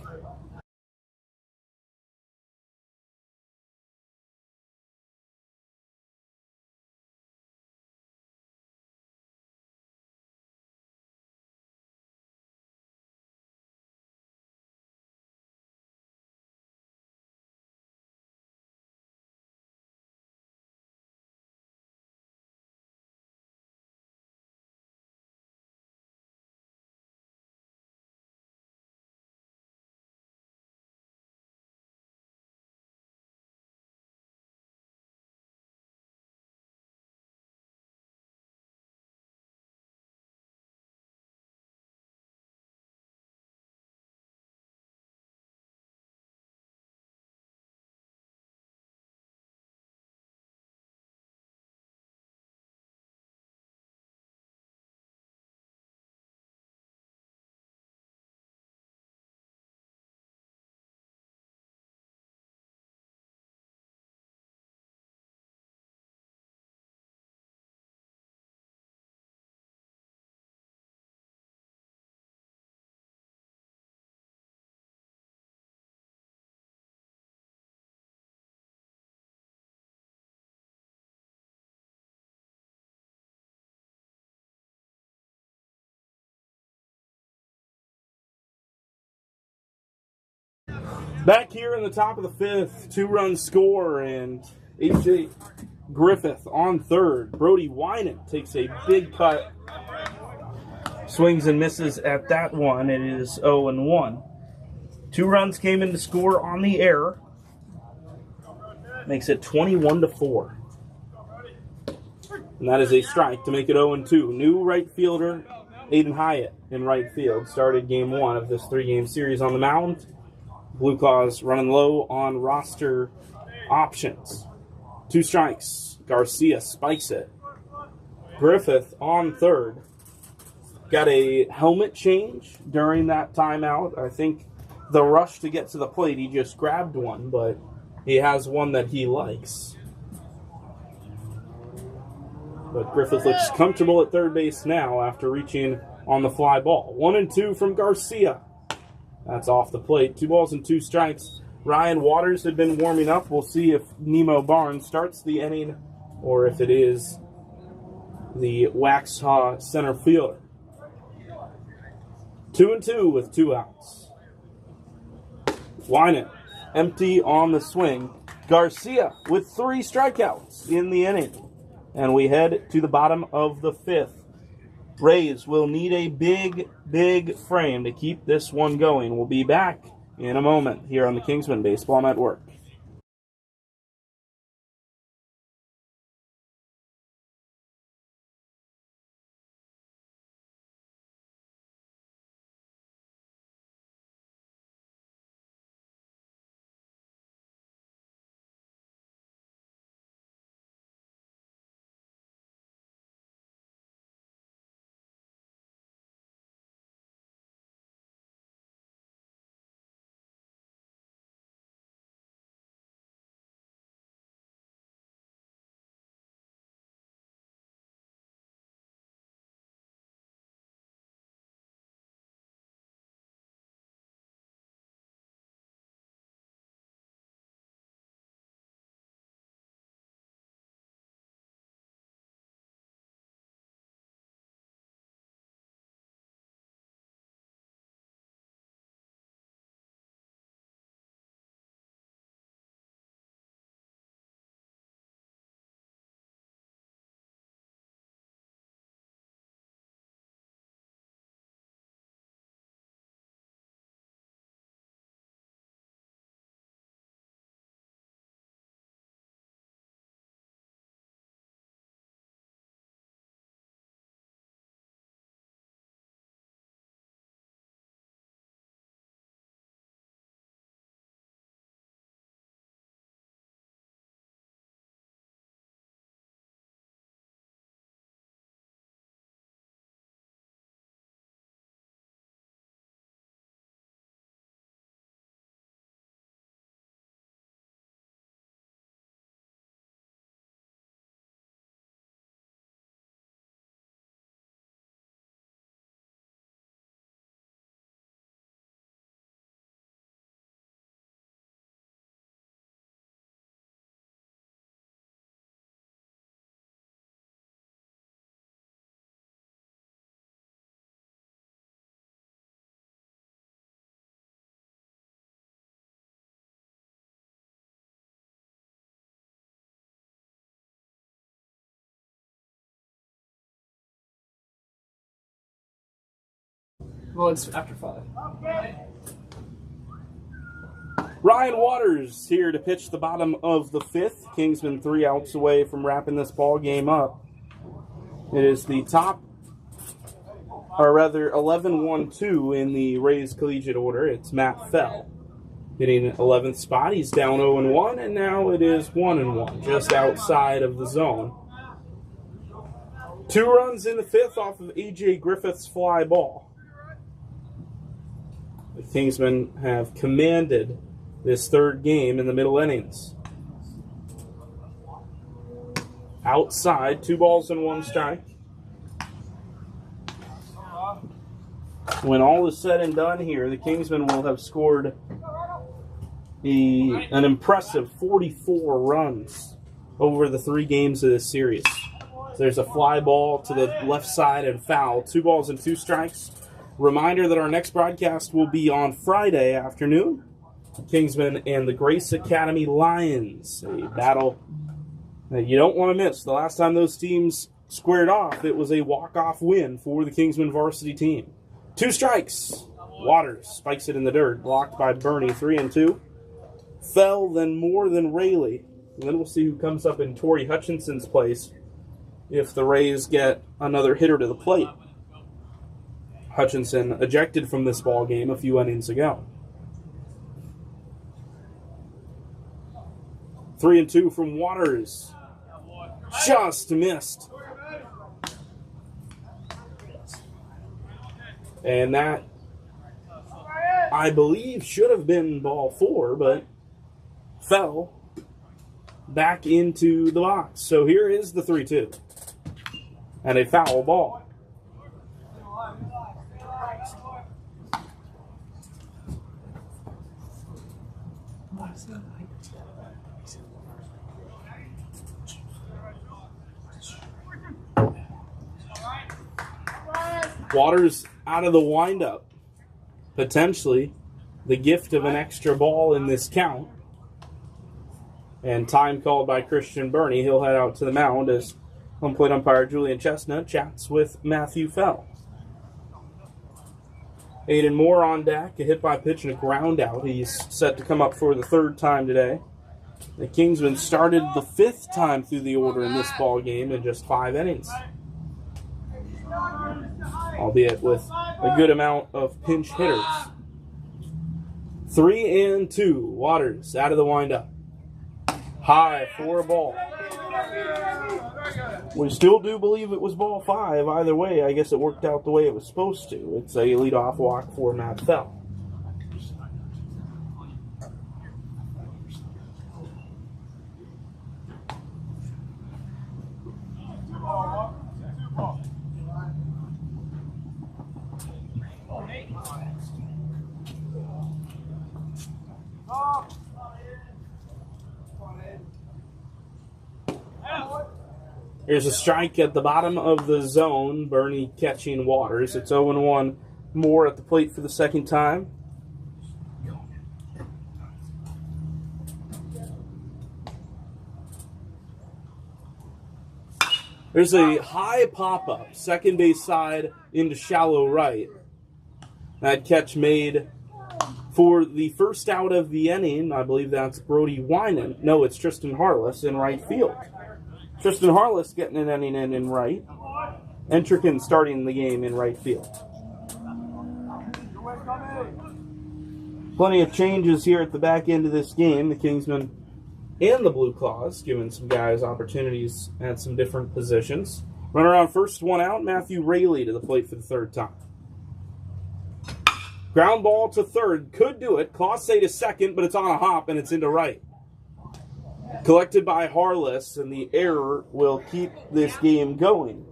Back here in the top of the fifth, 2-run score, and A.J. Griffith on third. Brody Winan takes a big cut. Swings and misses at that one. It is 0-1. 2 runs came in to score on the error. Makes it 21-4. And that is a strike to make it 0-2. New right fielder, Aiden Hyatt in right field. Started game 1 of this 3-game series on the mound. Blue Claws running low on roster options. 2 strikes. Garcia spikes it. Griffith on third. Got a helmet change during that timeout. I think the rush to get to the plate, he just grabbed one, but he has one that he likes. But Griffith looks comfortable at third base now after reaching on the fly ball. 1-2 from Garcia. That's off the plate. 2 balls and 2 strikes. Ryan Waters had been warming up. We'll see if Nemo Barnes starts the inning or if it is the Waxhaw center fielder. 2-2 with 2 outs. Winan empty on the swing. Garcia with 3 strikeouts in the inning. And we head to the bottom of the 5th. Rays will need a big frame to keep this one going. We'll be back in a moment here on the Kingsmen Baseball Network. Well, it's after 5. Ryan Waters here to pitch the bottom of the 5th. Kingsmen 3 outs away from wrapping this ball game up. It is the top, or rather 11-1-2 in the Rays Collegiate order. It's Matt Fell hitting 11th spot. He's down 0-1, and now it is 1-1, just outside of the zone. 2 runs in the 5th off of A.J. Griffith's fly ball. The Kingsmen have commanded this 3rd game in the middle innings. Outside, 2 balls and 1 strike. When all is said and done here, the Kingsmen will have scored an impressive 44 runs over the 3 games of this series. There's a fly ball to the left side and foul. 2 balls and 2 strikes. Reminder that our next broadcast will be on Friday afternoon Kingsmen and the Grace Academy Lions. A battle that you don't want to miss. The last time those teams squared off, it was a walk-off win for the Kingsmen varsity team. 2 strikes. Waters spikes it in the dirt. Blocked by Bernie. 3-2. Fell, then more than Rayleigh. And then we'll see who comes up in Torrey Hutchinson's place if the Rays get another hitter to the plate. Hutchinson ejected from this ball game a few innings ago. 3-2 from Waters. Just missed. And that, I believe, should have been ball 4, but fell back into the box. So here is the 3-2. And a foul ball. Waters out of the windup. Potentially the gift of an extra ball in this count. And time called by Christian Burney. He'll head out to the mound as home plate umpire Julian Chestnut chats with Matthew Fell. Aiden Moore on deck, a hit by pitch and a ground out. He's set to come up for the 3rd time today. The Kingsmen started the 5th time through the order in this ball game in just 5 innings. Albeit with a good amount of pinch hitters. 3-2. Waters out of the windup. High for a ball. We still do believe it was ball 5. Either way, I guess it worked out the way it was supposed to. It's a leadoff walk for Matt Fell. Here's a strike at the bottom of the zone. Bernie catching Waters. It's 0-1. Moore at the plate for the 2nd time. There's a high pop-up, second base side into shallow right. That catch made for the first out of the inning. I believe that's Brody Winan. No, it's Tristan Harless in right field. Tristan Harless getting an inning in right. Entrican starting the game in right field. Plenty of changes here at the back end of this game. The Kingsmen and the Blue Claws giving some guys opportunities at some different positions. Runner on first, 1 out. Matthew Rayleigh to the plate for the 3rd time. Ground ball to 3rd. Could do it. Clause to 2nd, but it's on a hop and it's into right. Collected by Harless, and the error will keep this game going.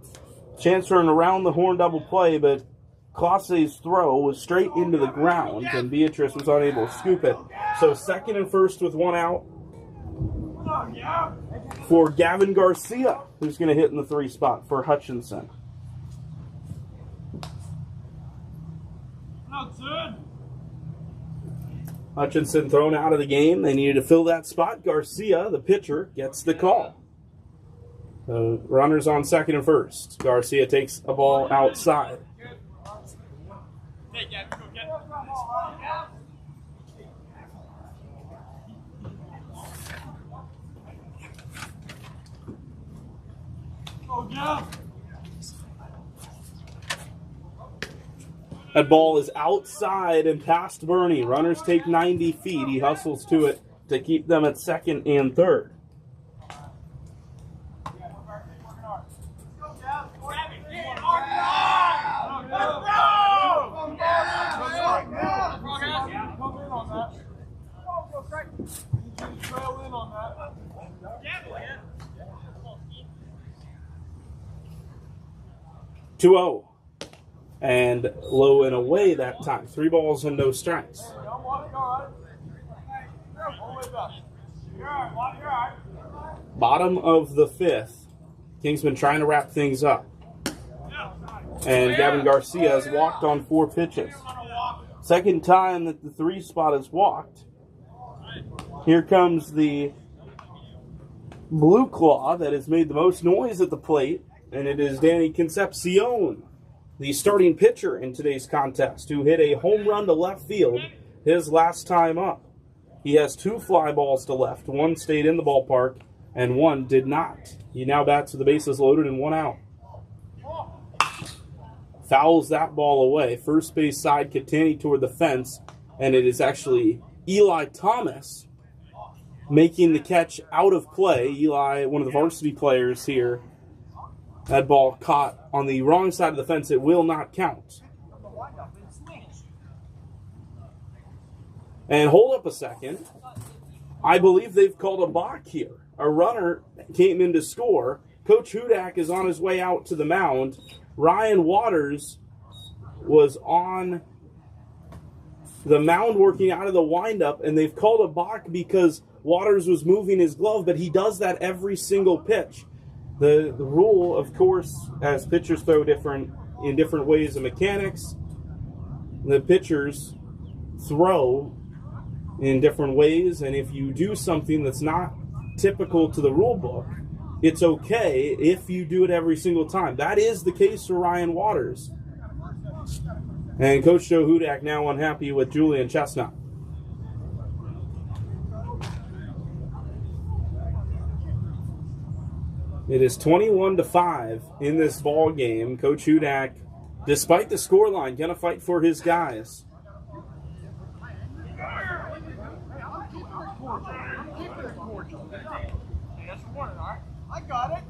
Chance for an around the horn double play, but Classe's throw was straight into the ground, and Beatrice was unable to scoop it. So 2nd and 1st with 1 out for Gavin Garcia, who's going to hit in the 3 spot for Hutchinson. Hutchinson thrown out of the game. They needed to fill that spot. Garcia, the pitcher, gets the call. The runners on 2nd and 1st. Garcia takes a ball outside. That ball is outside and past Bernie. Runners take 90 feet. He hustles to it to keep them at 2nd and 3rd. Two-0. And low and away that time. 3 balls and no strikes. Bottom of the 5th. Kingsman trying to wrap things up. And Gavin Garcia has walked on 4 pitches. 2nd time that the 3 spot is walked. Here comes the Blue Claw that has made the most noise at the plate, and it is Danny Concepcion, the starting pitcher in today's contest, who hit a home run to left field his last time up. He has 2 fly balls to left. 1 stayed in the ballpark, and 1 did not. He now bats with the bases loaded and 1 out. Fouls that ball away. First base side, Catani toward the fence, and it is actually Eli Thomas making the catch out of play. Eli, one of the varsity players here. That ball caught on the wrong side of the fence. It will not count. And hold up a second. I believe they've called a balk here. A runner came in to score. Coach Hudak is on his way out to the mound. Ryan Waters was on the mound working out of the windup, and they've called a balk because Waters was moving his glove, but he does that every single pitch. The rule, of course, as pitchers throw in different ways of mechanics, the pitchers throw in different ways, and if you do something that's not typical to the rule book, it's okay if you do it every single time. That is the case for Ryan Waters. And Coach Joe Hudak now unhappy with Julian Chestnut. It is 21-5 in this ball game. Coach Hudak, despite the scoreline, going to fight for his guys. I got it.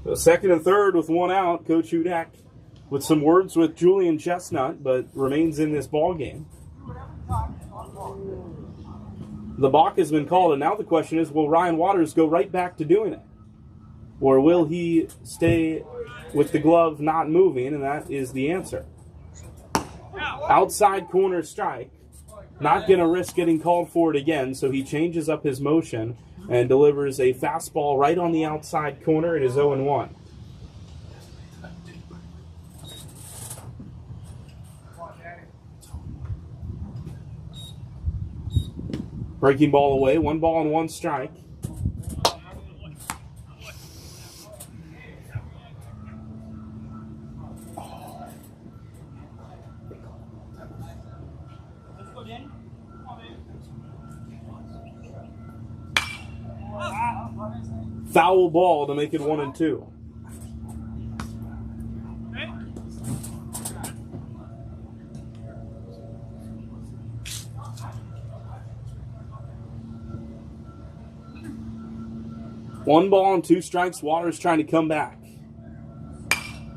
So second and third with 1 out. Coach Hudak with some words with Julian Chestnut, but remains in this ball game. The balk has been called, and now the question is, will Ryan Waters go right back to doing it? Or will he stay with the glove not moving? And that is the answer. Outside corner strike. Not going to risk getting called for it again, so he changes up his motion and delivers a fastball right on the outside corner. It is 0-1. Breaking ball away, 1 ball and 1 strike. Foul ball to make it 1-2. One ball and 2 strikes. Waters trying to come back.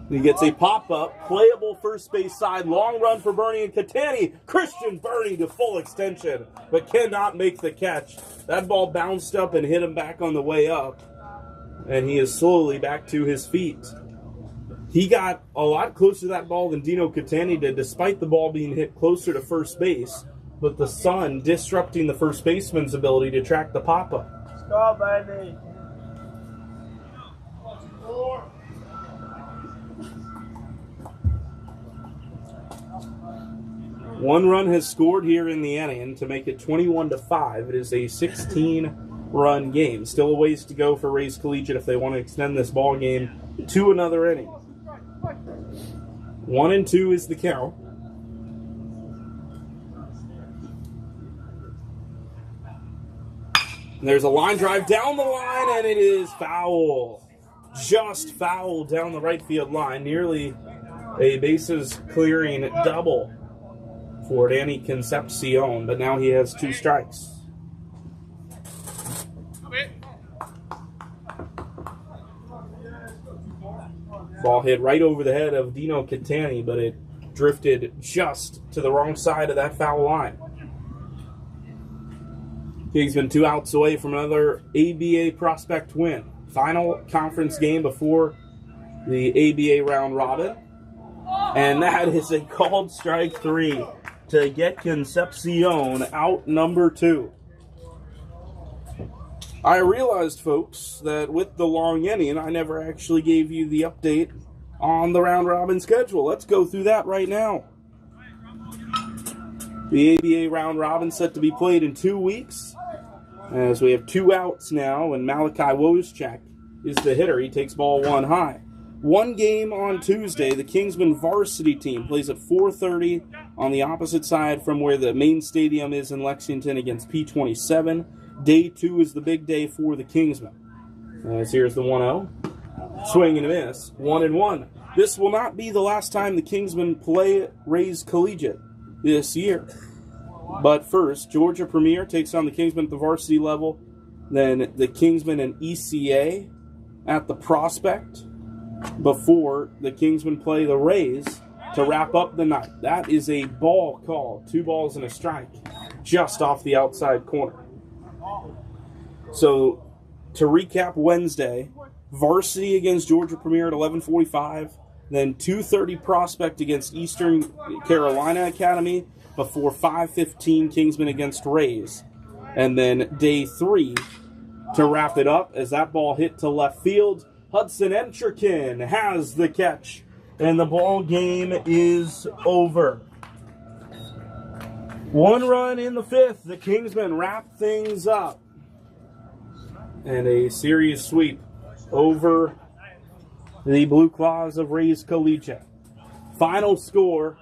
He gets a pop-up, playable first base side, long run for Bernie and Catani. Christian Bernie to full extension, but cannot make the catch. That ball bounced up and hit him back on the way up, and he is slowly back to his feet. He got a lot closer to that ball than Dino Catani did, despite the ball being hit closer to first base, but the sun disrupting the first baseman's ability to track the pop-up. Let's go, baby. One run has scored here in the inning to make it 21-5. It is a 16-run game. Still a ways to go for Rays Collegiate if they want to extend this ball game to another inning. 1-2 is the count. And there's a line drive down the line, and it is foul. Just foul down the right field line. Nearly a bases-clearing double for Danny Concepcion, but now he has 2 strikes. Ball hit right over the head of Dino Catani, but it drifted just to the wrong side of that foul line. Kingsmen 2 outs away from another ABA prospect win. Final conference game before the ABA round robin. And that is a called strike 3 to get Concepcion out number 2. I realized, folks, that with the long inning, I never actually gave you the update on the round robin schedule. Let's go through that right now. The ABA round robin set to be played in 2 weeks, as we have 2 outs now, and Malachi Wojciak is the hitter. He takes ball 1 high. 1 game on Tuesday. The Kingsmen varsity team plays at 4:30 on the opposite side from where the main stadium is in Lexington against P27. Day 2 is the big day for the Kingsmen. As here's the 1-0. Swing and a miss. 1-1. This will not be the last time the Kingsmen play Rays Collegiate this year. But first, Georgia Premier takes on the Kingsmen at the varsity level. Then the Kingsmen and ECA at the Prospect before the Kingsmen play the Rays to wrap up the night. That is a ball call. 2 balls and a strike just off the outside corner. So to recap Wednesday, varsity against Georgia Premier at 11:45, then 2:30 Prospect against Eastern Carolina Academy before 5:15 Kingsmen against Rays. And then day 3 to wrap it up as that ball hit to left field. Hudson Encherkin has the catch, and the ball game is over. 1 run in the 5th. The Kingsmen wrap things up. And a series sweep over the Blue Claws of Rays Collegiate. Final score,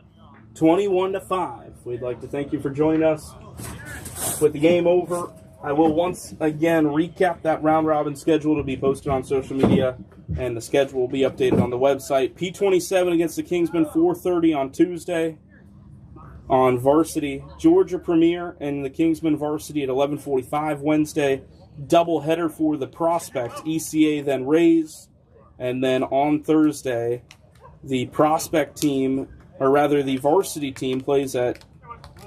21-5. We'd like to thank you for joining us. With the game over, I will once again recap that round-robin schedule to be posted on social media, and the schedule will be updated on the website. P27 against the Kingsmen, 4:30 on Tuesday. On varsity, Georgia Premier and the Kingsmen varsity at 11:45 Wednesday. Doubleheader for the Prospect, ECA then Rays. And then on Thursday, the Prospect team, or rather the varsity team, plays at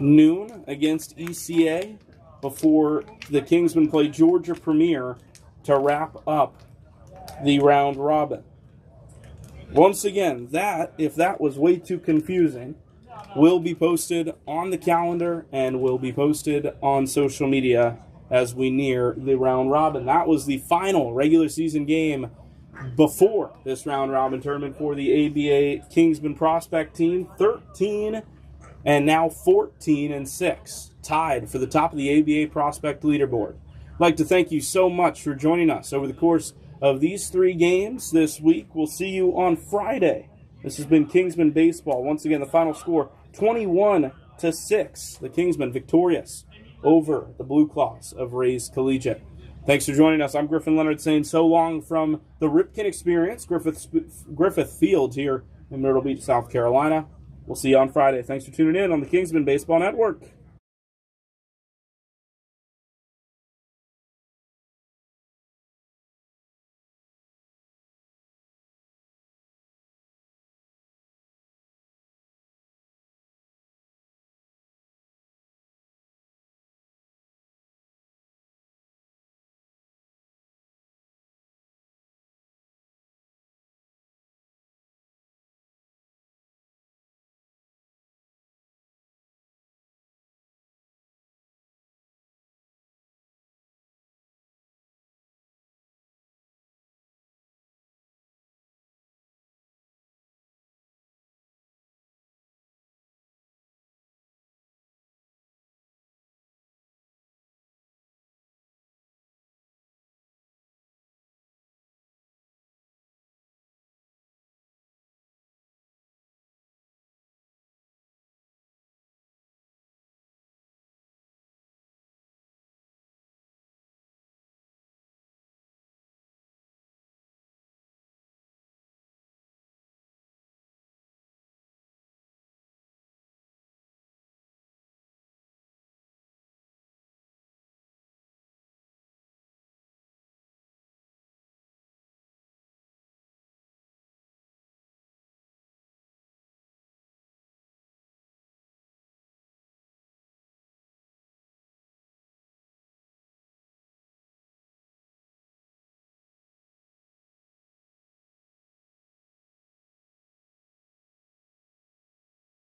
noon against ECA before the Kingsmen play Georgia Premier to wrap up the round robin. Once again, that, if that was way too confusing, will be posted on the calendar and will be posted on social media as we near the round robin. That was the final regular season game before this round robin tournament for the ABA Kingsmen Prospect team. 13 and now 14-6, tied for the top of the ABA Prospect leaderboard. I'd like to thank you so much for joining us over the course of these 3 games this week. We'll see you on Friday. This has been Kingsmen Baseball. Once again, the final score, 21-6. The Kingsmen victorious over the Blue Claws of Rays Collegiate. Thanks for joining us. I'm Griffin Leonard saying so long from the Ripken Experience, Griffith Field here in Myrtle Beach, South Carolina. We'll see you on Friday. Thanks for tuning in on the Kingsmen Baseball Network.